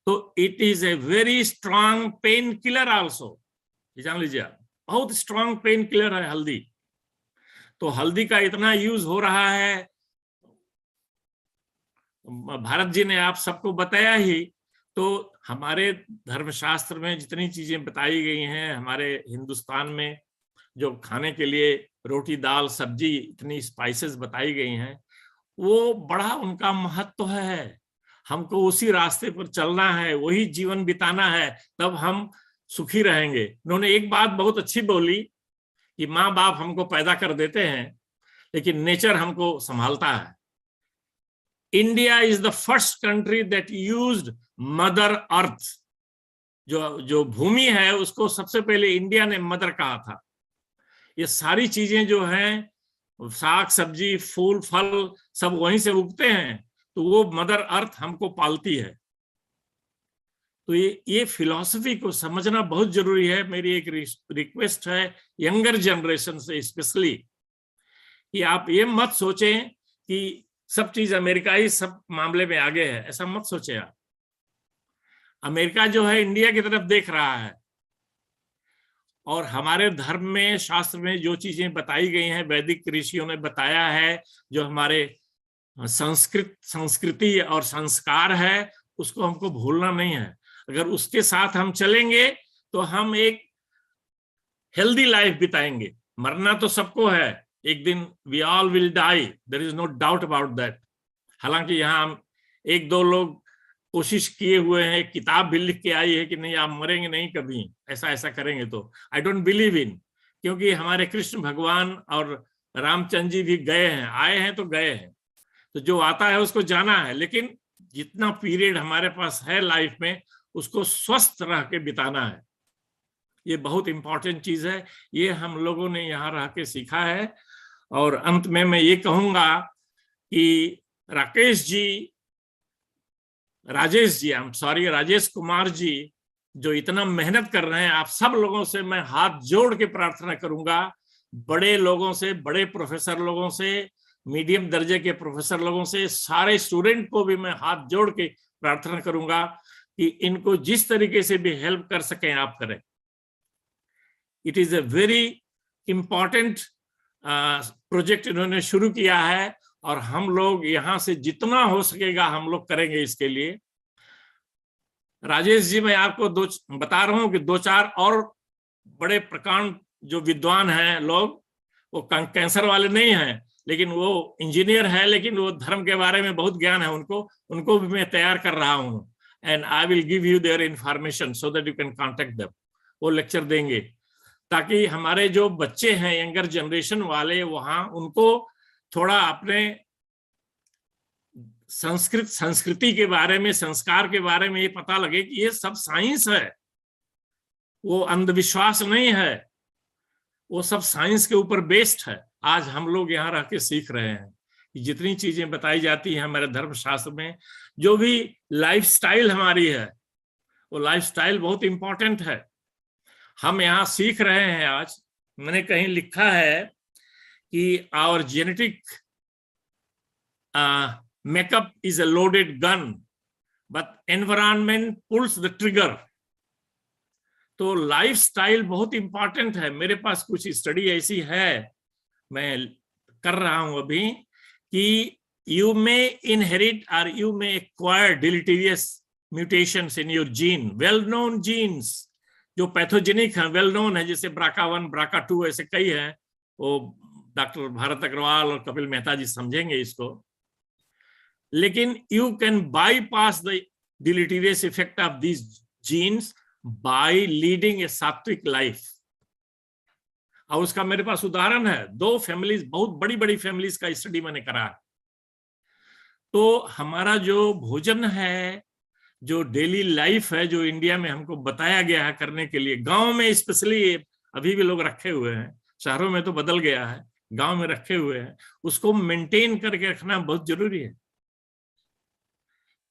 [SPEAKER 10] तो it is a very strong pain killer also, जान लीजिए आप, बहुत स्ट्रांग पेन किलर है हल्दी। तो हल्दी का इतना यूज हो रहा है, भारत जी ने आप सबको बताया ही। तो हमारे धर्मशास्त्र में जितनी चीजें बताई गई हैं, हमारे हिंदुस्तान में जो खाने के लिए रोटी दाल सब्जी इतनी स्पाइसेस बताई गई हैं, वो बड़ा उनका महत्व है। हमको उसी रास्ते पर चलना है, वही जीवन बिताना है, तब हम सुखी रहेंगे। उन्होंने एक बात बहुत अच्छी बोली कि माँ बाप हमको पैदा कर देते हैं लेकिन नेचर हमको संभालता है। India is the first country that used mother earth. जो भूमि है उसको सबसे पहले इंडिया ने मदर कहा था। ये सारी चीजें जो हैं, साग सब्जी फूल फल सब वहीं से उगते हैं, तो वो मदर अर्थ हमको पालती है। तो ये फिलॉसफी को समझना बहुत जरूरी है। मेरी एक रिक्वेस्ट है यंगर जनरेशन से स्पेशली, कि आप ये मत सोचें कि सब चीज अमेरिका ही सब मामले में आगे है, ऐसा मत सोचें आप। अमेरिका जो है इंडिया की तरफ देख रहा है, और हमारे धर्म में शास्त्र में जो चीजें बताई गई हैं, वैदिक ऋषियों ने बताया है, जो हमारे संस्कृति और संस्कार है, उसको हमको भूलना नहीं है। अगर उसके साथ हम चलेंगे तो हम एक हेल्दी लाइफ बिताएंगे। मरना तो सबको है, एक दिन we all will die, there is no doubt about that. हालांकि यहाँ हम एक दो लोग कोशिश किए हुए हैं, एक किताब भी लिख के आई है कि नहीं आप मरेंगे नहीं कभी, ऐसा ऐसा करेंगे। तो आई डोंट बिलीव इन, क्योंकि हमारे कृष्ण भगवान और रामचंद्र जी भी गए हैं, आए हैं तो गए हैं, तो जो आता है उसको जाना है। लेकिन जितना पीरियड हमारे पास है लाइफ में, उसको स्वस्थ रह के बिताना है। ये बहुत इंपॉर्टेंट चीज है, ये हम लोगों ने यहाँ रह के सीखा है। और अंत में मैं ये कहूंगा कि राजेश कुमार जी जो इतना मेहनत कर रहे हैं, आप सब लोगों से मैं हाथ जोड़ के प्रार्थना करूंगा, बड़े लोगों से, बड़े प्रोफेसर लोगों से, मीडियम दर्जे के प्रोफेसर लोगों से, सारे स्टूडेंट को भी मैं हाथ जोड़ के प्रार्थना करूंगा कि इनको जिस तरीके से भी हेल्प कर सकें आप करें। It is a very important project इन्होंने शुरू किया है और हम लोग यहाँ से जितना हो सकेगा हम लोग करेंगे इसके लिए। राजेश जी, मैं आपको बता रहा हूँ कि 2-4 और बड़े प्रकांड जो विद्वान हैं लोग, वो कैंसर वाले नहीं हैं, लेकिन वो इंजीनियर है, लेकिन वो धर्म के बारे में बहुत ज्ञान है उनको भी मैं तैयार कर रहा हूँ। And I will give you their information so that you can contact them. वो लेक्चर देंगे ताकि हमारे जो बच्चे हैं, यंगर जनरेशन वाले, वहां उनको थोड़ा अपने संस्कृति के बारे में, संस्कार के बारे में ये पता लगे कि ये सब साइंस है, वो अंधविश्वास नहीं है, वो सब साइंस के ऊपर बेस्ड है। आज हम लोग यहाँ रह के सीख रहे हैं कि जितनी चीजें बताई जाती हैं हमारे धर्मशास्त्र में, जो भी लाइफस्टाइल हमारी है, वो लाइफस्टाइल बहुत इंपॉर्टेंट है। हम यहाँ सीख रहे हैं। आज मैंने कहीं लिखा है कि our genetic makeup is a loaded gun, but environment pulls the trigger. तो लाइफस्टाइल बहुत इंपॉर्टेंट है। मेरे पास कुछ स्टडी ऐसी है, मैं कर रहा हूं अभी, कि you may inherit or you may acquire deleterious mutations in your gene, well-known genes जो पैथोजेनिक हैं, वेल नोन है, जैसे BRCA1, BRCA2, ऐसे कई हैं। वो डॉक्टर भारत अग्रवाल और कपिल मेहता जी समझेंगे इसको। लेकिन you can bypass the deleterious effect of these genes by leading a sattvic life. और उसका मेरे पास उदाहरण है। 2 फैमिलीज, बहुत बड़ी बड़ी फैमिलीज का स्टडी मैंने करा है। तो हमारा जो भोजन है, जो डेली लाइफ है, जो इंडिया में हमको बताया गया है करने के लिए, गांव में स्पेशली अभी भी लोग रखे हुए हैं, शहरों में तो बदल गया है, गांव में रखे हुए हैं, उसको मेंटेन करके रखना बहुत जरूरी है।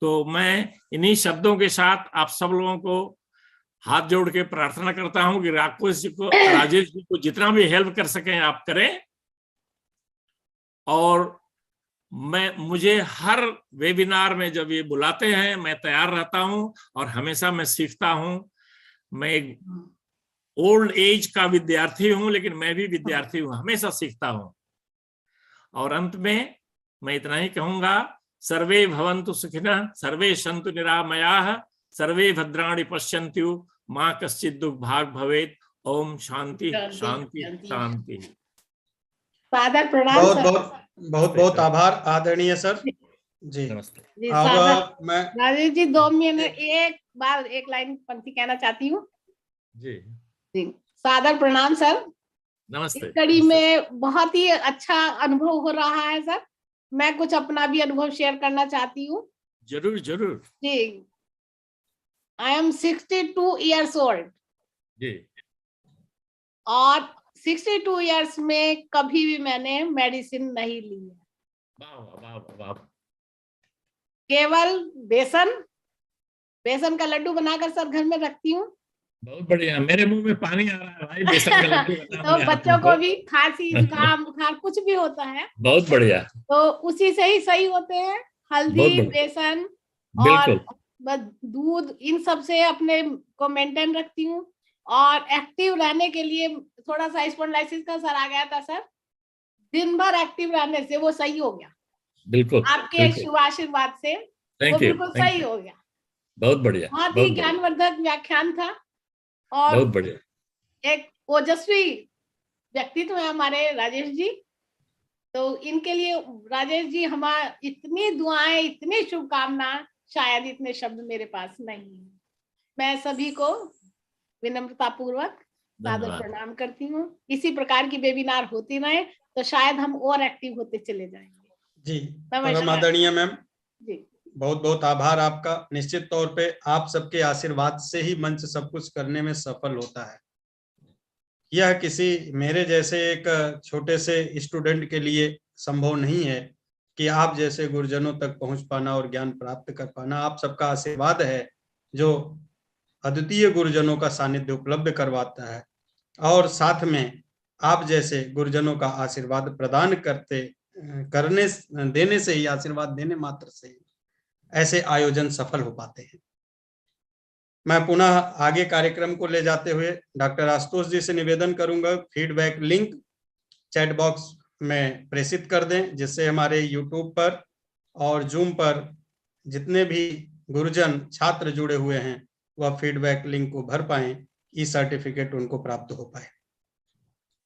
[SPEAKER 10] तो मैं इन्हीं शब्दों के साथ आप सब लोगों को हाथ जोड़ के प्रार्थना करता हूं कि राजेश जी को जितना भी हेल्प कर सकें आप करें। और मुझे हर वेबिनार में जब ये बुलाते हैं मैं तैयार रहता हूं और हमेशा मैं सीखता हूं। मैं एक ओल्ड एज का विद्यार्थी हूं, लेकिन मैं भी विद्यार्थी हूं, हमेशा सीखता हूं। और अंत में मैं इतना ही कहूंगा, सर्वे भवन्तु सुखिनः, सर्वे सन्तु निरामयाः, सर्वे भद्राणि पश्यन्तु, मां कश्चित् दुर्भाग् भवेत्। ओम शांति शांति शांति।
[SPEAKER 6] फादर प्रणाम।
[SPEAKER 1] बहुत बहुत आभार आदरणीय सर जी।
[SPEAKER 6] नमस्ते।
[SPEAKER 1] अब मैं
[SPEAKER 6] राजेश जी 2 मिनट एक बार एक लाइन पंक्ति कहना चाहती हूँ जी। सादर प्रणाम सर।
[SPEAKER 10] नमस्ते।
[SPEAKER 6] इस कड़ी में बहुत ही अच्छा अनुभव हो रहा है सर। मैं कुछ अपना भी अनुभव शेयर करना चाहती हूँ।
[SPEAKER 10] जरूर जरूर
[SPEAKER 6] जी। आई एम 62 years old
[SPEAKER 10] जी।
[SPEAKER 6] और 62 years में कभी भी मैंने मेडिसिन नहीं ली है।
[SPEAKER 10] वाह वाह वाह।
[SPEAKER 6] केवल बेसन का लड्डू बनाकर सर घर में रखती हूँ।
[SPEAKER 10] बहुत बढ़िया, मेरे मुंह में पानी आ रहा है भाई, बेसन का लड्डू
[SPEAKER 6] तो बच्चों को भी खांसी जुकाम बुखार कुछ भी होता है,
[SPEAKER 10] बहुत बढ़िया,
[SPEAKER 6] तो उसी से ही सही होते हैं। हल्दी, बेसन और दूध, इन सब से अपने को मेंटेन रखती हूँ। और एक्टिव रहने के लिए थोड़ा सा स्पॉन्डिलाइटिस का सर आ गया था सर, दिन भर एक्टिव रहने से वो सही हो गया।
[SPEAKER 10] बिल्कुल
[SPEAKER 6] आपके शुभ आशीर्वाद से वो बिल्कुल सही हो गया।
[SPEAKER 10] बहुत बढ़िया,
[SPEAKER 6] बहुत ही ज्ञानवर्धक व्याख्यान था और
[SPEAKER 10] बहुत बढ़िया।
[SPEAKER 6] एक ओजस्वी व्यक्तित्व है हमारे राजेश जी। तो इनके लिए राजेश जी हमारी इतनी दुआएं, इतनी शुभकामना, शायद इतने शब्द मेरे पास नहीं है। मैं सभी को विनम्रता पूर्वक सादर प्रणाम करती हूँ। इसी प्रकार की वेबिनार होती रहे तो शायद हम और एक्टिव होते चले जाएंगे।
[SPEAKER 1] जी परम आदरणीय मैम
[SPEAKER 6] जी,
[SPEAKER 1] बहुत बहुत आभार आपका। निश्चित तौर पे आप सबके आशीर्वाद से ही मंच सब कुछ करने में सफल होता है। यह किसी मेरे जैसे एक छोटे से स्टूडेंट के लिए संभव नहीं है कि आप जैसे गुरुजनों तक पहुंच पाना और ज्ञान प्राप्त कर पाना। आप सबका आशीर्वाद है जो अद्वितीय गुरुजनों का सानिध्य उपलब्ध करवाता है और साथ में आप जैसे गुरुजनों का आशीर्वाद प्रदान देने से ही, आशीर्वाद देने मात्र से ही ऐसे आयोजन सफल हो पाते हैं। मैं पुनः आगे कार्यक्रम को ले जाते हुए डॉक्टर आशुतोष जी से निवेदन करूंगा, फीडबैक लिंक चैट बॉक्स में प्रेषित कर दें, जिससे हमारे यूट्यूब पर और जूम पर जितने भी गुरुजन छात्र जुड़े हुए हैं वह फीडबैक लिंक को भर पाएं, ई सर्टिफिकेट उनको प्राप्त हो पाए।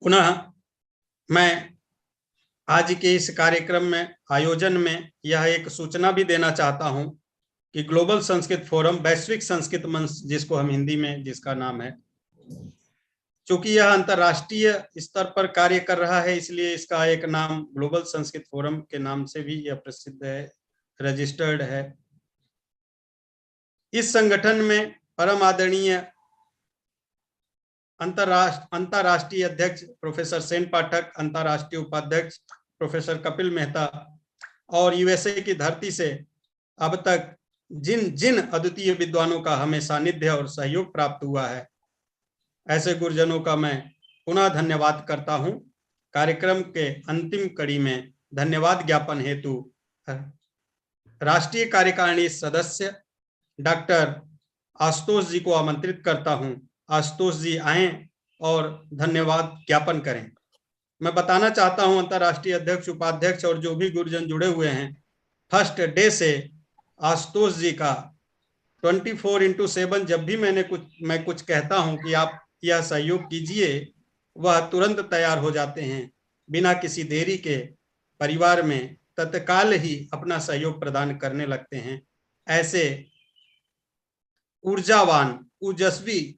[SPEAKER 1] पुनः मैं आज के इस कार्यक्रम में, आयोजन में, यह एक सूचना भी देना चाहता हूं कि ग्लोबल संस्कृत फोरम, वैश्विक संस्कृत मंच जिसको हम हिंदी में, जिसका नाम है, चूंकि यह अंतरराष्ट्रीय स्तर पर कार्य कर रहा है, इसलिए इसका एक नाम ग्लोबल संस्कृत फोरम के नाम से भी यह प्रसिद्ध है, रजिस्टर्ड है। इस संगठन में परम आदरणीय अंतरराष्ट्रीय अध्यक्ष प्रोफेसर सेन पाठक, अंतरराष्ट्रीय उपाध्यक्ष प्रोफेसर कपिल मेहता और यूएसए की धरती से अब तक जिन अद्वितीय विद्वानों का हमें सानिध्य और सहयोग प्राप्त हुआ है, ऐसे गुरुजनों का मैं पुनः धन्यवाद करता हूं। कार्यक्रम के अंतिम कड़ी में धन्यवाद ज्ञापन हेतु राष्ट्रीय कार्यकारिणी सदस्य डॉक्टर आशुतोष जी को आमंत्रित करता हूं। आशुतोष जी आए और धन्यवाद ज्ञापन करें। मैं बताना चाहता हूं, अंतरराष्ट्रीय अध्यक्ष, उपाध्यक्ष और जो भी गुरुजन जुड़े हुए हैं, फर्स्ट डे से आशुतोष जी का 24/7 जब भी मैं कुछ कहता हूं कि आप यह सहयोग कीजिए, वह तुरंत तैयार हो जाते हैं, बिना किसी देरी के परिवार में तत्काल ही अपना सहयोग प्रदान करने लगते हैं। ऐसे ऊर्जावान, ओजस्वी,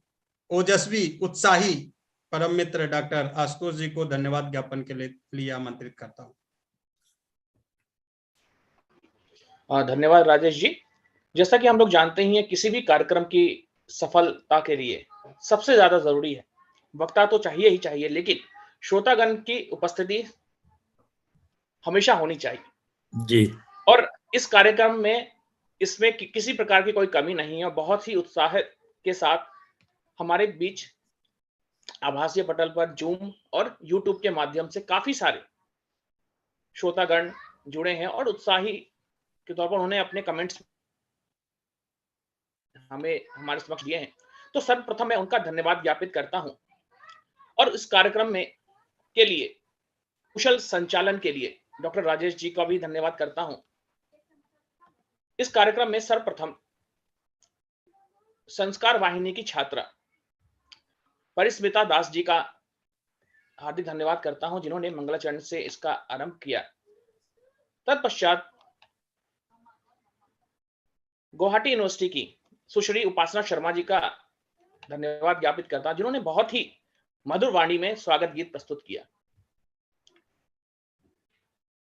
[SPEAKER 1] उत्साही परम मित्र डॉक्टर आशुतोष जी को धन्यवाद ज्ञापन के लिए आमंत्रित करता हूं।
[SPEAKER 11] धन्यवाद राजेश जी। जैसा कि हम लोग जानते ही हैं, किसी भी कार्यक्रम की सफलता के लिए सबसे ज्यादा जरूरी है, वक्ता तो चाहिए ही चाहिए, लेकिन श्रोतागण की उपस्थिति हमेशा होनी चाहिए
[SPEAKER 10] जी।
[SPEAKER 11] और इस कार्यक्रम में इसमें किसी प्रकार की कोई कमी नहीं है और बहुत ही उत्साह के साथ हमारे बीच आभासीय पटल पर, जूम और यूट्यूब के माध्यम से काफी सारे श्रोतागण जुड़े हैं और उत्साही के तौर पर उन्होंने अपने कमेंट्स हमारे समक्ष दिए हैं। तो सर्वप्रथम मैं उनका धन्यवाद ज्ञापित करता हूं और इस कार्यक्रम में के लिए कुशल संचालन के लिए डॉक्टर राजेश जी का भी धन्यवाद करता हूं। इस कार्यक्रम में सर्वप्रथम संस्कार वाहिनी की छात्रा परिस्मिता दास जी का हार्दिक धन्यवाद करता हूं, जिन्होंने मंगलाचरण से इसका आरंभ किया। तत्पश्चात गुवाहाटी यूनिवर्सिटी की सुश्री उपासना शर्मा जी का धन्यवाद ज्ञापित करता हूं, जिन्होंने बहुत ही मधुर वाणी में स्वागत गीत प्रस्तुत किया।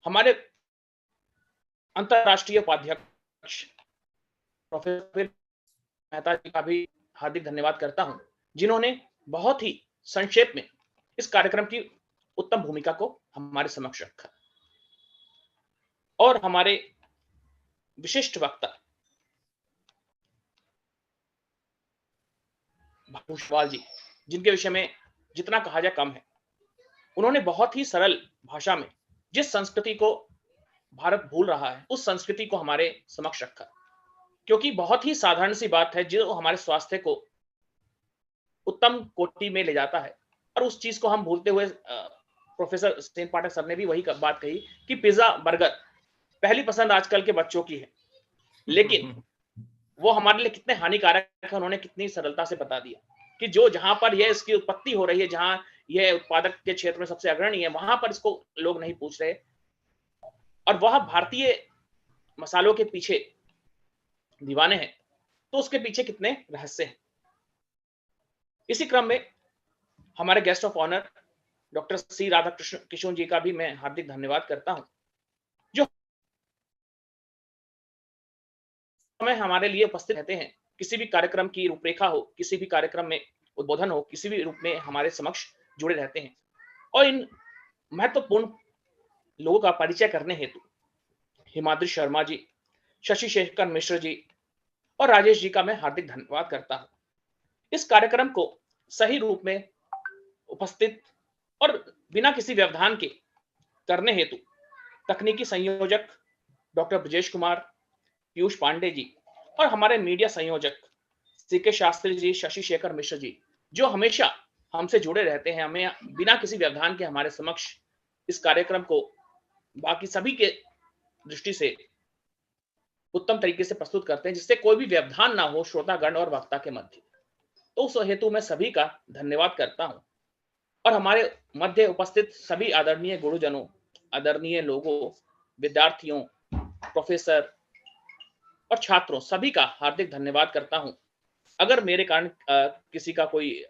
[SPEAKER 11] हमारे अंतरराष्ट्रीय उपाध्यक्ष प्रोफेसर मेहता जी का भी हार्दिक धन्यवाद करता हूं, जिन्होंने बहुत ही संक्षेप में इस कार्यक्रम की उत्तम भूमिका को हमारे समक्ष रखा। और हमारे विशिष्ट वक्ता भूषवाल जी, जिनके विषय में जितना कहा जाए कम है। उन्होंने बहुत ही सरल भाषा में जिस संस्कृति को भारत भूल रहा है, उस संस्कृति को हमारे समक्ष रखा, क्योंकि बहुत ही साधारण सी बात है जो हमारे स्वास्थ्य को उत्तम कोटि में ले जाता है, और उस चीज को हम भूलते हुए प्रोफेसर सेन पाठक सर ने भी वही बात कही कि पिज्जा बर्गर पहली पसंद आजकल के बच्चों की है, लेकिन वो हमारे लिए कितने हानिकारक है उन्होंने कितनी सरलता से बता दिया कि जो जहां पर यह इसकी उत्पत्ति हो रही है, जहां यह उत्पादक के क्षेत्र में सबसे अग्रणी है, वहां पर इसको लोग नहीं पूछ रहे, और वह भारतीय मसालों के पीछे दीवाने हैं, तो उसके पीछे कितने रहस्य हैं। इसी क्रम में हमारे guest of honour doctor C Radhakrishna Kishore ji का भी मैं हार्दिक धन्यवाद करता हूं, जो हमें हमारे लिए उपस्थित रहते हैं। किसी भी कार्यक्रम की रूपरेखा हो, किसी भी कार्यक्रम में उद्बोधन हो, किसी भी रूप में हमारे समक्ष जुड़े रहते हैं, और इन महत्वपूर्ण लोगों का परिचय करने हेतु हिमाद्री शर्मा जी, शशि शेखर मिश्र जी और राजेश जी का मैं हार्दिक धन्यवाद करता हूं। इस कार्यक्रम को सही रूप में उपस्थित और बिना किसी व्यवधान के करने हेतु तकनीकी संयोजक डॉक्टर ब्रजेश कुमार, पीयूष पांडे जी और हमारे मीडिया संयोजक सीके शास्त्री जी, शशि शेखर मिश्र जी, जो हमेशा हमसे जुड़े रहते हैं, हमें बिना किसी व्यवधान के हमारे समक्ष इस कार्यक्रम को बाकी सभी के दृष्टि से उत्तम तरीके से प्रस्तुत करते हैं, जिससे कोई भी व्यवधान ना हो श्रोतागण और वक्ता के मध्य। तो उस हेतु मैं सभी का धन्यवाद करता हूं और हमारे मध्य उपस्थित सभी आदरणीय गुरुजनों, आदरणीय लोगों, विद्यार्थियों, प्रोफेसर और छात्रों, सभी का हार्दिक धन्यवाद करता हूं। अगर मेरे कारण किसी का कोई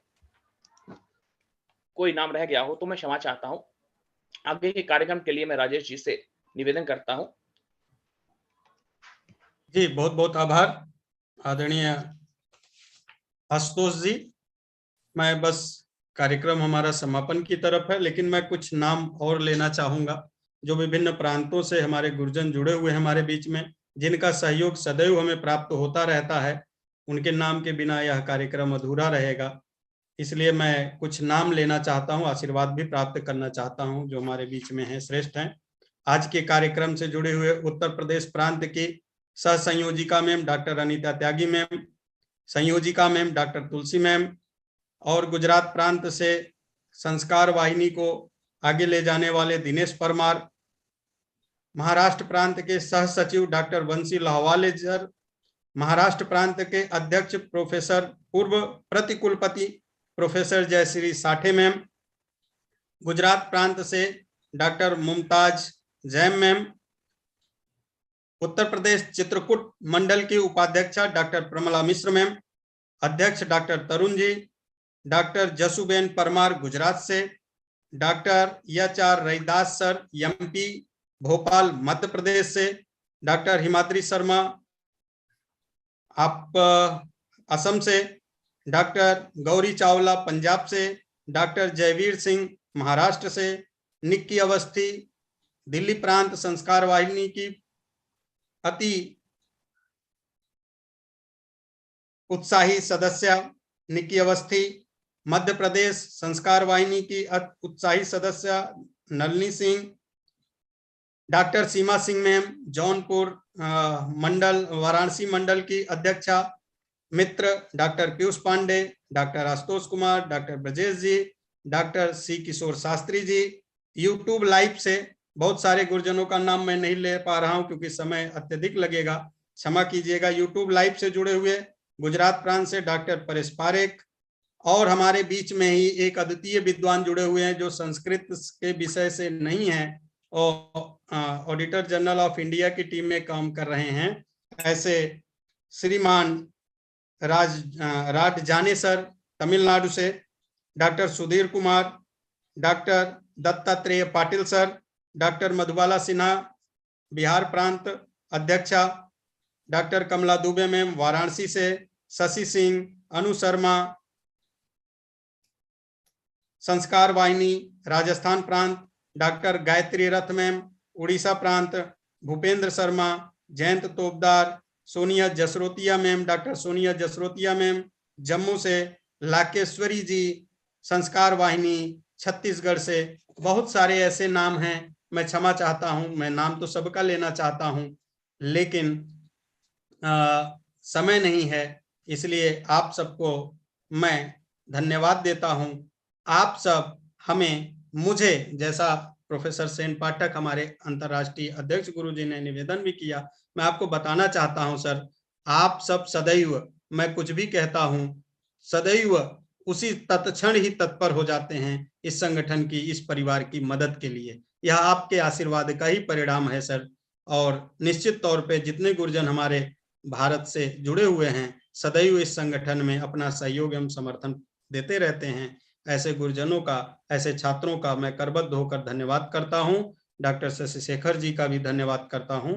[SPEAKER 11] नाम रह गया हो तो मैं क्षमा चाहता हूं। आगे के कार्यक्रम के लिए मैं राजेश जी से निवेदन करता हूं।
[SPEAKER 1] जी बहुत बहुत आभार आदरणीय आशुतोष जी। मैं बस कार्यक्रम हमारा समापन की तरफ है, लेकिन मैं कुछ नाम और लेना चाहूंगा जो विभिन्न प्रांतों से हमारे गुरुजन जुड़े हुए हैं हमारे बीच में, जिनका सहयोग सदैव हमें प्राप्त होता रहता है। उनके नाम के बिना यह कार्यक्रम अधूरा रहेगा, इसलिए मैं कुछ नाम लेना चाहता हूं, आशीर्वाद भी प्राप्त करना चाहता हूं जो हमारे बीच में हैं, श्रेष्ठ हैं। आज के कार्यक्रम से जुड़े हुए उत्तर प्रदेश प्रांत की सह संयोजिका मैम डॉक्टर अनीता त्यागी मैम, संयोजिका मैम डॉक्टर तुलसी मैम, और गुजरात प्रांत से संस्कार वाहिनी को आगे ले जाने वाले दिनेश परमार, महाराष्ट्र प्रांत के सह सचिव डॉक्टर वंशी लाहवाले सर, महाराष्ट्र प्रांत के अध्यक्ष प्रोफेसर पूर्व प्रतिकुलपति प्रोफेसर जयश्री साठे मैम, गुजरात प्रांत से डॉक्टर मुमताज जैम मैम, उत्तर प्रदेश चित्रकूट मंडल की उपाध्यक्षा डॉक्टर प्रमला मिश्र मैम, अध्यक्ष डॉक्टर तरुण जी, डॉक्टर जसुबेन परमार गुजरात से, doctor H R. Raidas sir MP Bhopal Madhya Pradesh से, डॉक्टर हिमाद्री शर्मा आप असम से, डॉक्टर गौरी चावला पंजाब से, डॉक्टर जयवीर सिंह महाराष्ट्र से, निक्की अवस्थी दिल्ली प्रांत संस्कार वाहिनी की अति उत्साही सदस्य निक्की अवस्थी, मध्य प्रदेश संस्कार वाहिनी की उत्साही सदस्य नलिनी सिंह, डॉक्टर सीमा सिंह मैम जौनपुर मंडल वाराणसी मंडल की अध्यक्षा, मित्र doctor Piyush Pandey, doctor Ashutosh Kumar, doctor Brajesh ji, doctor C Kishore Shastri ji. YouTube live से बहुत सारे गुरुजनों का नाम मैं नहीं ले पा रहा हूं क्योंकि समय अत्यधिक लगेगा, क्षमा कीजिएगा। यूट्यूब लाइव से जुड़े हुए गुजरात प्रांत से डॉक्टर परेश पारेख, और हमारे बीच में ही एक अद्वितीय विद्वान जुड़े हुए हैं जो संस्कृत के विषय से नहीं है और ऑडिटर जनरल ऑफ इंडिया की टीम में काम कर रहे हैं, ऐसे श्रीमान राज जाने सर तमिलनाडु से, doctor Sudhir Kumar, doctor Dattatreya Patil sir, doctor Madhubala Sinha Bihar प्रांत अध्यक्षा, डॉक्टर कमला दुबे मैम वाराणसी से, शशि सिंह, अनु शर्मा संस्कार वाहिनी राजस्थान प्रांत, डॉक्टर गायत्री रथ मैम उड़ीसा प्रांत, Bhupendra Sharma, Jayant Topdar, Sonia Jasrotia ma'am, doctor Sonia Jasrotia ma'am Jammu से, लाकेश्वरी जी संस्कार वाहिनी छत्तीसगढ़ से। बहुत सारे ऐसे नाम हैं, मैं क्षमा चाहता हूं, मैं नाम तो सबका लेना चाहता हूं लेकिन समय नहीं है, इसलिए आप सबको मैं धन्यवाद देता हूं। आप सब मुझे जैसा प्रोफेसर सेन पाठक हमारे अंतर्राष्ट्रीय अध्यक्ष गुरुजी ने निवेदन भी किया, मैं आपको बताना चाहता हूं सर, आप सब सदैव, मैं कुछ भी कहता हूं, सदैव उसी तत्क्षण ही तत्पर हो जाते हैं इस संगठन की, इस परिवार की मदद के लिए। यह आपके आशीर्वाद का ही परिणाम है सर, और निश्चित तौर पे जितने गुरुजन हमारे भारत से जुड़े हुए हैं सदैव इस संगठन में अपना सहयोग एवं समर्थन देते रहते हैं। ऐसे गुरुजनों का, ऐसे छात्रों का मैं करबद्ध होकर धन्यवाद करता हूं। डॉक्टर शशि शेखर जी का भी धन्यवाद करता हूं,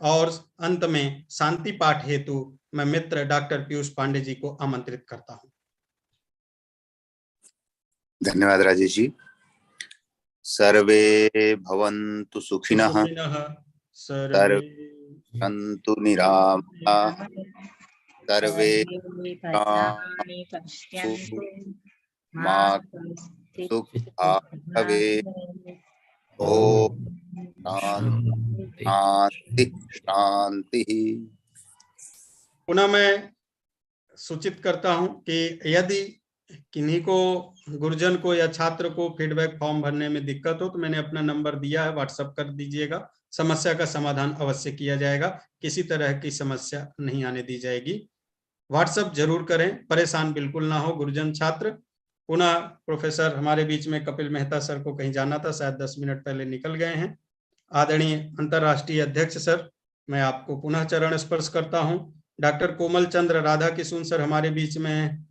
[SPEAKER 1] और अंत में शांति पाठ हेतु मैं मित्र डॉक्टर पीयूष पांडे जी को आमंत्रित करता हूं।
[SPEAKER 12] धन्यवाद राजेश जी। सर्वे भवन्तु सुखिनः, सर्वे सन्तु निरामयाः, सर्वे मा सुखावे। ओम शांति शांति।
[SPEAKER 1] पुनः मैं सूचित करता हूं कि यदि किन्हीं को, गुरुजन को या छात्र को फीडबैक फॉर्म भरने में दिक्कत हो तो मैंने अपना नंबर दिया है, व्हाट्सएप कर दीजिएगा। समस्या का समाधान अवश्य किया जाएगा, किसी तरह की समस्या नहीं आने दी जाएगी। व्हाट्सएप जरूर करें, परेशान बिल्कुल ना हो गुरुजन छात्र। पुनः प्रोफेसर हमारे बीच में कपिल मेहता सर को कहीं जाना था, शायद 10 मिनट पहले निकल गए हैं। आदरणीय अंतर्राष्ट्रीय अध्यक्ष सर, मैं आपको पुनः चरण स्पर्श करता हूं। डॉक्टर कोमल चंद्र राधा किशुन सर हमारे बीच में,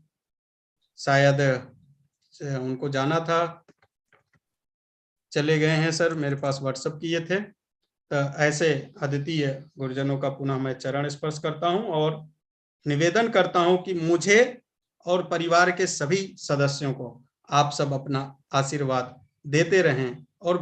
[SPEAKER 1] शायद उनको जाना था, चले गए हैं सर, मेरे पास व्हाट्सएप किए थे। तो ऐसे अद्वितीय गुरुजनों का पुनः मैं चरण स्पर्श करता हूं और निवेदन करता हूं कि मुझे और परिवार के सभी सदस्यों को आप सब अपना आशीर्वाद देते रहें और